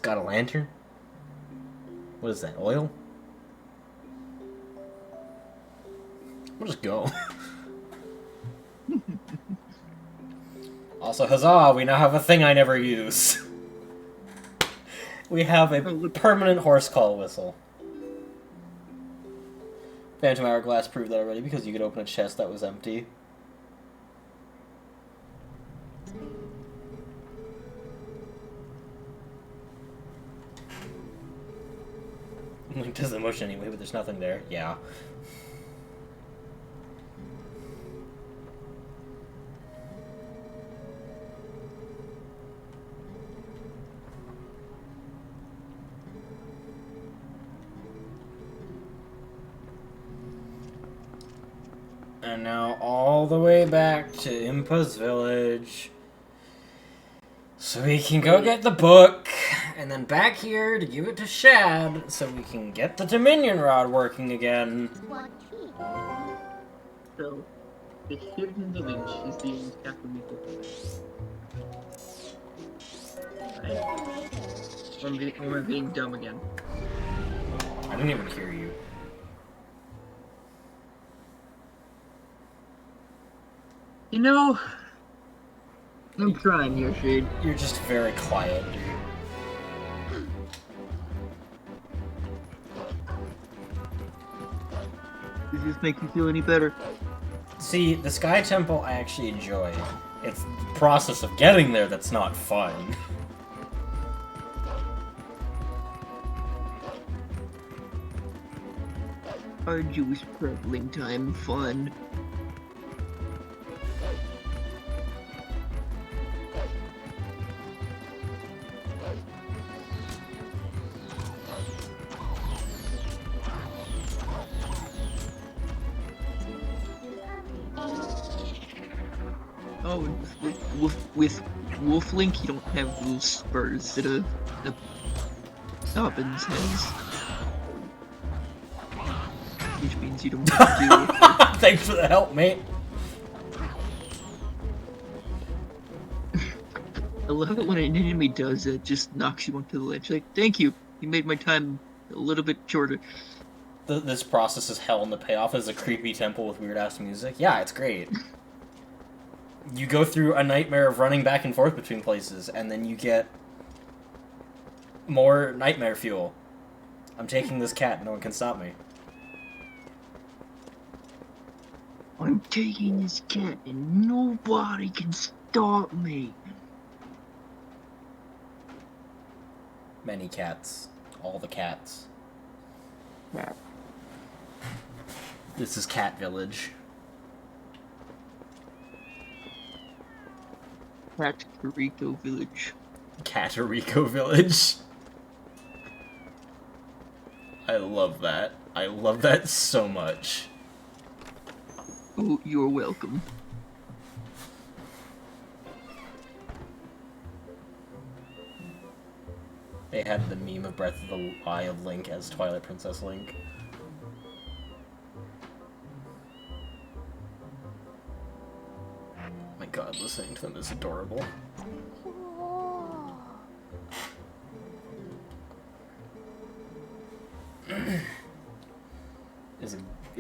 Speaker 2: got a lantern? What is that, oil? We'll just go. Also, huzzah, we now have a thing I never use. We have a permanent horse call whistle. Phantom Hourglass proved that already because you could open a chest that was empty. Link does the motion anyway, but there's nothing there. Yeah. And now all the way back to Impa's village. So we can go get the book, and then back here to give it to Shad, so we can get the Dominion Rod working again.
Speaker 3: So, the hidden village is the end chapter we Right? Or am I being dumb again?
Speaker 2: I didn't even hear you.
Speaker 3: You know, I'm trying here, Shade.
Speaker 2: You're just very quiet, dude.
Speaker 3: Does this make you feel any better?
Speaker 2: See, the Sky Temple I actually enjoy. It's the process of getting there that's not fun.
Speaker 3: Arduous traveling time fun. Oh, and with Wolflink, you don't have those spurs that a Dobbins has. Which means you don't have to do...
Speaker 2: Thanks for the help, mate.
Speaker 3: I love it when an enemy does that, just knocks you onto the ledge. Like, thank you, you made my time a little bit shorter.
Speaker 2: This process is hell, and the payoff is a creepy temple with weird-ass music. Yeah, it's great. You go through a nightmare of running back and forth between places, and then you get more nightmare fuel. I'm taking this cat, no one can stop me.
Speaker 3: I'm taking this cat and nobody can stop me.
Speaker 2: Many cats. All the cats.
Speaker 3: Yeah.
Speaker 2: This is Cat Village.
Speaker 3: Catarico Village.
Speaker 2: Catarico Village. I love that. I love that so much.
Speaker 3: Oh, you're welcome.
Speaker 2: They had the meme of Breath of the Wild Link as Twilight Princess Link. My god, listening to them is adorable.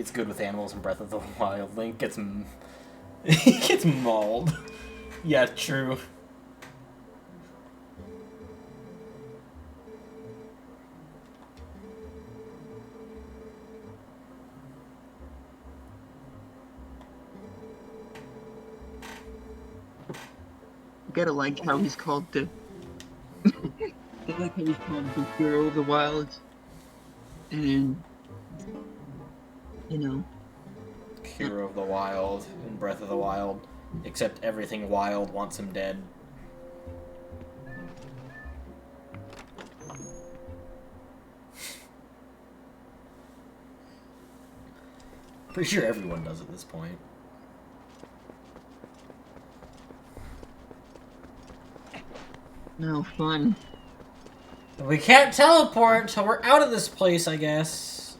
Speaker 2: It's good with animals in Breath of the Wild. Link gets he gets mauled. Yeah, true.
Speaker 3: You gotta like how he's called the. I like how he's called the hero of the wilds, and you know.
Speaker 2: Hero of the Wild in Breath of the Wild, except everything wild wants him dead. Pretty sure everyone does at this point.
Speaker 3: No fun.
Speaker 2: We can't teleport till we're out of this place, I guess.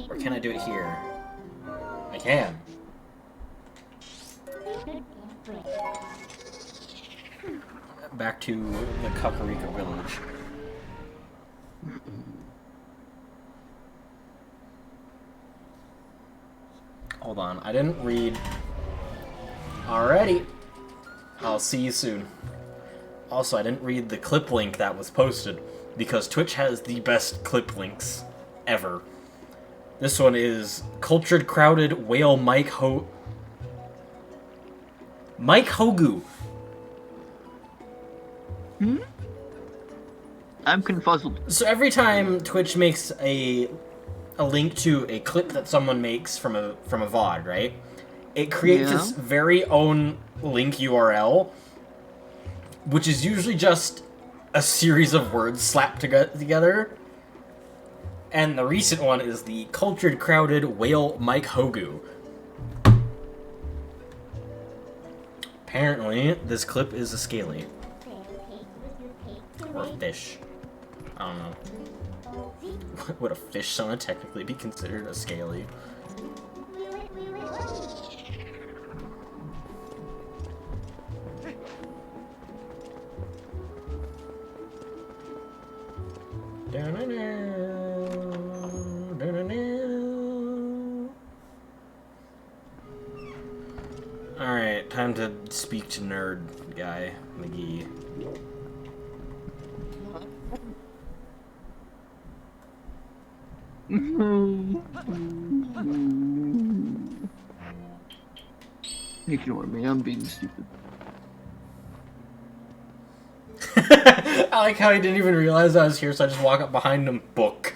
Speaker 2: Or can I do it here? I can. Back to the Kakariko village. Hold on, I didn't read. Alrighty. I'll see you soon. Also, I didn't read the clip link that was posted, because Twitch has the best clip links ever. This one is Cultured Crowded Whale Mike Hogu.
Speaker 3: Hmm? I'm confuzzled.
Speaker 2: So every time Twitch makes a link to a clip that someone makes from a VOD, right? It creates its very own link URL, which is usually just a series of words slapped together. And the recent one is the Cultured Crowded Whale Mike Hogu. Apparently, this clip is a scaly. Or a fish. I don't know. Would a fish sauna technically be considered a scaly? Alright, time to speak to nerd guy, McGee.
Speaker 3: Ignore me, I'm being stupid.
Speaker 2: I like how he didn't even realize I was here, so I just walk up behind him, book.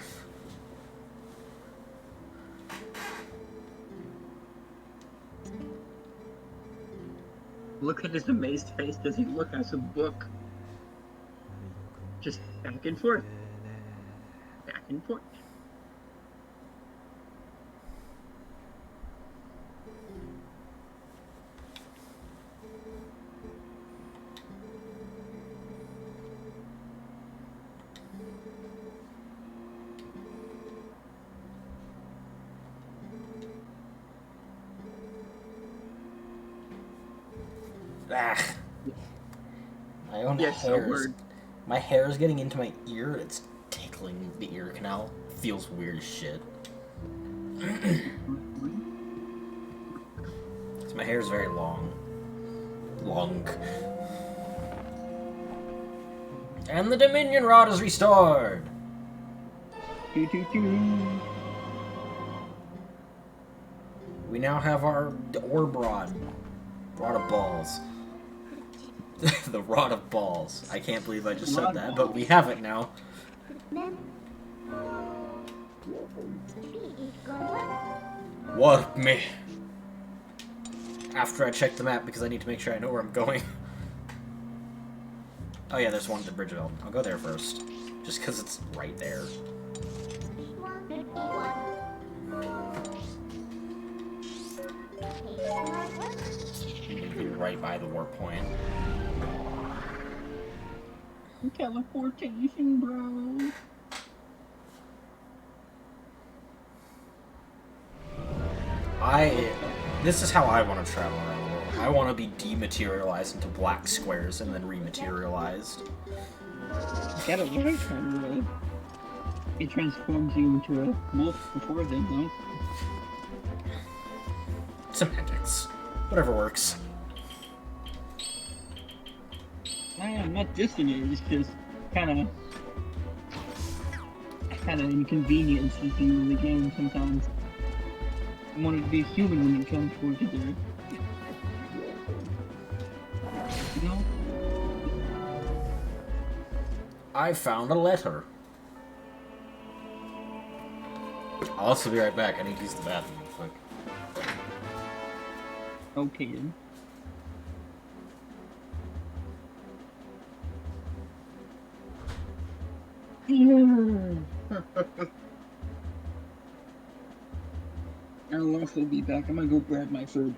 Speaker 3: Look at his amazed face. Does he look at some book? Just back and forth. Back and forth.
Speaker 2: Ah. My own
Speaker 3: Yes, a
Speaker 2: hair.
Speaker 3: word.
Speaker 2: My hair is getting into my ear. It's tickling the ear canal. Feels weird as shit. So my hair is very long. And the Dominion Rod is restored. We now have our orb rod. Rod of balls. The rod of balls. I can't believe I just said that, but we have it now. Warp me. After I check the map, because I need to make sure I know where I'm going. Oh yeah, there's one at the Bridgeville. I'll go there first. Just because it's right there. Be right by the warp point.
Speaker 3: Teleportation, bro.
Speaker 2: This is how I want to travel around the world. I want to be dematerialized into black squares and then rematerialized.
Speaker 3: Got it right, Conroy. It transforms you into a wolf before then, though.
Speaker 2: Semantics. Whatever works.
Speaker 3: I'm not dissing it, it's just kind of inconveniences you in the game sometimes. I wanted to be human when you come towards you there. You know?
Speaker 2: I found a letter. I'll also be right back. I need to use the bathroom real quick.
Speaker 3: Okay then. I'll also be back. I'm gonna go grab my food.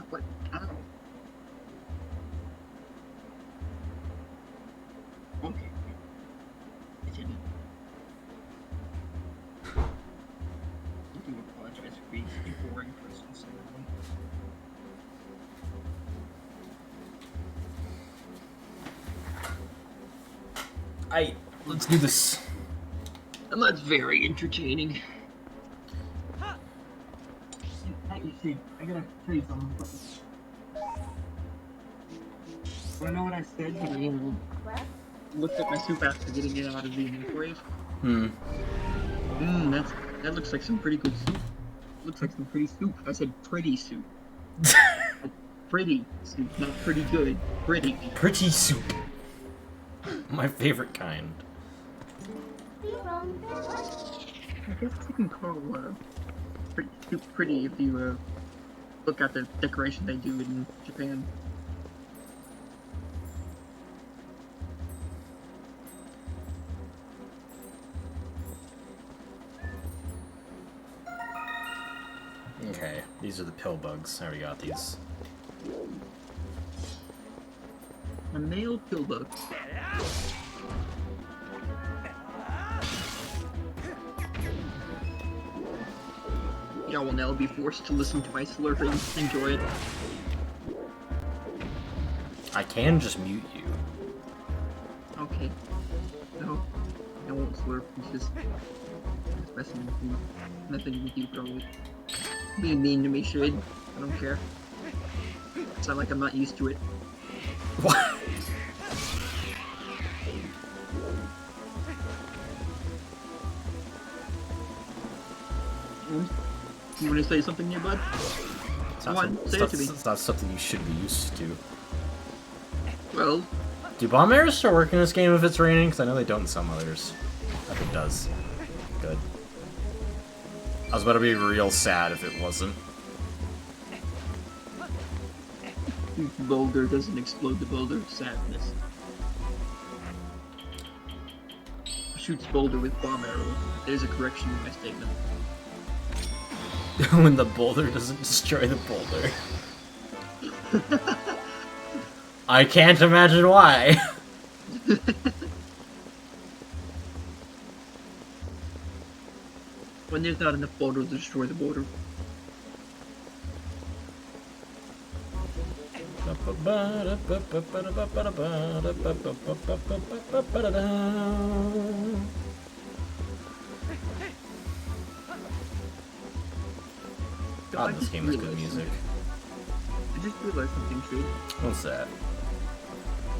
Speaker 3: What? Ow. Okay. Continue. I do apologize for being a boring person so long.
Speaker 2: Let's do this.
Speaker 3: And that's very entertaining. You see, I gotta tell you something. Wanna know what I said when I looked at my soup after getting it out of the microwave? That looks like some pretty good soup. Looks like some pretty soup. I said pretty soup. Like, pretty soup, not pretty good. Pretty.
Speaker 2: Pretty soup. My favorite kind.
Speaker 3: I guess you can call pretty soup pretty if you look at the decoration they do in Japan.
Speaker 2: Okay, these are the pill bugs. I already got these.
Speaker 3: A male pill bug. Y'all will now be forced to listen to my slurping. Enjoy it.
Speaker 2: I can just mute you.
Speaker 3: Okay. No, I won't slurp. It's just messing with you. Nothing with you, probably. Being mean to me, should. I don't care. It's not like I'm not used to it.
Speaker 2: What?
Speaker 3: You want to say something here, bud? Come on, say it to me.
Speaker 2: It's not something you should be used to.
Speaker 3: Well,
Speaker 2: Do bomb arrows still work in this game if it's raining? Because I know they don't in some others. I think it does. Good. I was about to be real sad if it wasn't.
Speaker 3: boulder doesn't explode the boulder. Sadness. Shoots boulder with bomb arrows. There's a correction in my statement.
Speaker 2: When the boulder doesn't destroy the boulder. I can't imagine why.
Speaker 3: When there's not enough boulder to destroy the boulder.
Speaker 2: God, this game has good music.
Speaker 3: I just realized something, True.
Speaker 2: What's that?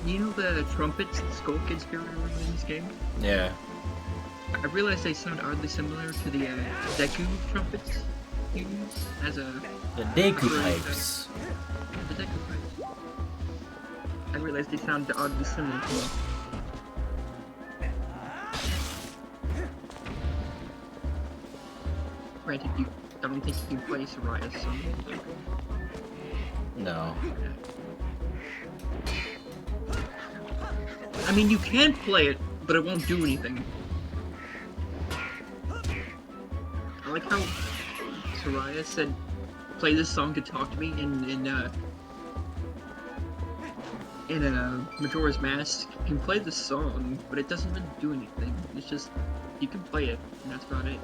Speaker 3: You know the trumpets the Skull Kids carry around in this game?
Speaker 2: Yeah.
Speaker 3: I realized they sound oddly similar to the Deku trumpets you use as a...
Speaker 2: The Deku pipes.
Speaker 3: The Deku pipes. I realized they sound oddly similar to them. Granted, I don't think you can play Soraya's song.
Speaker 2: No.
Speaker 3: I mean, you can play it, but it won't do anything. I like how Soraya said, "Play this song to talk to me" in Majora's Mask. You can play the song, but it doesn't really do anything. It's just you can play it, and that's about it.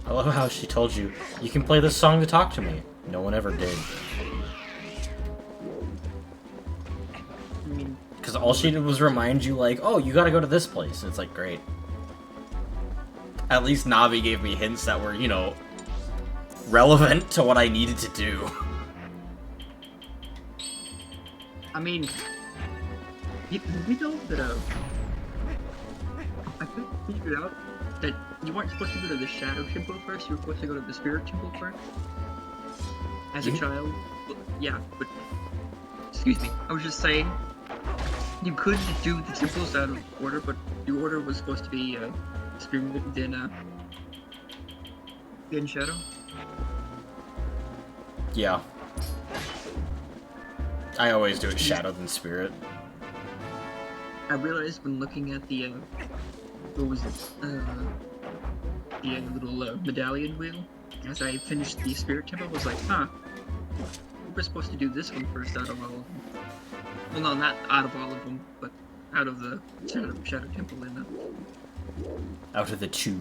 Speaker 2: I love how she told you, you can play this song to talk to me. No one ever did.
Speaker 3: I mean,
Speaker 2: Because all she did was remind you, like, oh, you gotta go to this place. It's like, great. At least Navi gave me hints that were, you know, relevant to what I needed to do.
Speaker 3: I mean, you know that I figured out that you weren't supposed to go to the Shadow Temple first. You were supposed to go to the Spirit Temple first. As a child, well, yeah. But excuse me, I was just saying you could do the temples out of order, but the order was supposed to be Spirit, then Shadow.
Speaker 2: Yeah. I always do it Shadow than Spirit.
Speaker 3: I realized when looking at the what was it? The little medallion wheel. As I finished the Spirit Temple, I was like, huh. We were supposed to do this one first out of all of them. Well, no, not out of all of them, but out of the Shadow Temple in
Speaker 2: Out of the two.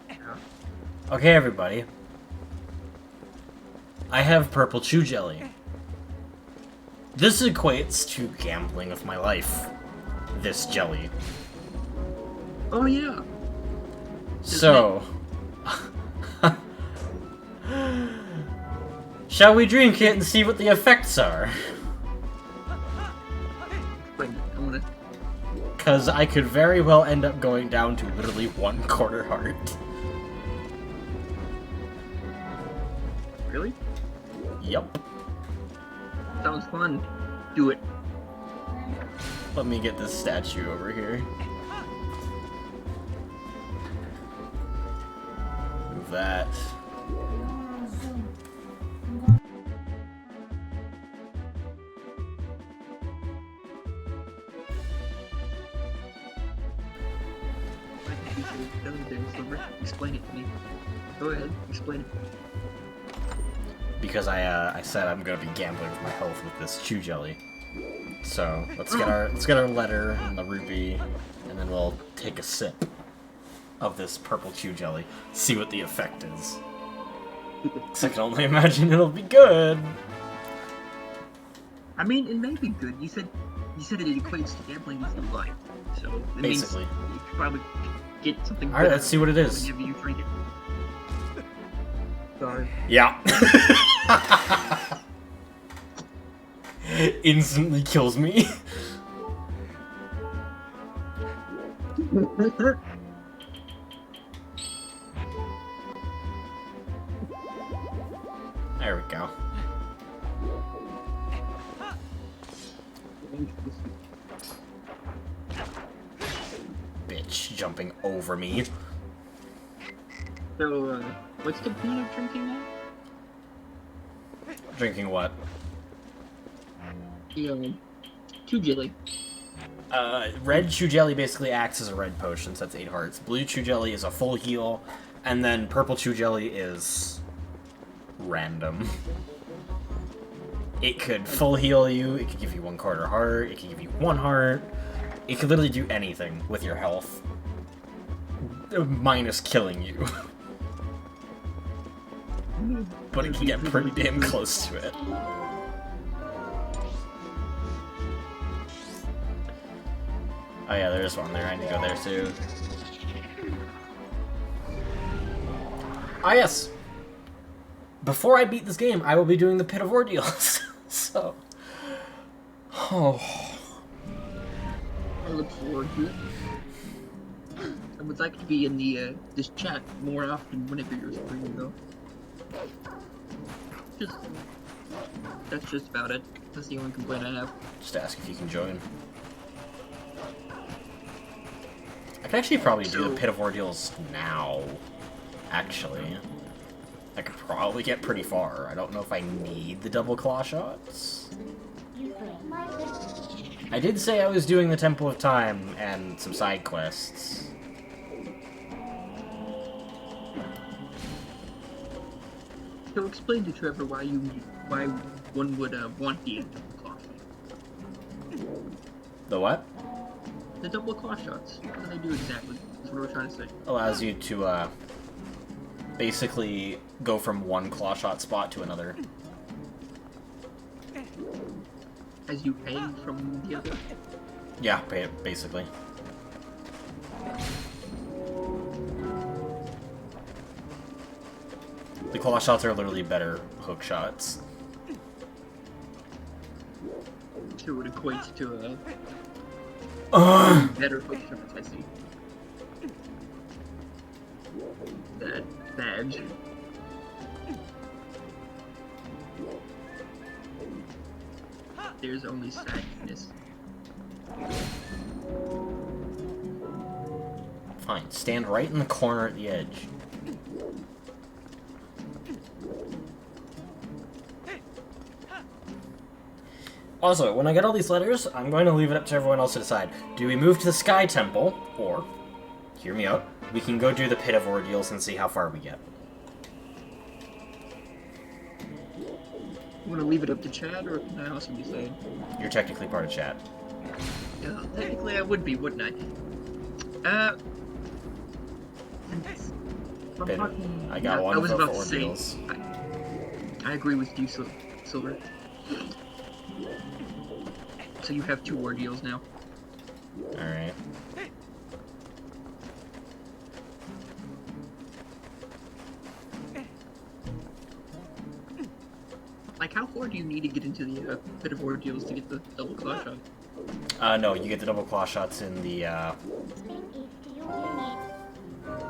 Speaker 3: yeah.
Speaker 2: Okay, everybody. I have purple chew jelly. This equates to gambling with my life. This jelly.
Speaker 3: Oh yeah.
Speaker 2: So... shall we drink it and see what the effects are?
Speaker 3: Wait, I wanna.
Speaker 2: Because I could very well end up going down to literally 1/4 heart.
Speaker 3: Really?
Speaker 2: Yup.
Speaker 3: Sounds fun. Do it.
Speaker 2: Let me get this statue over here. Move that.
Speaker 3: Explain it to me. Go ahead, explain it.
Speaker 2: Because I said I'm gonna be gambling with my health with this chew jelly. So let's get our letter and the rupee, and then we'll take a sip of this purple chew jelly. See what the effect is. 'Cause I can only imagine it'll be good.
Speaker 3: I mean, it may be good. You said it equates to gambling with your life, so it
Speaker 2: Basically.
Speaker 3: means you could probably get something.
Speaker 2: All right, let's see what it is.
Speaker 3: Whenever you drink it. Sorry.
Speaker 2: Yeah. Instantly kills me. There we go. Bitch jumping over me.
Speaker 3: So, what's the point of drinking that?
Speaker 2: Drinking what?
Speaker 3: Chew jelly.
Speaker 2: Red chew jelly basically acts as a red potion, so that's 8 hearts. Blue chew jelly is a full heal, and then purple chew jelly is random. It could full heal you, it could give you 1/4 heart, it could give you 1 heart. It could literally do anything with your health. Minus killing you. But it can get pretty damn close to it. Oh yeah, there's one there. I need to go there too. Ah yes! Before I beat this game, I will be doing the Pit of Ordeals. So... Oh...
Speaker 3: I look forward to it. I would like to be in the this chat more often whenever you're streaming, though. That's just about it. That's the only complaint I have.
Speaker 2: Just ask if you can join. I could actually probably do
Speaker 3: So-
Speaker 2: the Pit of Ordeals now. Actually. I could probably get pretty far. I don't know if I need the double claw shots. I did say I was doing the Temple of Time and some side quests.
Speaker 3: So explain to Trevor why one would want the double claw shot.
Speaker 2: The what?
Speaker 3: The double claw shots. What do they do exactly? That's what we're trying to say.
Speaker 2: Allows you to, basically go from one claw shot spot to another.
Speaker 3: As you hang from the other.
Speaker 2: Yeah, basically. The claw shots are literally better hook shots.
Speaker 3: So it equates to
Speaker 2: Ugh.
Speaker 3: better hook shots, I see. That badge. There's only sadness.
Speaker 2: Fine, stand right in the corner at the edge. Also, when I get all these letters, I'm going to leave it up to everyone else to decide. Do we move to the Sky Temple, or, hear me out, we can go do the Pit of Ordeals and see how far we get.
Speaker 3: You want to leave it up to Chad, or can I also be saying?
Speaker 2: You're technically part of chat.
Speaker 3: Yeah, technically I would be, wouldn't I? Since I'm
Speaker 2: Bit-
Speaker 3: talking-
Speaker 2: I got
Speaker 3: yeah,
Speaker 2: one
Speaker 3: I was
Speaker 2: vote
Speaker 3: about
Speaker 2: for
Speaker 3: to say,
Speaker 2: Ordeals.
Speaker 3: I agree with you, Silver. So you have 2 ordeals now.
Speaker 2: Alright.
Speaker 3: Like, how far do you need to get into the Pit of Ordeals to get the double claw shot?
Speaker 2: No, you get the double claw shots in the,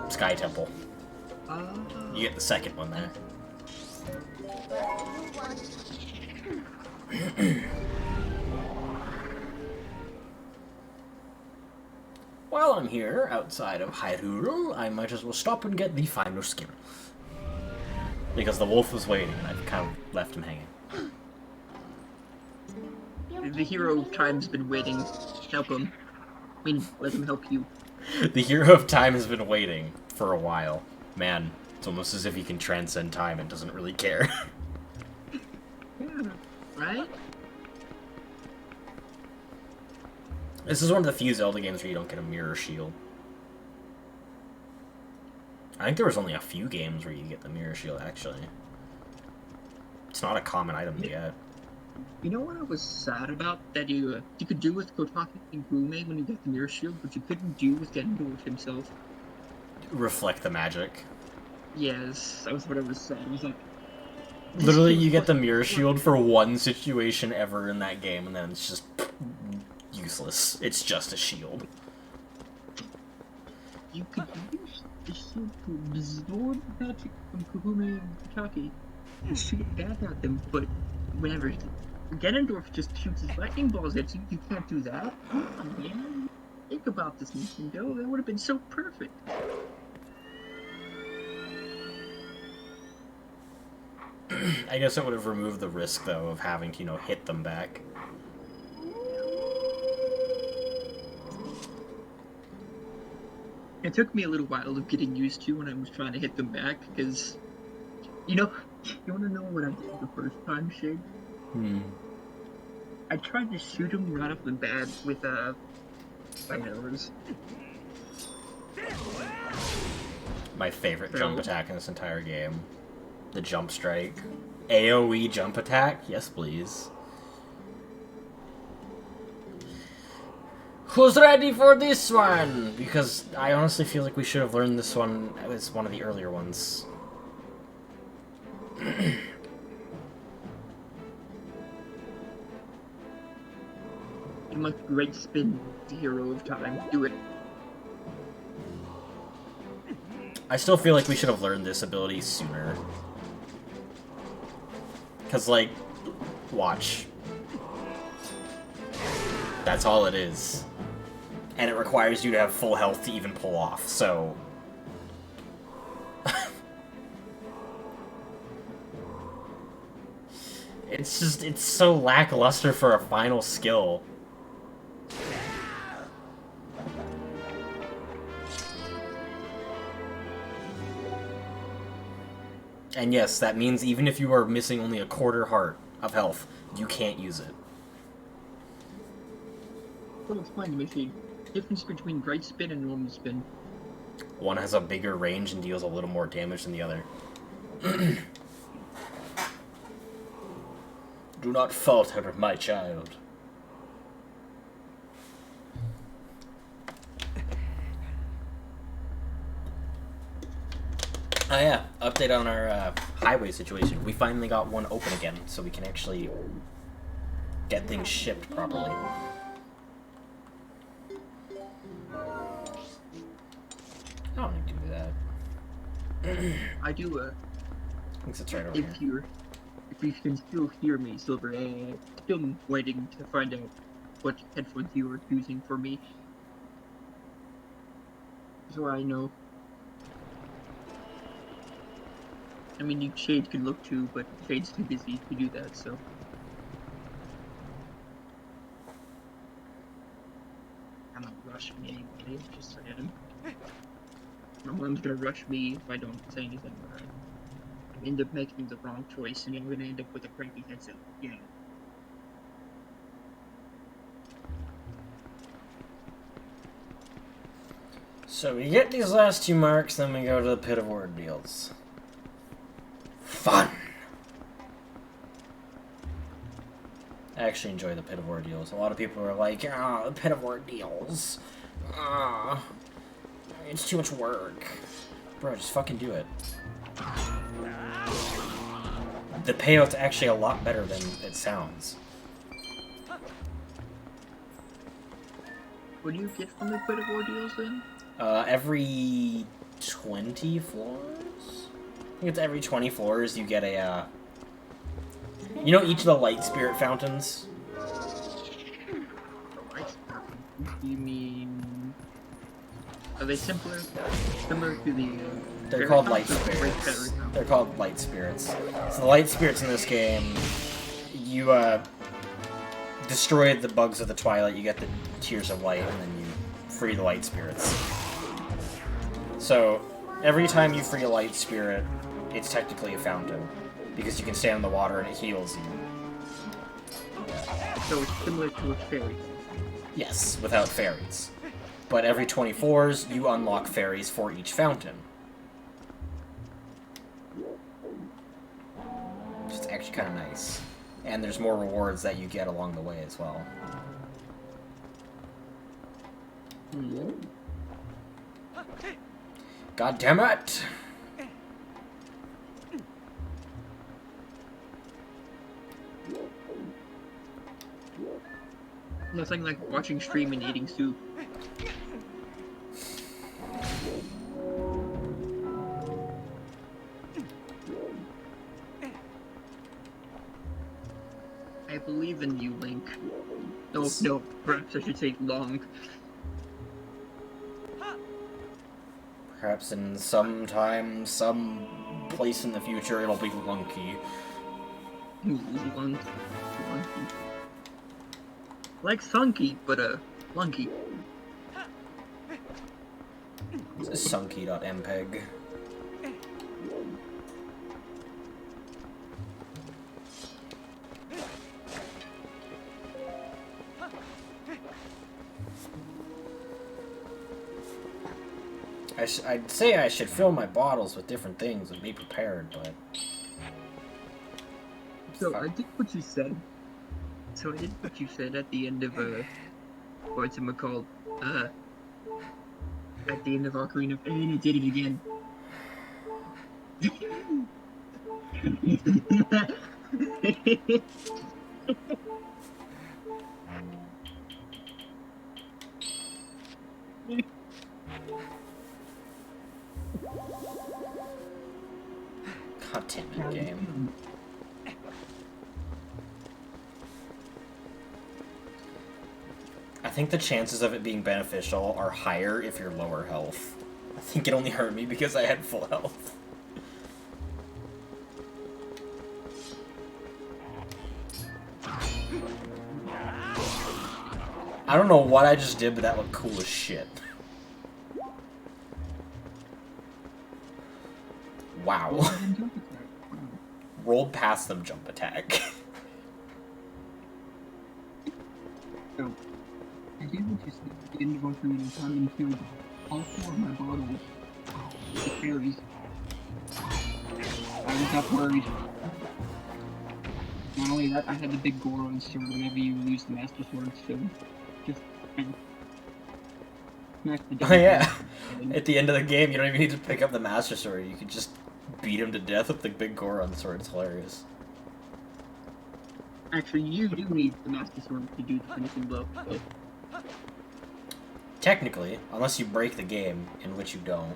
Speaker 2: Sky Temple. You get the second one there. While I'm here, outside of Hyrule, I might as well stop and get the final skin. Because the wolf was waiting, and I've kind of left him hanging.
Speaker 3: The hero of time's been waiting. Help him. I mean, let him help you.
Speaker 2: The hero of time has been waiting for a while. Man, it's almost as if he can transcend time and doesn't really care.
Speaker 3: Yeah, right?
Speaker 2: This is one of the few Zelda games where you don't get a mirror shield. I think there was only a few games where you get the mirror shield, actually. It's not a common item to get.
Speaker 3: You know what I was sad about? That you could do with Kotaki and Gume when you got the mirror shield, but you couldn't do with Ganondorf himself.
Speaker 2: Reflect the magic.
Speaker 3: Yes, that was what I was sad. I was like,
Speaker 2: Literally, you get the mirror shield for one situation ever in that game, and then it's just useless. It's just a shield.
Speaker 3: you could use the shield to absorb magic from Kugume and Kotaki and shoot it back at them, but whenever Ganondorf just shoots his lightning balls at you, you can't do that. Man, think about this, Nintendo. That would have been so perfect.
Speaker 2: I guess it would have removed the risk, though, of having to, hit them back.
Speaker 3: It took me a little while of getting used to when I was trying to hit them back, because, you want to know what I did the first time, Shade? I tried to shoot him right off the bat with, arrows.
Speaker 2: My favorite jump attack in this entire game. The jump strike. AoE jump attack? Yes, please. Who's ready for this one? Because I honestly feel like we should have learned this one as one of the earlier ones.
Speaker 3: You must great spin, the hero of time. Do it.
Speaker 2: I still feel like we should have learned this ability sooner. Because, like, watch. That's all it is. and it requires you to have full health to even pull off, so... it's so lackluster for a final skill. And yes, that means even if you are missing only a quarter heart of health, you can't use it.
Speaker 3: Well, explain to me the difference between Great Spin and Normal Spin.
Speaker 2: One has a bigger range and deals a little more damage than the other. Do not falter, my child. Oh yeah, update on our highway situation. We finally got one open again, so we can actually get things shipped properly. I don't need to do that.
Speaker 3: I do,
Speaker 2: I think it's right over here.
Speaker 3: If you can still hear me, Silver, still waiting to find out what headphones you were using for me. So I know. I mean, Shade can look too, but Shade's too busy to do that, so. I'm not rushing me anyway, just saying. My mom's gonna rush me if I don't say anything, but I end up making the wrong choice, and I'm gonna end up with a cranky headset. Yeah.
Speaker 2: So we get these last two marks, then we go to the Pit of Ordeals. Fun! I actually enjoy the Pit of Ordeals. A lot of people are like, the Pit of Ordeals. It's too much work. Bro, just fucking do it. The payout's actually a lot better than it sounds.
Speaker 3: What do you get from the Pit of Ordeals then?
Speaker 2: Every 20 floors? I think it's every 20 floors you get a, you know each of the light spirit fountains?
Speaker 3: You mean... Are they similar to the...
Speaker 2: They're called light spirits. They're called light spirits. So the light spirits in this game, you, destroy the bugs of the Twilight, you get the Tears of Light, and then you free the light spirits. So, every time you free a light spirit, it's technically a fountain, because you can stand in the water and it heals you.
Speaker 3: So it's similar to a fairy.
Speaker 2: Yes, without fairies. But every 20 floors, you unlock fairies for each fountain. It's actually kind of nice. And there's more rewards that you get along the way as well. God damn it!
Speaker 3: Nothing like watching stream and eating soup. I believe in you, Link. No, perhaps I should say Long.
Speaker 2: Perhaps in some time, some place in the future, it'll be Lunky.
Speaker 3: Lunky. Like Sunky, but Lunky.
Speaker 2: Sunky.mpeg. I'd say I should fill my bottles with different things and be prepared, but...
Speaker 3: So I did what you said. So I did what you said at the end of, what's it called? At the end of Ocarina of... And I did it again.
Speaker 2: God damn it, game. think the chances of it being beneficial are higher if you're lower health. I think it only hurt me because I had full health. I don't know what I just did, but that looked cool as shit. Wow. Rolled past them jump attack.
Speaker 3: So, I did what you said. I didn't go through the time and killed all 4 of my bottles with fairies. I was not worried. Not only that, I had the big Goron sword whenever you use the Master Sword, so just kind of smack the
Speaker 2: Oh yeah.
Speaker 3: And
Speaker 2: At the end of the game, you don't even need to pick up the Master Sword. You can just beat him to death with the big Goron sword. It's hilarious.
Speaker 3: actually, you do need the Master Sword to do the finishing blow. So,
Speaker 2: Technically, unless you break the game, in which you don't.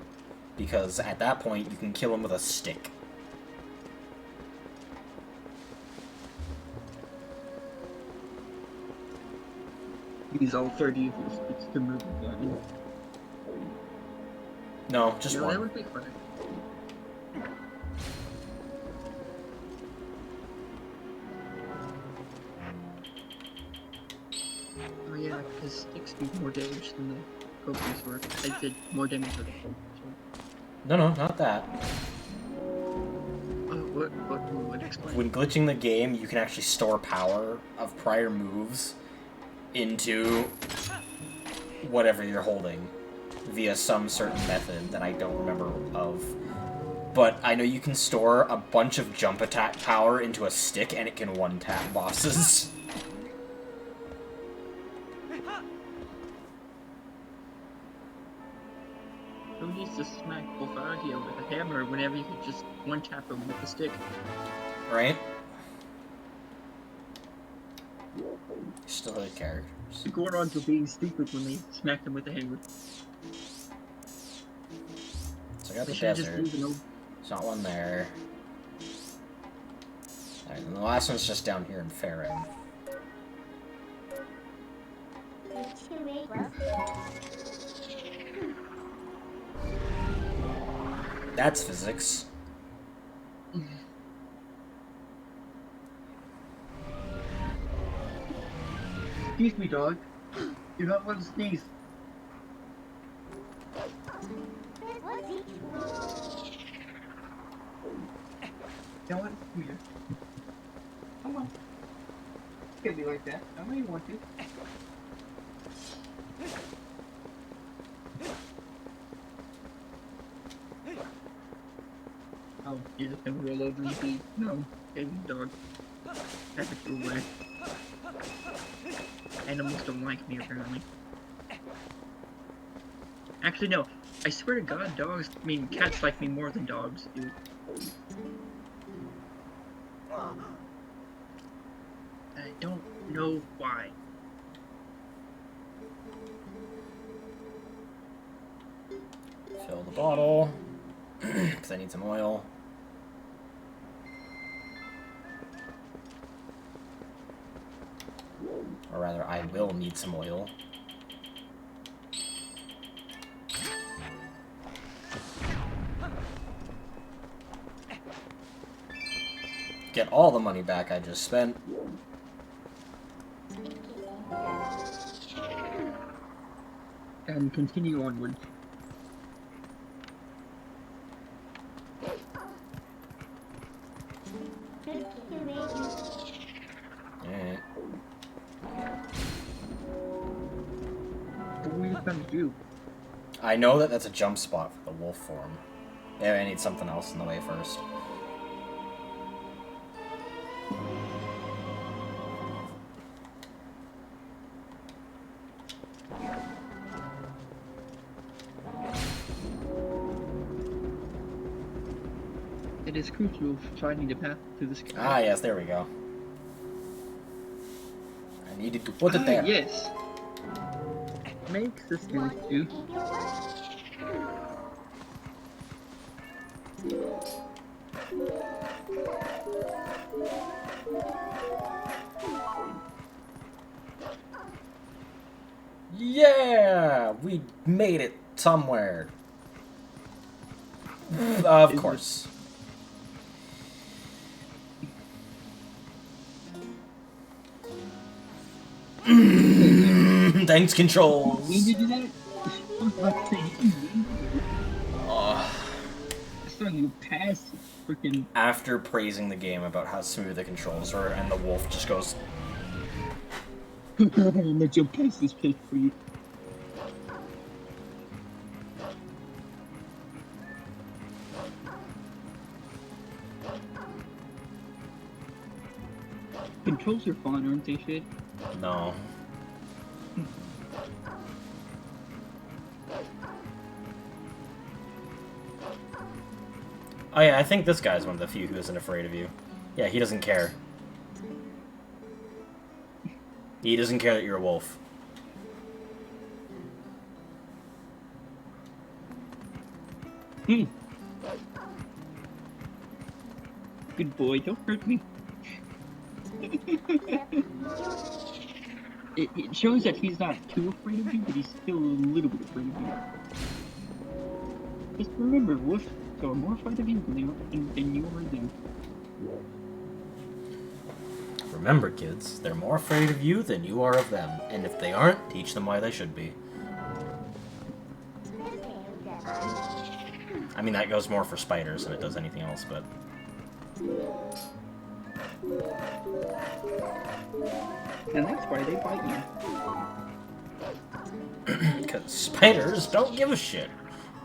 Speaker 2: Because at that point, you can kill him with a stick.
Speaker 3: use all 30 of your sticks to move the button.
Speaker 2: No, just
Speaker 3: No,
Speaker 2: one.
Speaker 3: that would be fine. Oh yeah, because sticks do more damage than the Pokemon Sword. I did more damage with the Pokemon Sword.
Speaker 2: No, not that.
Speaker 3: Oh, what would explain?
Speaker 2: When glitching the game, you can actually store power of prior moves into whatever you're holding via some certain method that I don't remember of. But I know you can store a bunch of jump attack power into a stick and it can one-tap bosses.
Speaker 3: Who needs to smack Bolfagia with a hammer whenever you could just one-tap him with a stick?
Speaker 2: Right? Still good characters.
Speaker 3: The Gorons were being stupid when they smacked him with a hammer.
Speaker 2: So I got
Speaker 3: They
Speaker 2: the
Speaker 3: should have just
Speaker 2: desert.
Speaker 3: moved it over.
Speaker 2: There's not one there. Alright, and the last one's just down here in Farron. That's physics.
Speaker 3: Excuse me, dog. You're not allowed to sneeze. You know what? Come here. Come on. It can't be like that. I know you want to. Oh, you're just gonna roll over and be no, baby dog. Have it your way. Animals don't like me apparently. Actually no, I swear to God, cats like me more than dogs do. I don't know why.
Speaker 2: Fill the bottle. Because I need some oil. Or rather, I will need some oil. Get all the money back I just spent.
Speaker 3: And continue onward.
Speaker 2: Alright.
Speaker 3: What were you trying to do?
Speaker 2: I know that that's a jump spot for the wolf form. Yeah, I need something else in the way first.
Speaker 3: It is crucial for finding the path to the sky.
Speaker 2: Ah, yes, there we go. I needed to put it there.
Speaker 3: Yes. Makes this do too.
Speaker 2: Yeah! We made it somewhere. Of course. Thanks, controls.
Speaker 3: We need to do that? I was about to say, you mean it's not you pass freaking.
Speaker 2: After praising the game about how smooth the controls are, and the wolf just goes,
Speaker 3: Let you pass this place for you. Controls are fun, aren't they, shit?
Speaker 2: no. Oh yeah, I think this guy's one of the few who isn't afraid of you. Yeah, he doesn't care. He doesn't care that you're a wolf.
Speaker 3: Hmm. Good boy, don't hurt me. It shows that he's not too afraid of you, but he's still a little bit afraid of you. Just remember, wolves are more afraid of you than you are them.
Speaker 2: Remember, kids, they're more afraid of you than you are of them. And if they aren't, teach them why they should be. I mean, that goes more for spiders than it does anything else, but...
Speaker 3: And that's why they bite you.
Speaker 2: Because spiders don't give a shit.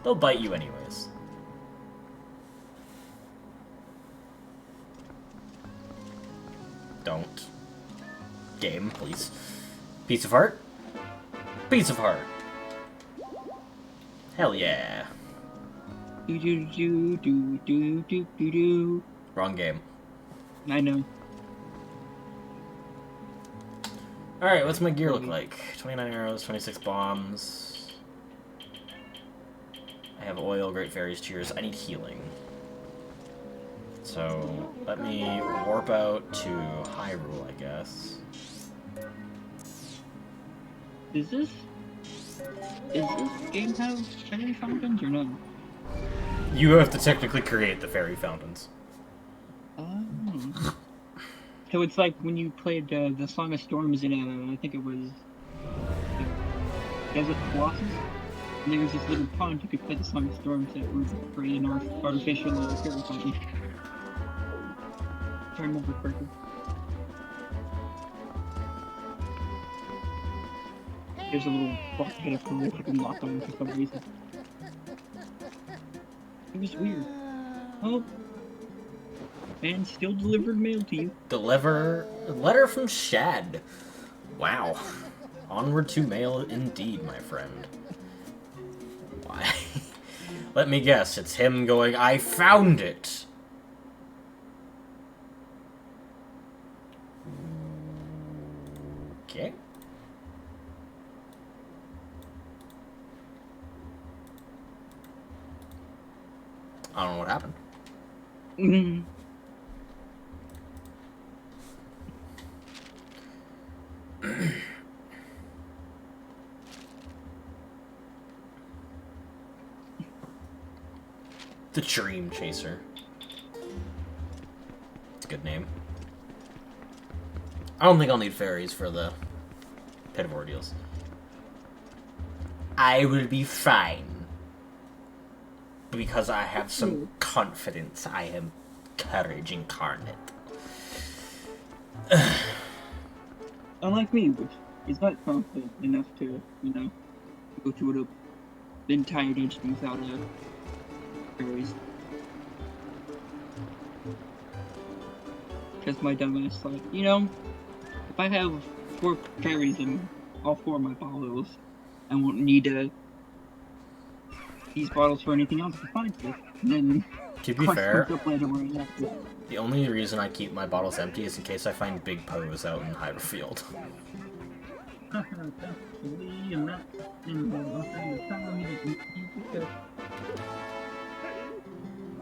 Speaker 2: They'll bite you anyways. Don't. Game, please. Piece of heart? Piece of heart. Hell yeah.
Speaker 3: Do do do do do do do do.
Speaker 2: Wrong game.
Speaker 3: I know.
Speaker 2: Alright, what's my gear look like? 29 arrows, 26 bombs. I have oil, great fairies, cheers. I need healing. So, let me warp out to Hyrule, I guess.
Speaker 3: Does this game have fairy fountains or not?
Speaker 2: You have to technically create the fairy fountains.
Speaker 3: Oh. So it's like when you played the Song of Storms in I think it was Desert Colossus, and there was this little pond you could play the Song of Storms that would create an artificial fairy fountain. If I remember correctly. There's a little block head up the wall you can lock on for some reason. It was weird. Oh. And still delivered mail to you.
Speaker 2: Deliver a letter from Shad. Wow. Onward to mail indeed, my friend. Why? Let me guess, it's him going, I found it! Okay. I don't know what happened. The Dream Chaser. It's a good name. I don't think I'll need fairies for the Pit of Ordeals. I will be fine. Because I have some confidence. I am courage incarnate.
Speaker 3: Unlike me, which is not confident enough to, go through the entire dungeon without fairies. Because my dumbass, if I have 4 fairies in all 4 of my bottles, I won't need these bottles for anything else besides this. And then,
Speaker 2: to be fair,
Speaker 3: the
Speaker 2: only reason I keep my bottles empty is in case I find big Poes out in Hyrule Field.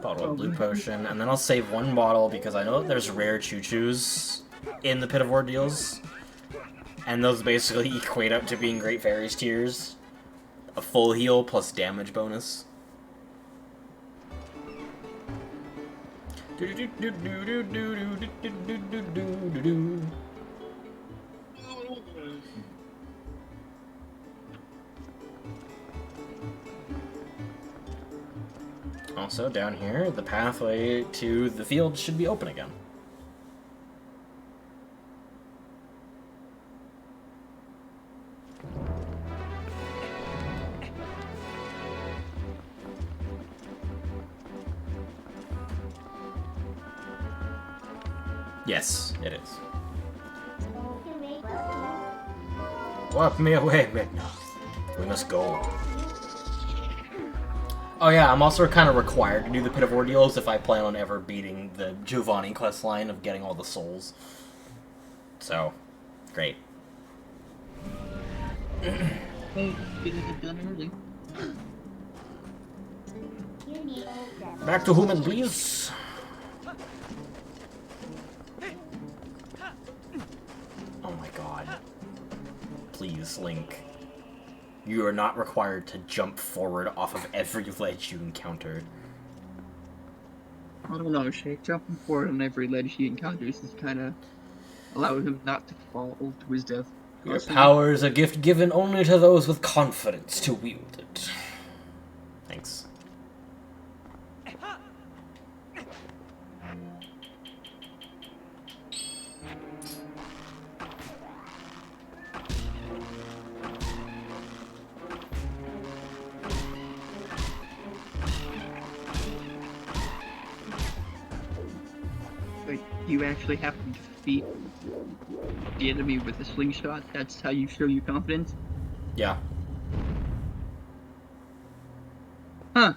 Speaker 2: Bottle of blue potion, and then I'll save 1 bottle because I know that there's rare choo-choos in the Pit of Ordeals. And those basically equate up to being Great Fairy's Tears. A full heal plus damage bonus. Also, down here, the pathway to the field should be open again. Yes, it is. Walk me away, Midna. We must go. Oh yeah, I'm also kind of required to do the Pit of Ordeals if I plan on ever beating the Giovanni questline of getting all the souls. So, great.
Speaker 3: Hey, getting it done early.
Speaker 2: Back to human, please. Oh my god. Please, Link. You are not required to jump forward off of every ledge you encounter.
Speaker 3: I don't know, Shay. Jumping forward on every ledge he encounters is kind of allowing him not to fall to his death.
Speaker 2: Your power is a gift given only to those with confidence to wield it. Thanks.
Speaker 3: Like, you actually have to defeat the enemy with a slingshot. That's how you show your confidence.
Speaker 2: Yeah.
Speaker 3: Huh.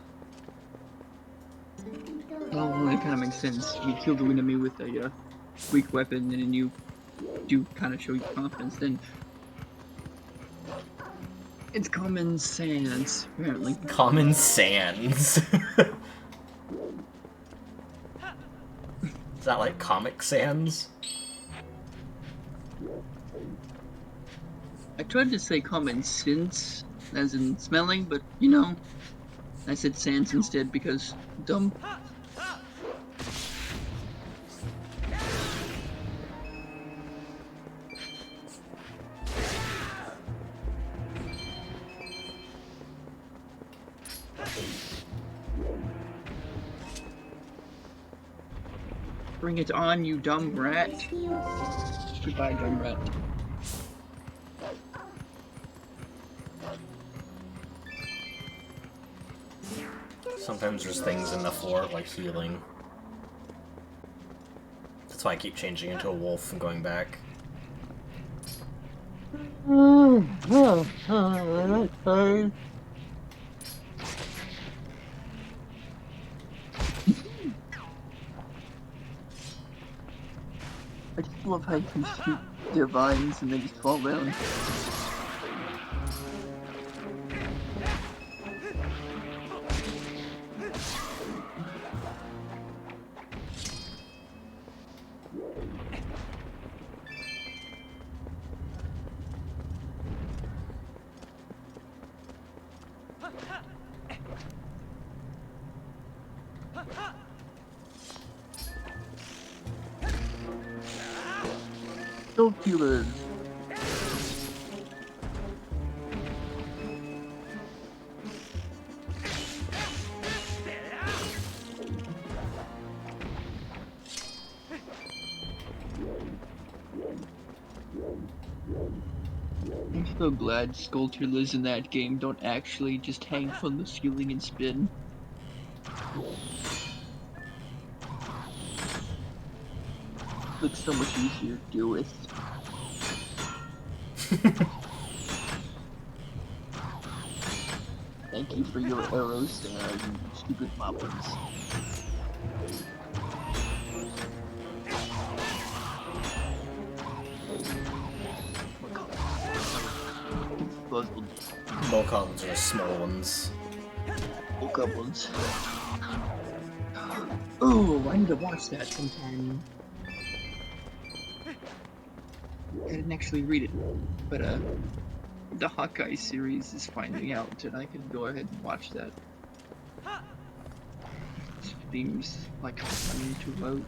Speaker 3: Well, that kind of makes sense. You kill the enemy with a weak weapon, and then you do kind of show your confidence. Then it's common sense, apparently.
Speaker 2: Common Sans. Is that like Comic Sans?
Speaker 3: I tried to say common sense, as in smelling, but you know, I said sans instead because dumb. Bring it on, you dumb rat. Goodbye, dumb rat.
Speaker 2: Sometimes there's things in the floor, like healing. That's why I keep changing into a wolf and going back.
Speaker 3: I just love how you can shoot their vines and they just fall down. Soul killers. I'm so glad skulltulas in that game don't actually just hang from the ceiling and spin. Looks so much easier to deal with. Thank you for your arrows, you stupid moblins.
Speaker 2: Mulcons are the small ones.
Speaker 3: Goblins. Oh, I need to watch that sometime. I didn't actually read it, but the Hawkeye series is finally out, and I can go ahead and watch that. Seems like I need to vote.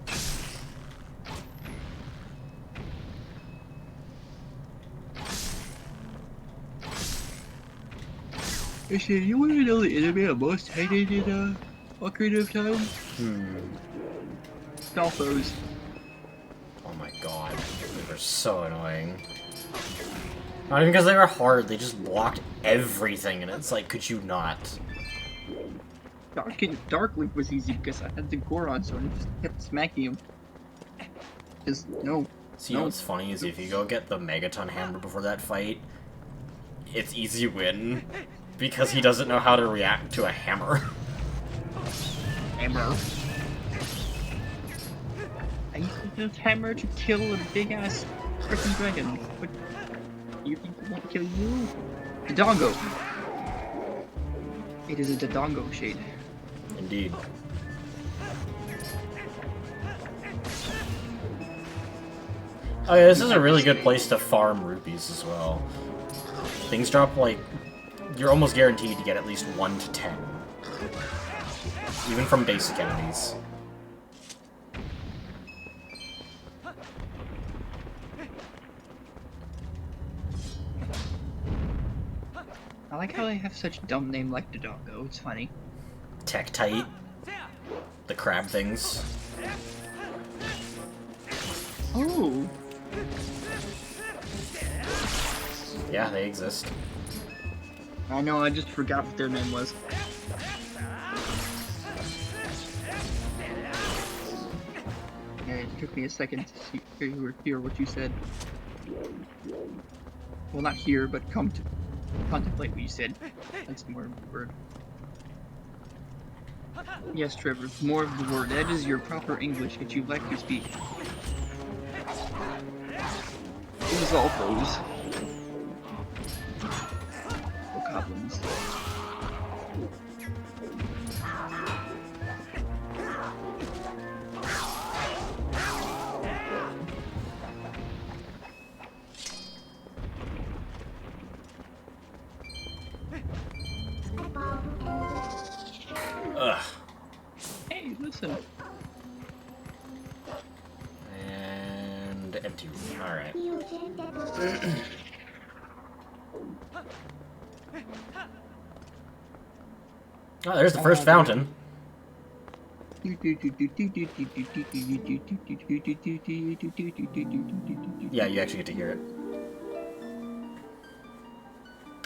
Speaker 3: Actually, you want to know the enemy I'm most hated in Ocarina of Time? Stalfos.
Speaker 2: Oh my god, they were so annoying. Not even because they were hard, they just blocked everything, and it's like, could you not?
Speaker 3: Dark Link was easy because I had the Goron sword and just kept smacking him. Just no.
Speaker 2: See, you know what's funny is if you go get the Megaton Hammer before that fight, it's easy win, because he doesn't know how to react to a hammer.
Speaker 3: Hammer. I used this hammer to kill a big ass freaking dragon, but you think it won't kill you? Dodongo. It is a Dodongo shade.
Speaker 2: Indeed. Oh yeah, this is a really good place to farm rupees as well. Things drop like... You're almost guaranteed to get at least 1 to 10. Even from basic enemies.
Speaker 3: I like how they have such a dumb name like Dodongo, it's funny.
Speaker 2: Tektite. The crab things.
Speaker 3: Oh!
Speaker 2: Yeah, they exist.
Speaker 3: I know, I just forgot what their name was. Yeah, it took me a second to hear what you said. Well, not hear, but come to contemplate what you said. That's more of the word. Yes, Trevor, more of the word. That is your proper English that you like to speak. It was all those. Goblins.
Speaker 2: Ugh.
Speaker 3: Hey, listen.
Speaker 2: And empty room. Alright. Oh, there's the first fountain. Yeah, you actually get to hear it.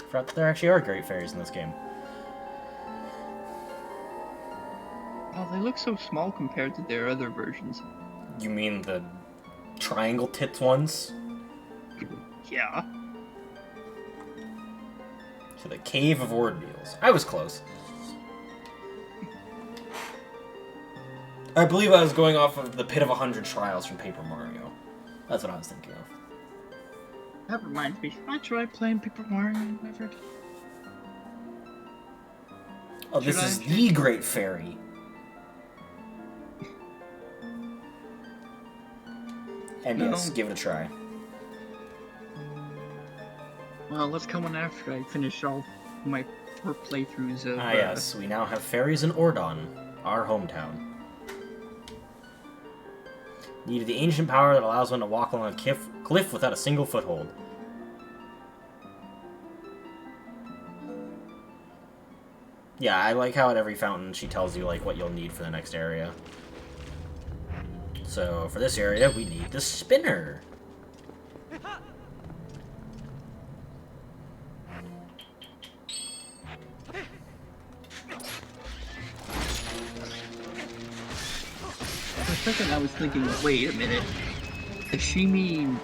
Speaker 2: Forgot that there actually are great fairies in this game.
Speaker 3: Oh, they look so small compared to their other versions.
Speaker 2: You mean the triangle tits ones?
Speaker 3: Yeah.
Speaker 2: To the Cave of Ordeals. I was close. I believe I was going off of the Pit of 100 Trials from Paper Mario. That's what I was thinking of.
Speaker 3: That reminds me, I tried playing Paper Mario ever.
Speaker 2: Oh, this is the Great Fairy. And yes, give it a try.
Speaker 3: Well, let's come on after I finish all my playthroughs of...
Speaker 2: yes, we now have fairies in Ordon, our hometown. Needed the ancient power that allows one to walk along a cliff without a single foothold. Yeah, I like how at every fountain she tells you like what you'll need for the next area. So, for this area, we need the spinner.
Speaker 3: For a second I was thinking, wait a minute. Does she mean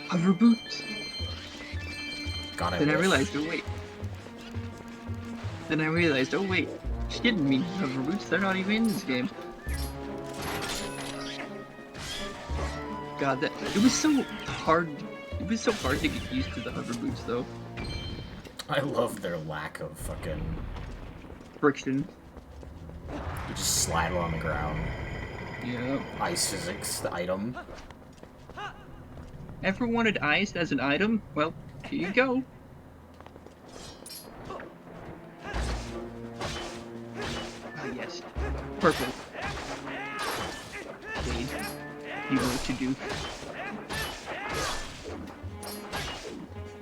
Speaker 3: hover boots?
Speaker 2: God,
Speaker 3: Then I realized, oh wait. Then I realized, oh wait. She didn't mean hover boots, they're not even in this game. God, it was so hard. It was so hard to get used to the hover boots, though.
Speaker 2: I love their lack of fucking...
Speaker 3: Friction.
Speaker 2: You just slide on the ground.
Speaker 3: Yeah.
Speaker 2: Ice physics, the item.
Speaker 3: Ever wanted ice as an item? Well, here you go. Ah, yes. Purple. Shade. You know what to do.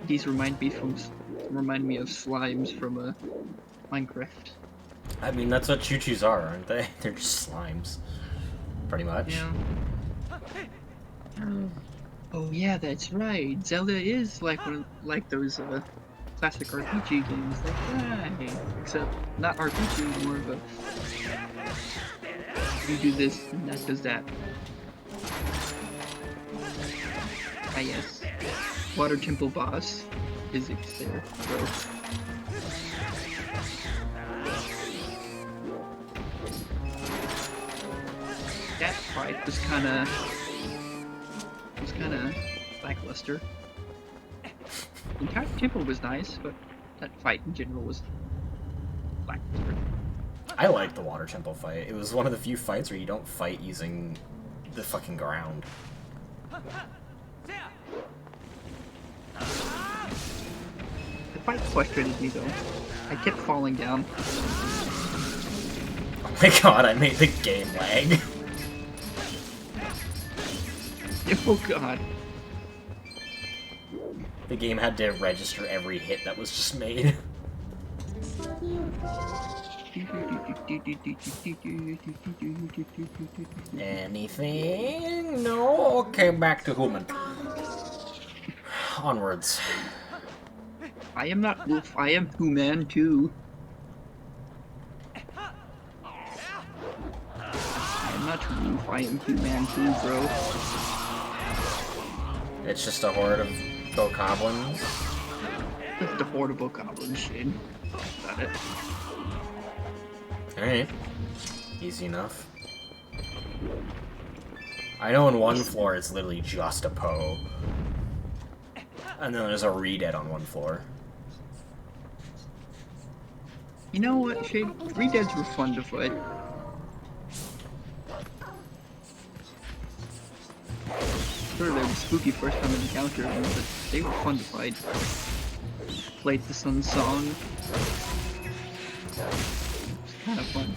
Speaker 3: These remind me of slimes from Minecraft.
Speaker 2: I mean, that's what choo-choos are, aren't they? They're just slimes. Pretty much.
Speaker 3: Yeah. Oh yeah, that's right. Zelda is like those classic RPG games. Like that, except not RPG, more of a you do this and that does that. Ah yes, Water Temple boss, physics there, bro. That fight was kind of lackluster. The entire temple was nice, but that fight in general was lackluster.
Speaker 2: I liked the water temple fight. It was one of the few fights where you don't fight using the fucking ground.
Speaker 3: The fight frustrated me though. I kept falling down.
Speaker 2: Oh my god, I made the game lag.
Speaker 3: Oh god.
Speaker 2: The game had to register every hit that was just made. Anything? No? Okay, back to human. Onwards.
Speaker 3: I am not wolf, I am human too. I am not wolf, I am human too, bro.
Speaker 2: It's just a horde of bokoblins.
Speaker 3: Just a horrible goblin shit. Got it.
Speaker 2: Alright. Easy enough. I know in one floor it's literally just a Poe. And then there's a Redead on one floor.
Speaker 3: You know what, Shade? Redeads were fun to fight. Sure, they were spooky first time encounter them, but they were fun to fight. Played the Sun Song. It's kind of fun.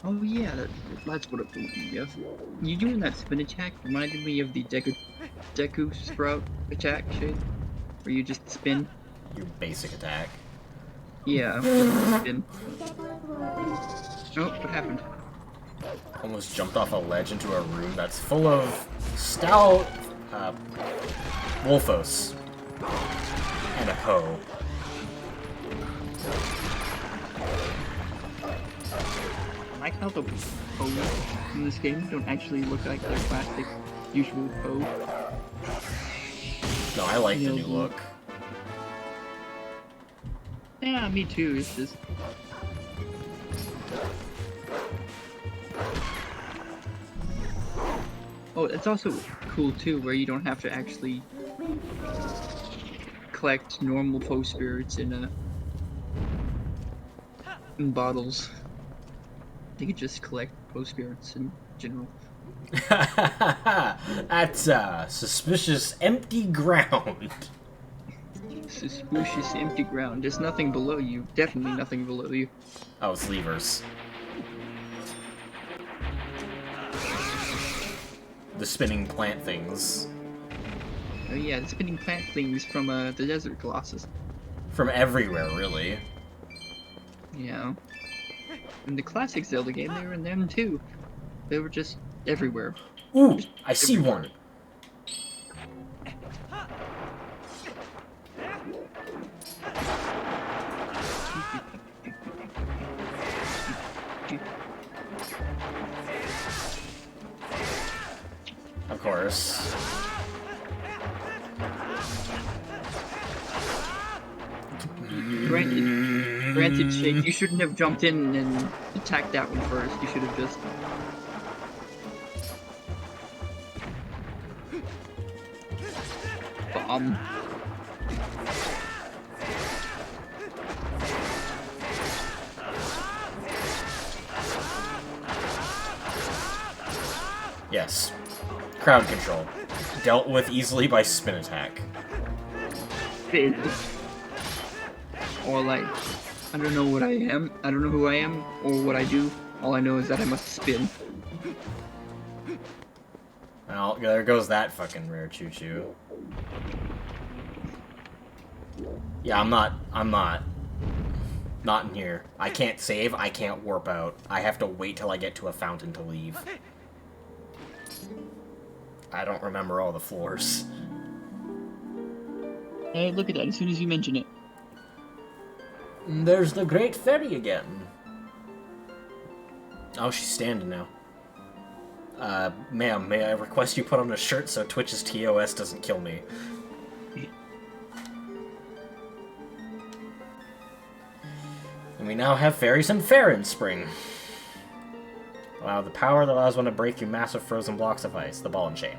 Speaker 3: Oh yeah, that's what it reminded me of. You doing that spin attack reminded me of the Deku Sprout attack shit, where you just spin.
Speaker 2: Your basic attack.
Speaker 3: Yeah, spin. Oh, what happened?
Speaker 2: Almost jumped off a ledge into a room that's full of stout Wolfos and a Poe.
Speaker 3: I like how the Poe in this game don't actually look like their classic usual Poe.
Speaker 2: No, I like the new look.
Speaker 3: Yeah, me too. It's just oh, it's also cool too, where you don't have to actually collect normal Poe spirits in bottles. You could just collect Poe spirits in general.
Speaker 2: That's suspicious empty ground.
Speaker 3: Suspicious empty ground. There's nothing below you. Definitely nothing below you.
Speaker 2: Oh, it's levers. The spinning plant things.
Speaker 3: Oh yeah, the spinning plant things from the Desert Colossus.
Speaker 2: From everywhere, really.
Speaker 3: Yeah. In the classic Zelda game, they were in them too. They were just everywhere.
Speaker 2: Ooh, I see one. Of course.
Speaker 3: Granted, Shade, you shouldn't have jumped in and attacked that one first. You should have just...
Speaker 2: Yes. Crowd control. Dealt with easily by spin attack.
Speaker 3: Spin. Or like, I don't know what I am. I don't know who I am or what I do. All I know is that I must spin.
Speaker 2: Well, there goes that fucking rare choo-choo. Yeah, I'm not in here. I can't save, I can't warp out. I have to wait till I get to a fountain to leave. I don't remember all the floors.
Speaker 3: Hey, look at that, as soon as you mention it.
Speaker 2: There's the Great Fairy again. Oh, she's standing now. Ma'am, may I request you put on a shirt so Twitch's TOS doesn't kill me? And we now have fairies and fair in spring. Wow, the power that allows one to break through massive frozen blocks of ice, the ball and chain.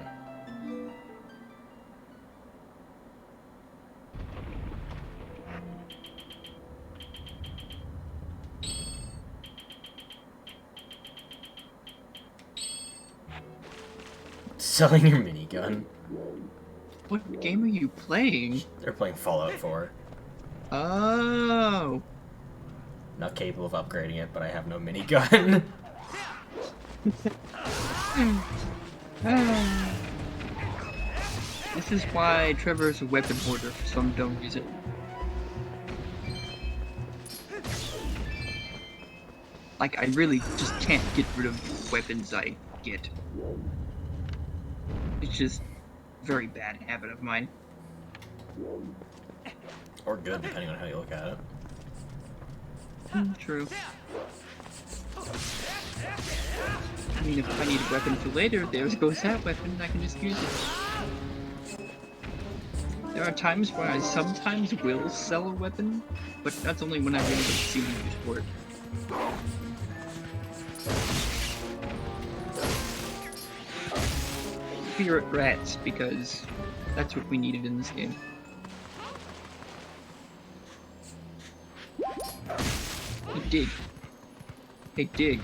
Speaker 2: Selling your minigun.
Speaker 3: What game are you playing?
Speaker 2: They're playing Fallout 4.
Speaker 3: Oh.
Speaker 2: Not capable of upgrading it, but I have no minigun.
Speaker 3: This is why Trevor is a weapon hoarder for some dumb reason. Like, I really just can't get rid of weapons I get. It's just a very bad habit of mine.
Speaker 2: Or good, depending on how you look at it.
Speaker 3: True. I mean, if I need a weapon for later, there goes that weapon, I can just use it. There are times where I sometimes will sell a weapon, but that's only when I really don't see the use for it. Spirit rats, because that's what we needed in this game. Hey, dig. Hey, dig.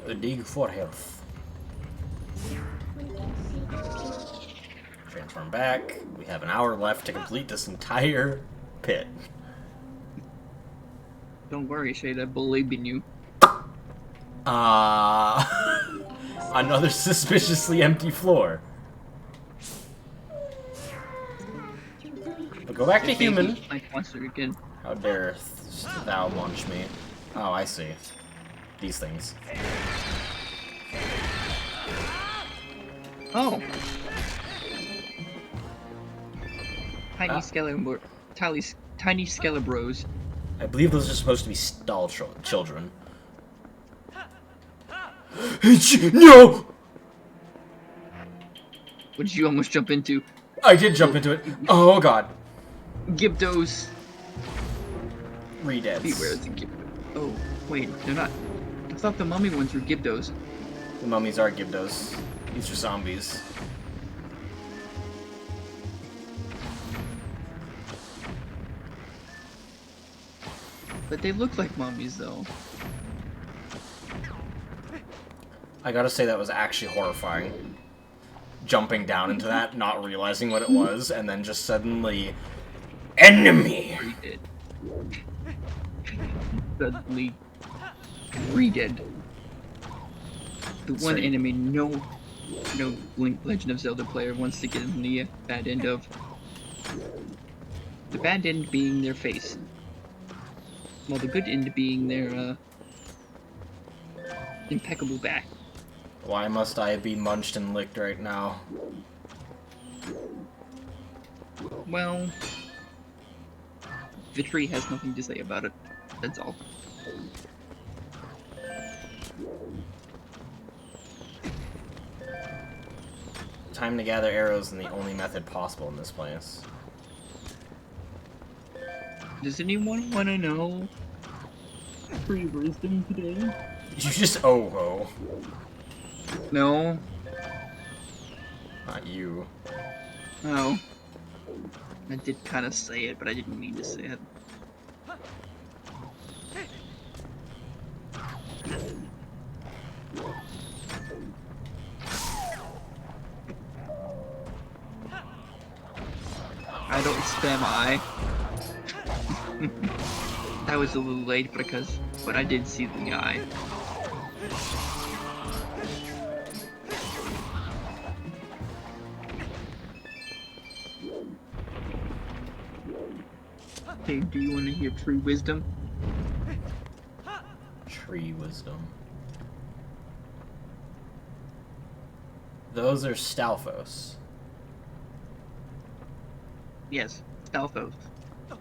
Speaker 2: A dig for health. Transform back. We have an hour left to complete this entire pit.
Speaker 3: Don't worry, Shade, I believe in you.
Speaker 2: Another suspiciously empty floor. But go back to human.
Speaker 3: Like monster again.
Speaker 2: How dare thou launch me? Oh, I see. These things.
Speaker 3: Oh. Tiny Skelebro. Tiny Skelebros.
Speaker 2: I believe those are supposed to be stall children. No!
Speaker 3: What did you almost jump into?
Speaker 2: I did jump into it. Oh god.
Speaker 3: Gibdos.
Speaker 2: Redeads.
Speaker 3: Beware the Gibdos. Oh, wait, they're not. I thought the mummy ones were Gibdos.
Speaker 2: The mummies are Gibdos. These are zombies.
Speaker 3: But they look like mummies, though.
Speaker 2: I gotta say that was actually horrifying. Jumping down into that, not realizing what it was, and then just suddenly... Enemy!
Speaker 3: Redead. Suddenly... Redead. The one
Speaker 2: Sorry.
Speaker 3: enemy no Legend of Zelda player wants to get in the bad end of. The bad end being their face. Well, the good end being their, impeccable back.
Speaker 2: Why must I be munched and licked right now?
Speaker 3: Well, the tree has nothing to say about it. That's all.
Speaker 2: Time to gather arrows in the only method possible in this place.
Speaker 3: Does anyone want to know free wisdom today?
Speaker 2: Did you just oh-ho?
Speaker 3: No.
Speaker 2: Not you.
Speaker 3: No. I did kind of say it, but I didn't mean to say it. don't spam I. That was a little late but I did see the eye. Hey, do you want to hear true wisdom?
Speaker 2: Tree wisdom. Those are Stalfos.
Speaker 3: Yes, Stalfos.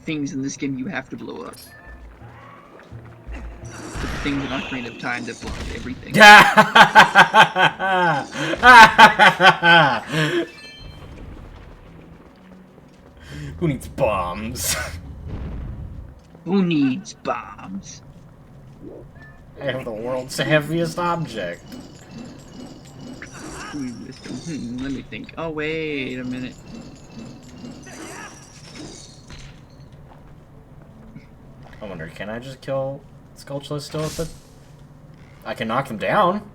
Speaker 3: Things in this game you have to blow up. But the things in Ocarina of Time that blow up everything.
Speaker 2: Who needs bombs?
Speaker 3: Who needs bombs?
Speaker 2: I have the world's heaviest object.
Speaker 3: True wisdom. Let me think. Oh, wait a minute.
Speaker 2: I wonder, can I just kill Skulltula still with it? I can knock him down.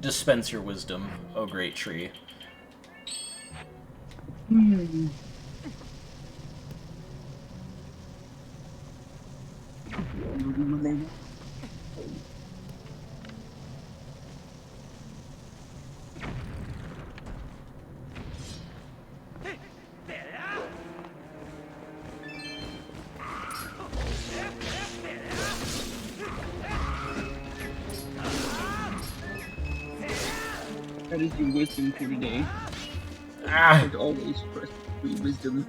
Speaker 2: Dispense your wisdom, oh great tree.
Speaker 3: That is your wisdom for today.
Speaker 2: Ah!
Speaker 3: And always press free wisdom.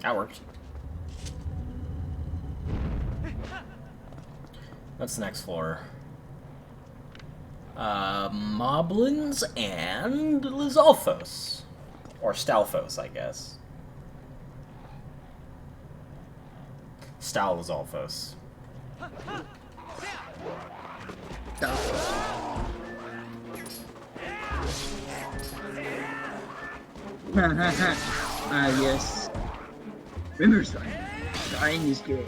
Speaker 2: That worked. What's the next floor? Moblins and Lizalfos. Or Stalfos, I guess. Stal Lizalfos.
Speaker 3: Yes. Remember, son, dying is gay.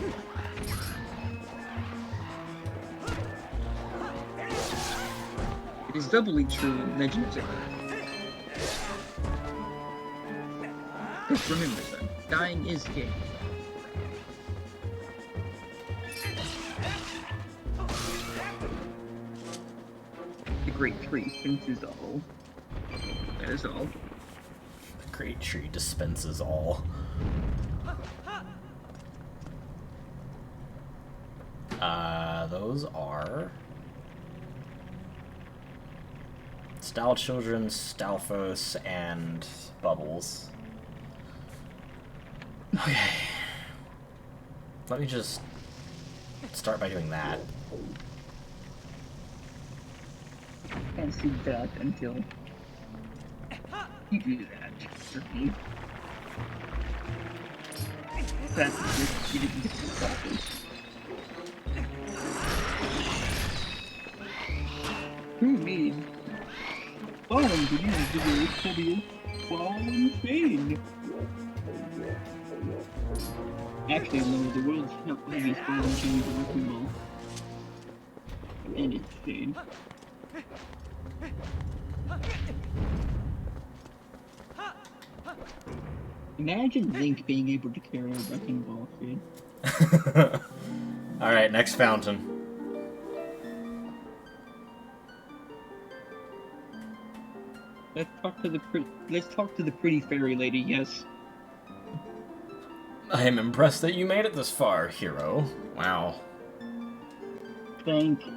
Speaker 3: It is doubly true in Legend of Zelda. Just remember, son, dying is gay. The great tree senses all. That is all.
Speaker 2: The great tree dispenses all. Those are Stal Children, Stalfos, and Bubbles. Okay. Let me just start by doing that.
Speaker 3: Can't see that until you do that. Okay. That's just you didn't get the Stalfos. Who needs fun to use the word for the fall insane? Actually, no, the world's heaviest ball and chain is a wrecking ball. And it's shade. Imagine Link being able to carry a wrecking ball, shade.
Speaker 2: Alright, next fountain.
Speaker 3: Let's talk to the pretty fairy lady, yes.
Speaker 2: I am impressed that you made it this far, hero. Wow.
Speaker 3: Thank you.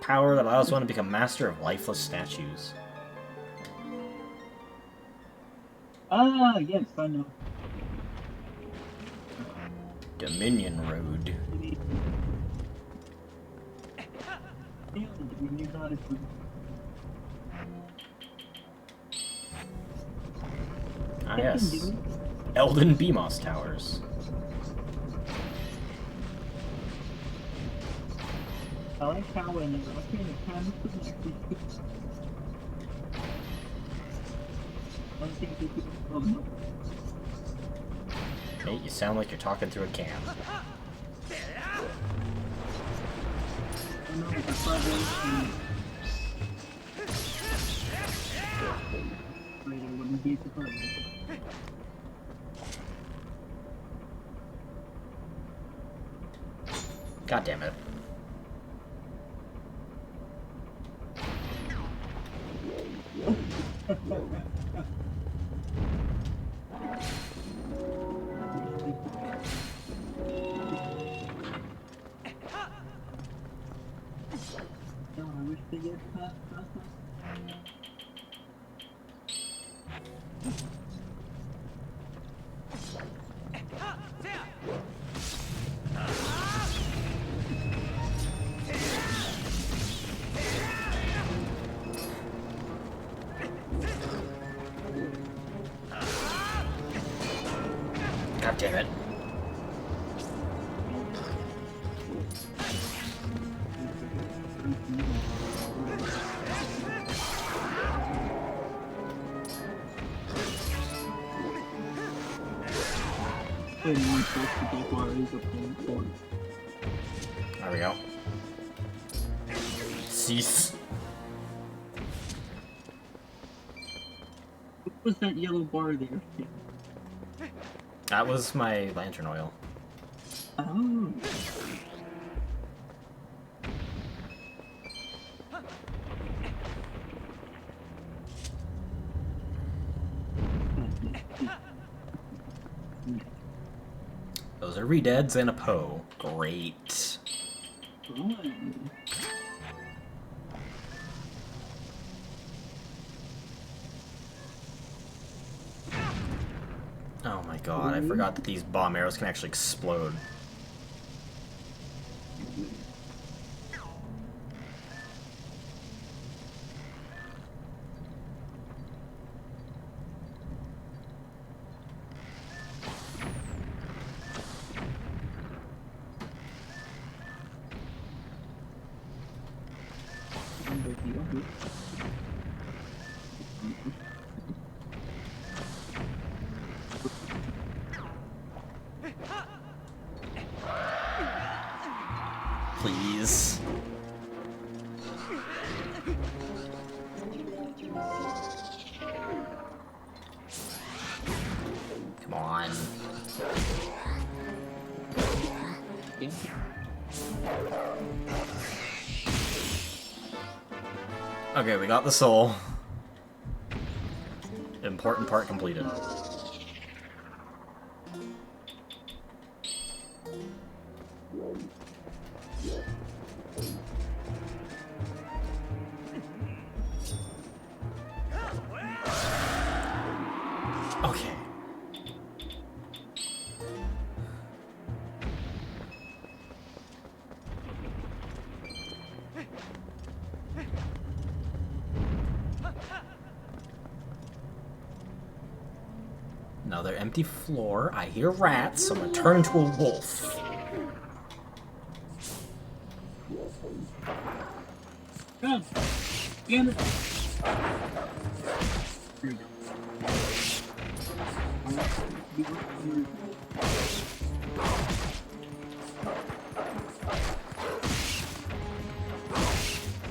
Speaker 2: Power that allows one to become master of lifeless statues.
Speaker 3: Ah, yes, I know.
Speaker 2: Dominion Road. Ah, yes. Elden Beamos Towers.
Speaker 3: I like how in the Ocarina of Time,
Speaker 2: Mate, you sound like you're talking through a can.
Speaker 3: know, the problem. Right, I wouldn't be surprised.
Speaker 2: God damn it.
Speaker 3: No, I wish they get past us.
Speaker 2: God damn it.
Speaker 3: Anyone supposed to get wires are paying for it.
Speaker 2: There we go. Cease.
Speaker 3: What was that yellow bar there?
Speaker 2: That was my lantern oil.
Speaker 3: Oh.
Speaker 2: Those are redeads and a Poe. Great. Oh my god, I forgot that these bomb arrows can actually explode. Please. Come on. Okay, we got the soul. Important part completed. Okay. Another empty floor. I hear rats, so I'm gonna turn into a wolf.
Speaker 3: God damn it. There you go.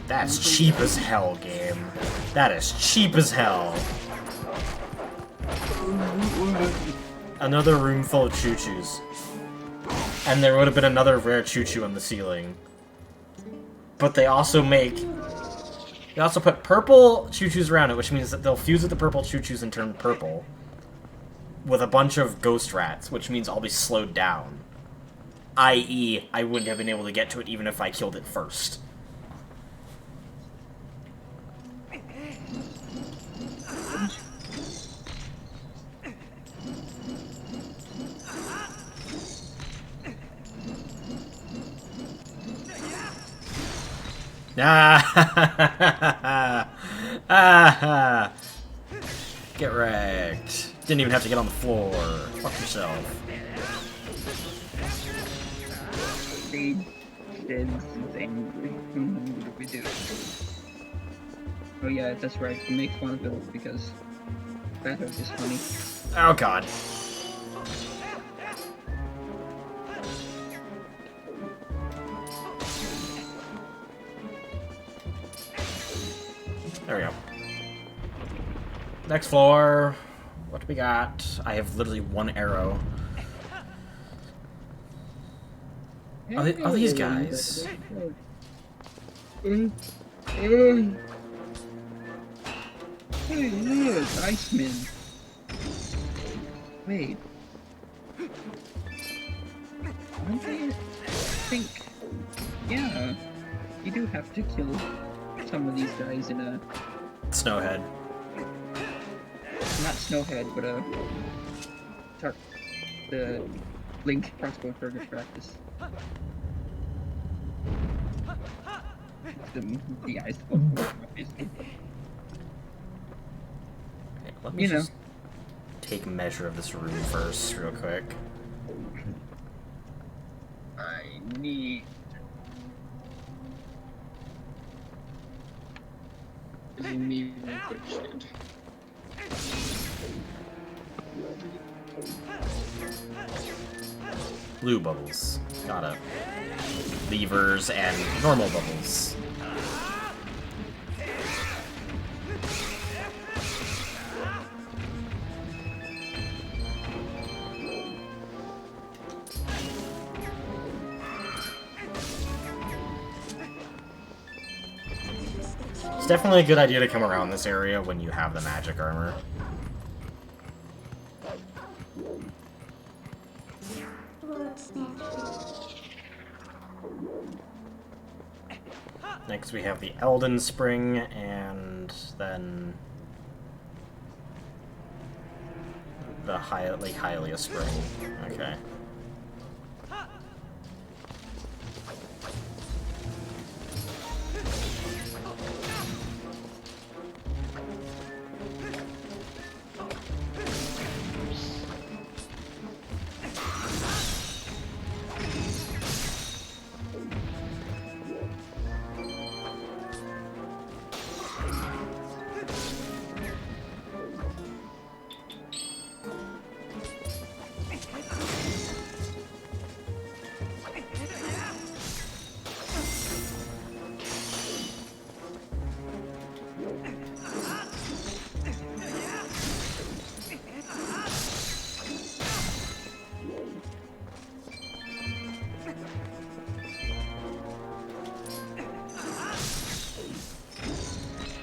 Speaker 2: That's cheap as hell, game. That is cheap as hell. Another room full of choo-choos. And there would have been another rare choo-choo on the ceiling. But they also put purple choo-choos around it, which means that they'll fuse with the purple choo-choos and turn purple. With a bunch of ghost rats, which means I'll be slowed down. I.e., I wouldn't have been able to get to it even if I killed it first. Ah! Get wrecked. Didn't even have to get on the floor. Fuck yourself.
Speaker 3: Dead is angry. What do we do? Oh yeah, that's right. We make fun of it because that is just funny.
Speaker 2: Oh god. There we go. Next floor. What do we got? I have literally one arrow. Are these guys?
Speaker 3: Hey, look, Iceman. Wait. Don't they think... Yeah, you do have to kill some of these guys in a...
Speaker 2: Snowhead.
Speaker 3: Not Snowhead, but the Link crossbow target practice. The eyes, obviously.
Speaker 2: Okay, let me just take measure of this room first, real quick.
Speaker 3: I need...
Speaker 2: Blue bubbles. Got it. Levers and normal bubbles. It's definitely a good idea to come around this area when you have the magic armor. Next we have the Elden Spring, and then the Lake Hylia Spring. Okay.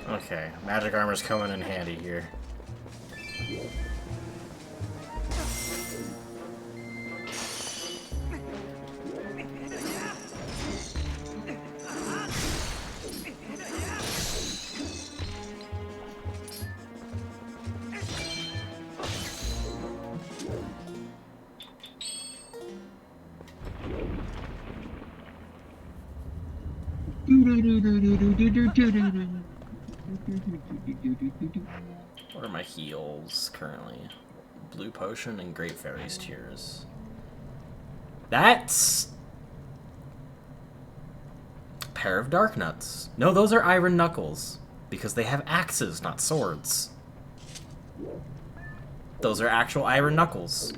Speaker 2: Okay, magic armor's coming in handy here. What are my heals currently? Blue potion and Great Fairy's Tears. That's a pair of dark nuts. No, those are iron knuckles because they have axes, not swords. Those are actual iron knuckles.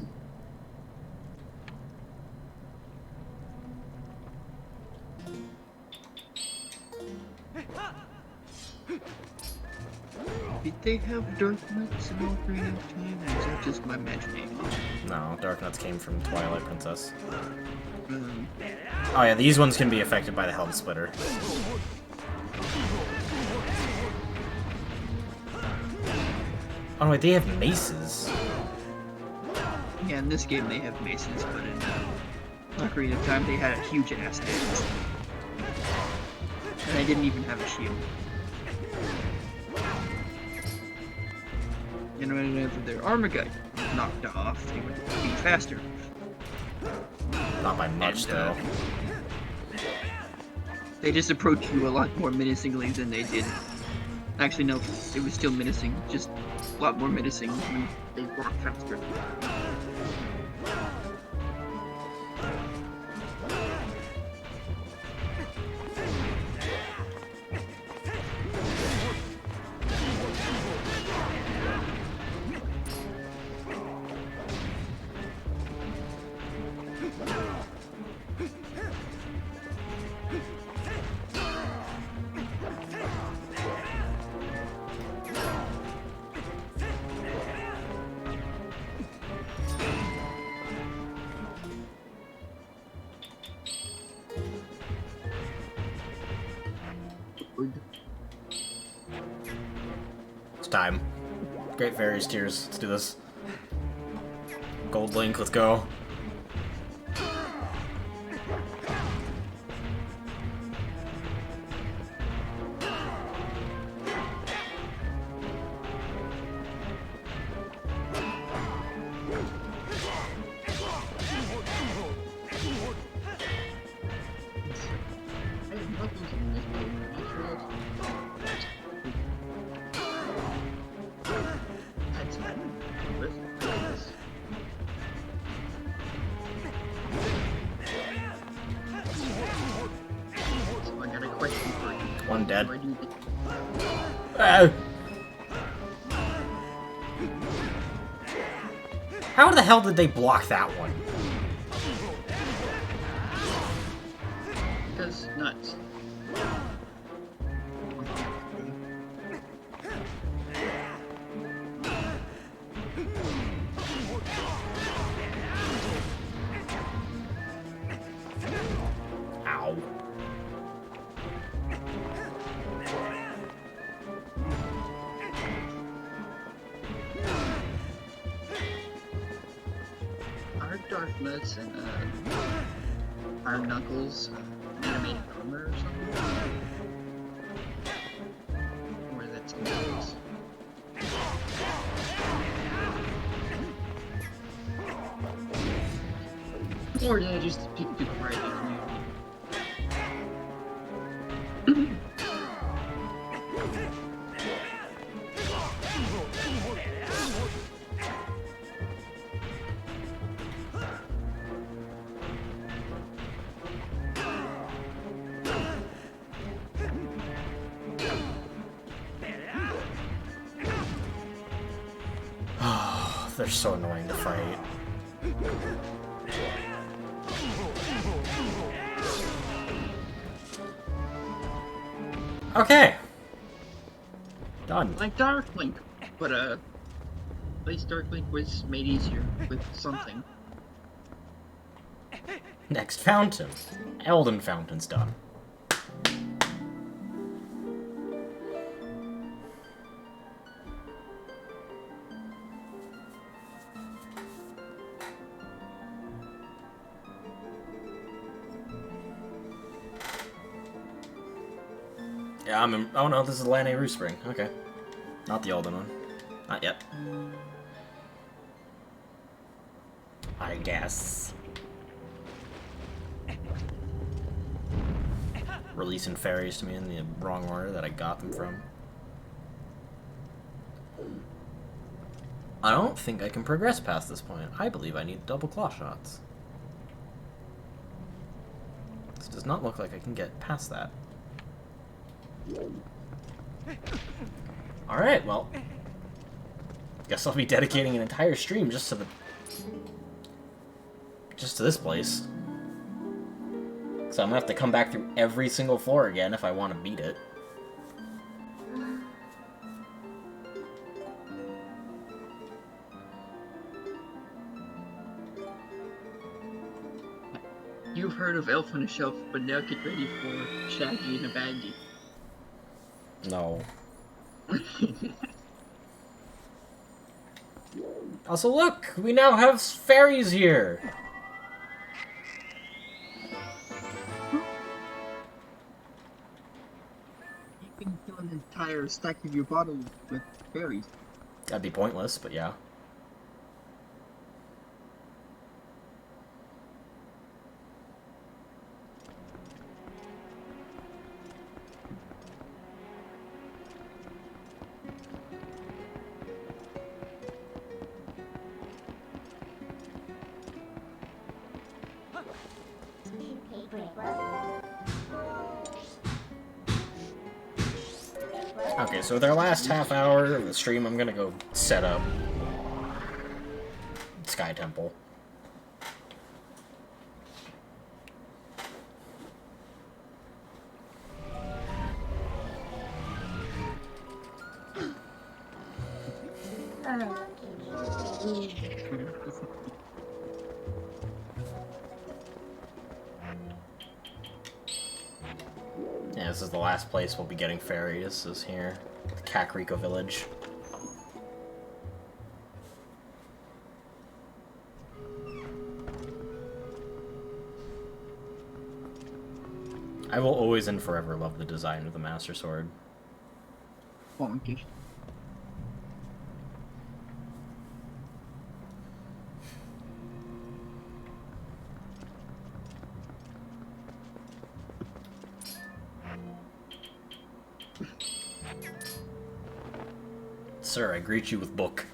Speaker 3: Did they have dark nuts in Ocarina of Time, or is that just my imagination?
Speaker 2: No, dark nuts came from Twilight Princess. Oh yeah, these ones can be affected by the Helm Splitter. Oh wait, they have maces.
Speaker 3: Yeah, in this game they have maces, but in Ocarina of Time they had a huge ass axe. And they didn't even have a shield. And whenever their armor got knocked off, they would be faster.
Speaker 2: Not by much, though.
Speaker 3: They just approach you a lot more menacingly than they did. Actually, no, it was still menacing, just a lot more menacing when they walked faster. Good.
Speaker 2: It's time. Great Fairies Tears. Let's do this. Gold Link, let's go.
Speaker 3: I have nothing to miss, but you sure that's this. So I got a question for you.
Speaker 2: One dead.
Speaker 3: Do I do the-
Speaker 2: Ah. How the hell did they block that one?
Speaker 3: Because nuts.
Speaker 2: Ow.
Speaker 3: Are Darkness and Iron Knuckles animated armor or something? Or is that something else? Or did I just pick the right community?
Speaker 2: They're so annoying to fight. Okay. Done.
Speaker 3: Like Darklink, but at least Darklink was made easier with something.
Speaker 2: Next fountain. Elden Fountain's done. Yeah, I'm in. Oh no, this is Lanayru Spring. Okay. Not the Elden one. Not yet. I guess. Releasing fairies to me in the wrong order that I got them from. I don't think I can progress past this point. I believe I need double claw shots. This does not look like I can get past that. Alright, well. Guess I'll be dedicating an entire stream just to this place. So I'm gonna have to come back through every single floor again if I want to beat it.
Speaker 3: You've heard of Elf on a Shelf, but now get ready for Shaggy and a Baggy.
Speaker 2: No. Also, look! We now have fairies here!
Speaker 3: You can kill an entire stack of your bottles with berries.
Speaker 2: That'd be pointless, but yeah. Okay, so with our last half hour of the stream, I'm gonna go set up Sky Temple. Yeah, this is the last place we'll be getting fairies, is here. The Kakariko village. I will always and forever love the design of the Master Sword.
Speaker 3: Bonkish.
Speaker 2: Sir, I greet you with book.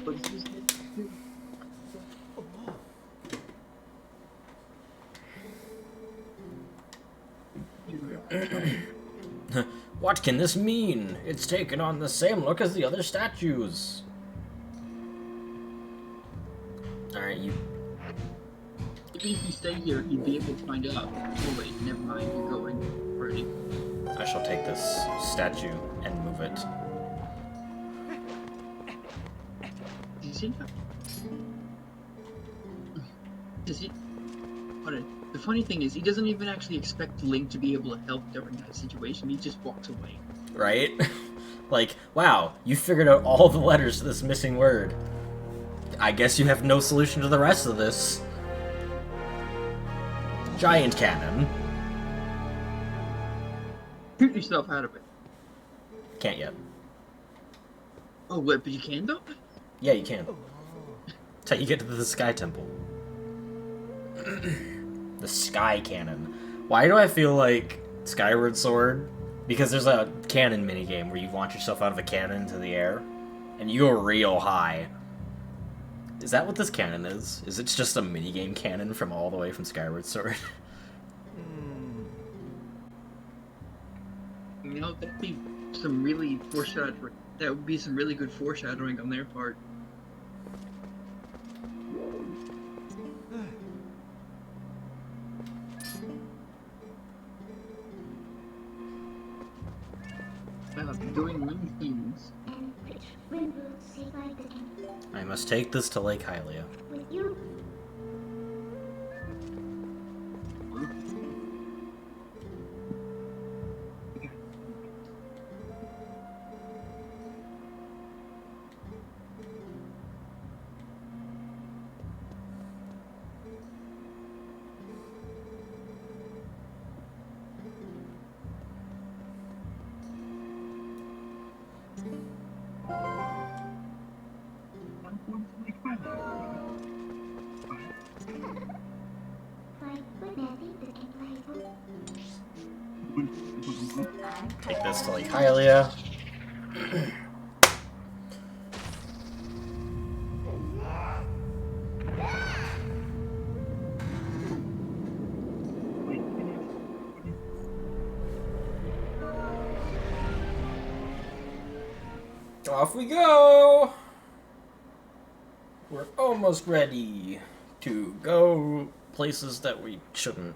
Speaker 3: What is this?
Speaker 2: What can this mean? It's taken on the same look as the other statues. Alright, you...
Speaker 3: Even if you stay here, you'd be able to find out. Oh wait, never mind, you're going already.
Speaker 2: I shall take this statue and move it.
Speaker 3: Did you see that? Does he... What the funny thing is, he doesn't even actually expect Link to be able to help during that situation. He just walks away.
Speaker 2: Right? Like, wow, you figured out all the letters to this missing word. I guess you have no solution to the rest of this. Giant cannon.
Speaker 3: Shoot yourself out of it.
Speaker 2: Can't yet.
Speaker 3: Oh, wait, but you can though?
Speaker 2: Yeah, you can. That's how you get to the Sky Temple. The Sky Cannon. Why do I feel like Skyward Sword? Because there's a cannon minigame where you launch yourself out of a cannon into the air, and you go real high. Is that what this cannon is? Is it just a minigame cannon from all the way from Skyward Sword?
Speaker 3: You know, that'd be some really foreshadowing. That would be some really good foreshadowing on their part. Doing many things.
Speaker 2: I must take this to Lake Hylia. Take this to Lake Hylia. Off we go! We're almost ready to go places that we shouldn't.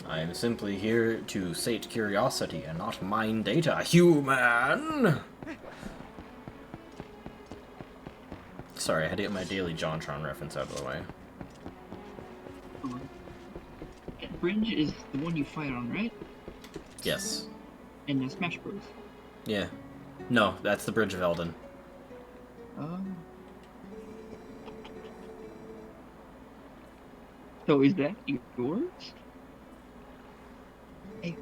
Speaker 2: I am simply here to sate curiosity and not mine data, human! Sorry, I had to get my daily JonTron reference out of the way.
Speaker 3: That bridge is the one you fight on, right?
Speaker 2: Yes.
Speaker 3: In the Smash Bros.
Speaker 2: Yeah. No, that's the Bridge of Elden.
Speaker 3: So is that yours? Hey.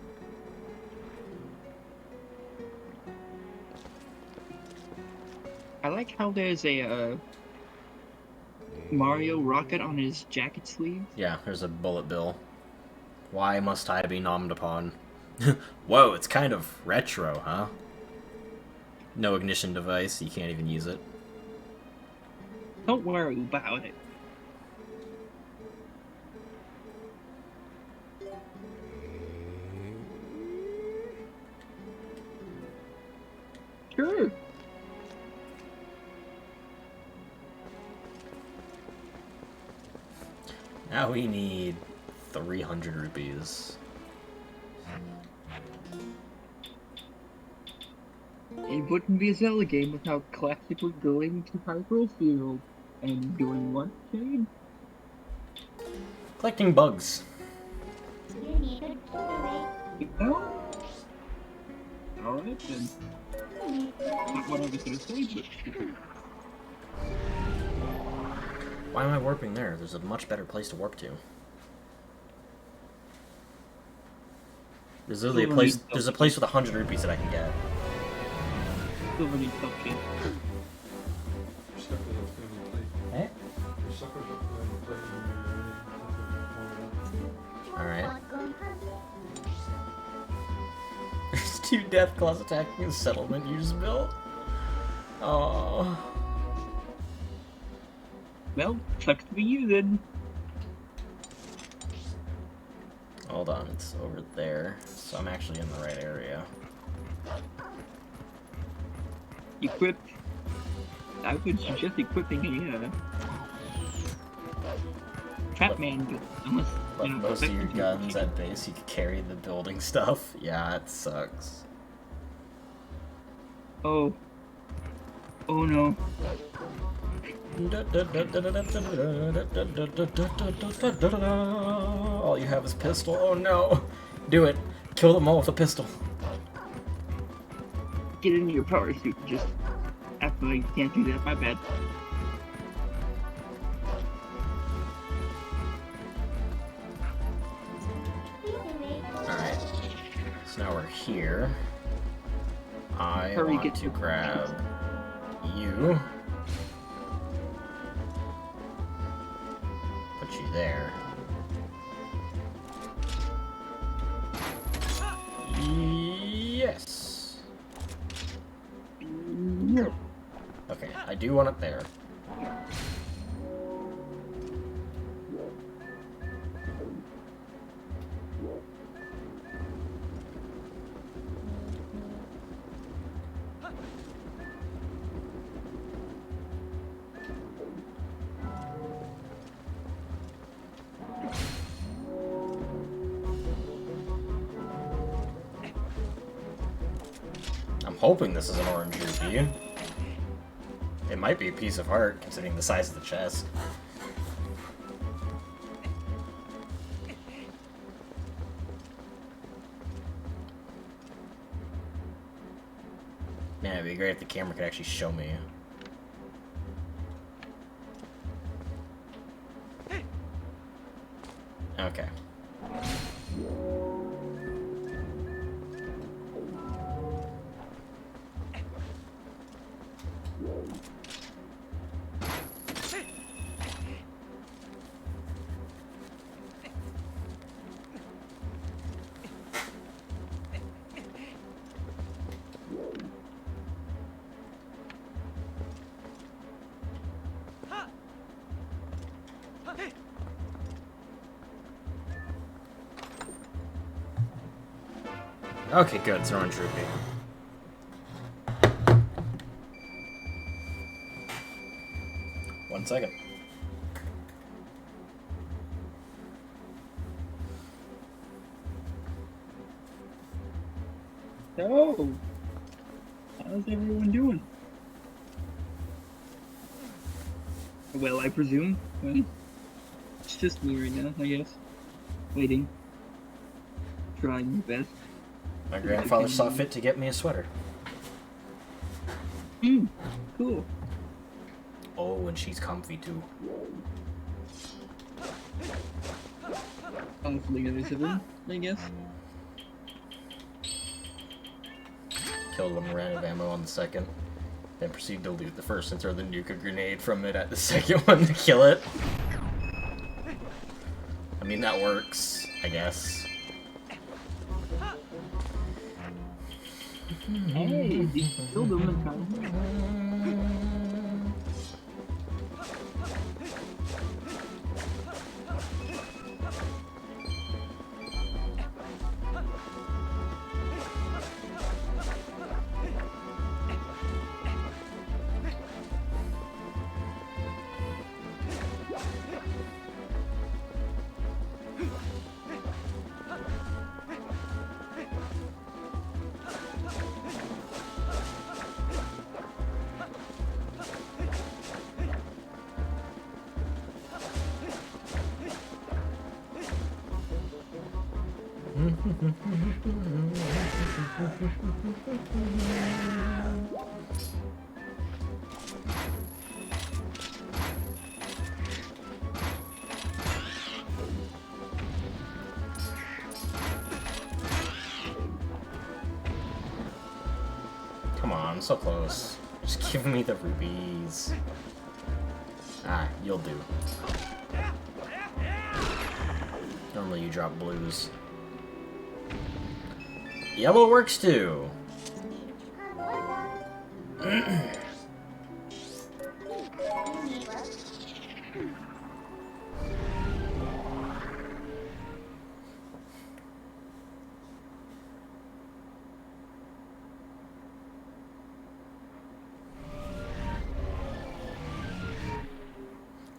Speaker 3: I like how there's a Mario rocket on his jacket sleeve.
Speaker 2: Yeah, there's a bullet bill. Why must I be nommed upon? Whoa, it's kind of retro, huh? No ignition device, you can't even use it.
Speaker 3: Don't worry about it. Sure.
Speaker 2: Now we need 300 rupees.
Speaker 3: It wouldn't be a Zelda game without classically going to Hyrule Field and doing what, Jade?
Speaker 2: Collecting bugs.
Speaker 3: Oh? Alright then. Not what I was gonna say, but
Speaker 2: Why am I warping there? There's a much better place to warp to. There's literally a place. There's a place with 100 rupees that I can get.
Speaker 3: Silver needs cupcake.
Speaker 2: Eh? Alright. There's 2 death claws attacking the settlement you just built. Oh.
Speaker 3: Well, sucks to be you then.
Speaker 2: Hold on, it's over there. So I'm actually in the right area.
Speaker 3: Equip. I would suggest equipping a Trapman gun, unless
Speaker 2: Like
Speaker 3: you know,
Speaker 2: most of your
Speaker 3: effective
Speaker 2: guns at base, you can carry the building stuff. Yeah, it sucks.
Speaker 3: Oh. Oh no.
Speaker 2: All you have is pistol. Oh no! Do it! Kill them all with a pistol.
Speaker 3: Get into your power suit and just act like you can't do that. My bad.
Speaker 2: Alright. So now we're here. I
Speaker 3: Hurry,
Speaker 2: want
Speaker 3: get
Speaker 2: to
Speaker 3: to-
Speaker 2: grab you. Put you there. Yes. Okay, I do want it there. I'm hoping this is an orange rupee. It might be a piece of art, considering the size of the chest. Man, it'd be great if the camera could actually show me. Okay. Okay, good. It's an orange rupee. One second.
Speaker 3: So, how's everyone doing? Well, I presume. Well, it's just me right now, I guess. Waiting. Trying my best.
Speaker 2: My grandfather saw fit to get me a sweater.
Speaker 3: Cool.
Speaker 2: Oh, and she's comfy too.
Speaker 3: Hopefully others of them, I guess.
Speaker 2: Killed one round of ammo on the second. Then proceeded to loot the first and throw the nuke grenade from it at the second one to kill it. I mean, that works, I guess.
Speaker 3: Hey, you killed him in time.
Speaker 2: Come on, so close. Just give me the rubies. Ah, you'll do. Normally you drop blues. Yellow works too.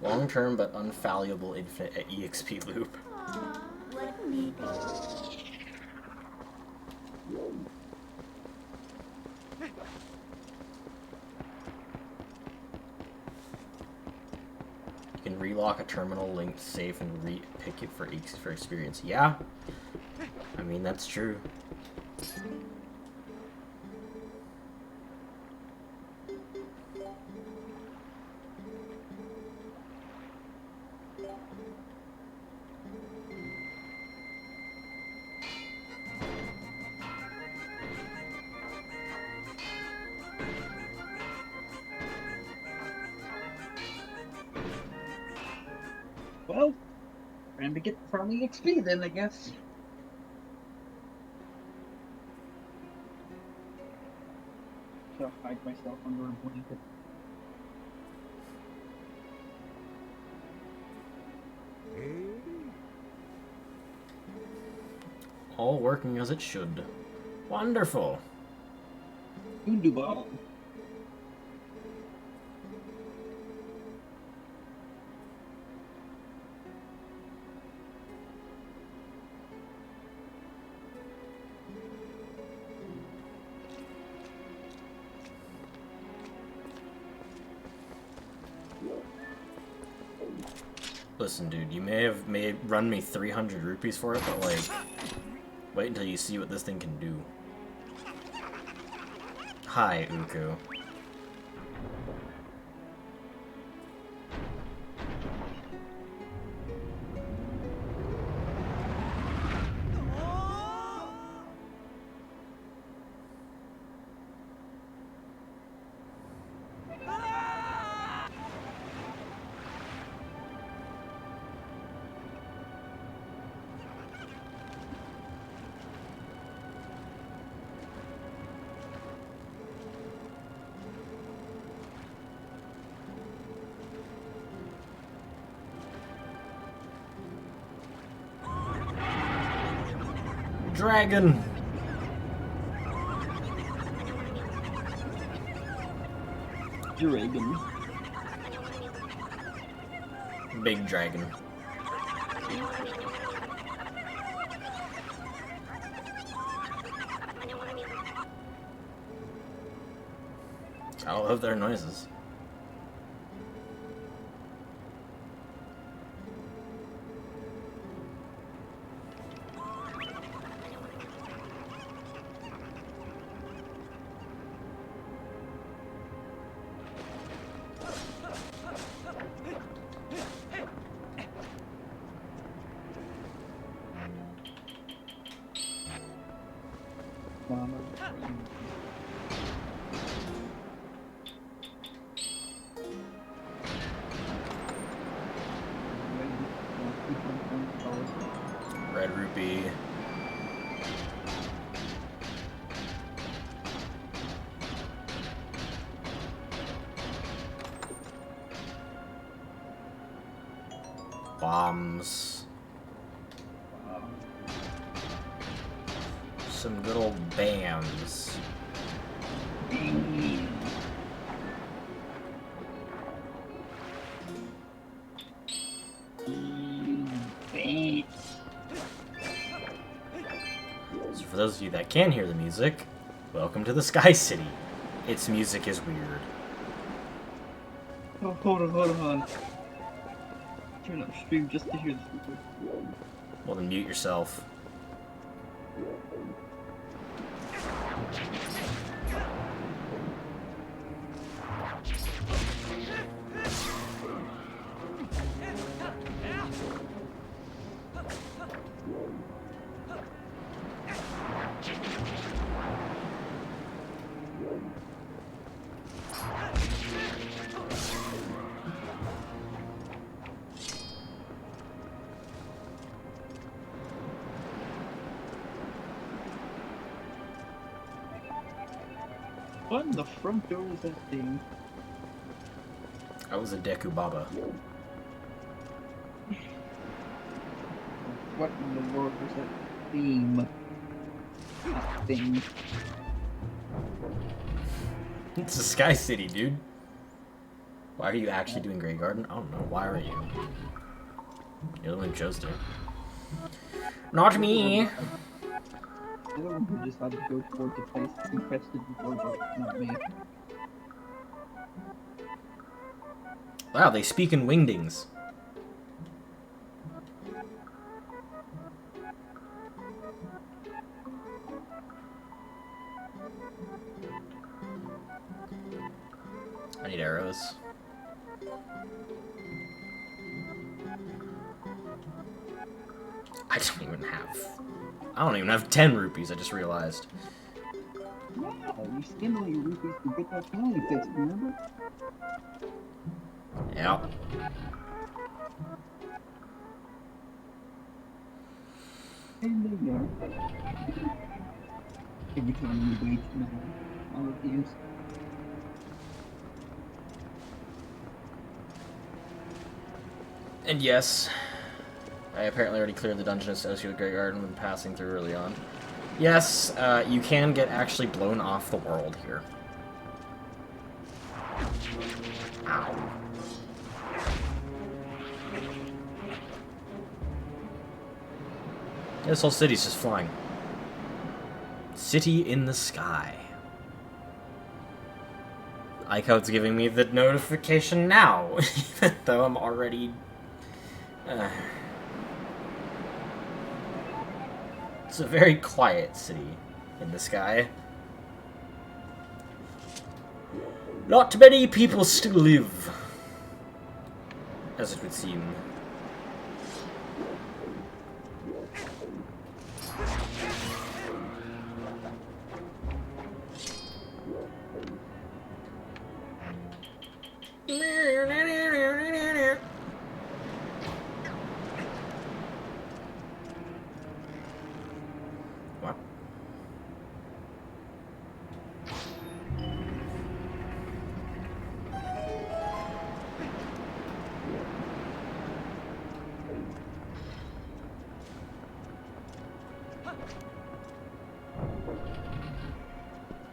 Speaker 2: Long-term but unfallible infinite EXP loop. You can relock a terminal linked safe and re-pick it for experience. Yeah, I mean that's true.
Speaker 3: Well, trying to get the farming XP then, I guess. So hide myself under a blanket.
Speaker 2: All working as it should. Wonderful.
Speaker 3: Undubal.
Speaker 2: Listen, dude, you may run me 300 rupees for it, but like, wait until you see what this thing can do. Hi, Uku. Dragon!
Speaker 3: Dragon.
Speaker 2: Big dragon. I love their noises. Red rupee. bombs. Some good old BAMs. So for those of you that can hear the music, welcome to the Sky City. Its music is weird.
Speaker 3: Oh, hold on. Turn up stream just to hear this.
Speaker 2: Well, then mute yourself.
Speaker 3: What in the front door is that thing?
Speaker 2: That was a Deku Baba.
Speaker 3: What in the world was that theme? That thing.
Speaker 2: It's a Sky City, dude. Why are you actually doing Grey Garden? I don't know. Why are you? You're the one who chose to. Not me!
Speaker 3: You're the one who decided to go towards the place that's infested with robots, not me.
Speaker 2: Wow, they speak in Wingdings. I need arrows. I don't even have 10 rupees, I just realized.
Speaker 3: Wow, you spend all your rupees to get that penalty fixed, remember?
Speaker 2: Yeah.
Speaker 3: And there you go. Every time you wait all of these.
Speaker 2: And yes, I apparently already cleared the dungeon associated with Grey Garden when passing through early on. Yes, you can get actually blown off the world here. Ow. This whole city's just flying. City in the sky. I like how it's giving me the notification now, even though I'm already... It's a very quiet city in the sky. Not many people still live, as it would seem. What?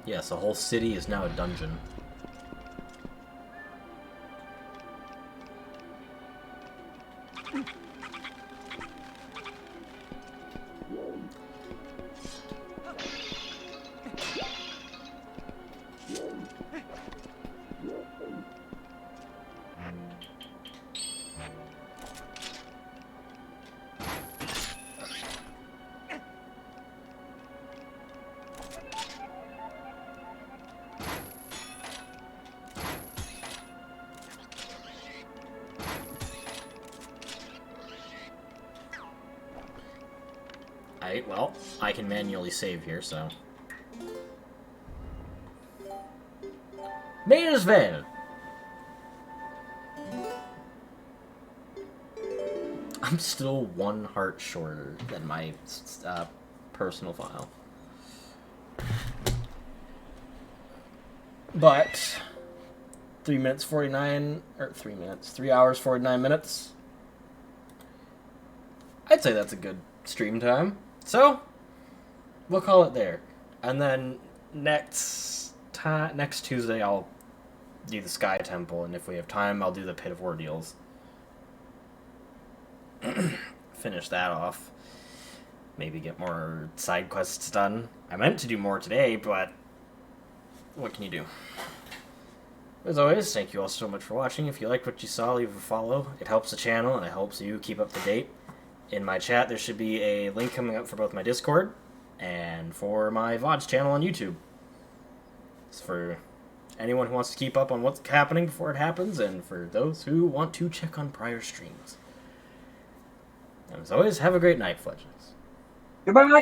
Speaker 2: Yes, the whole city is now a dungeon. Well, I can manually save here, so... May as well! I'm still 1 heart shorter than my personal file. But... 3 hours, 49 minutes. I'd say that's a good stream time. So, we'll call it there. And then next Tuesday, I'll do the Sky Temple, and if we have time, I'll do the Pit of Ordeals. Finish that off. Maybe get more side quests done. I meant to do more today, but what can you do? As always, thank you all so much for watching. If you liked what you saw, leave a follow. It helps the channel, and it helps you keep up to date. In my chat, there should be a link coming up for both my Discord and for my VODs channel on YouTube. It's for anyone who wants to keep up on what's happening before it happens, and for those who want to check on prior streams. And as always, have a great night, Fledglings.
Speaker 3: Goodbye.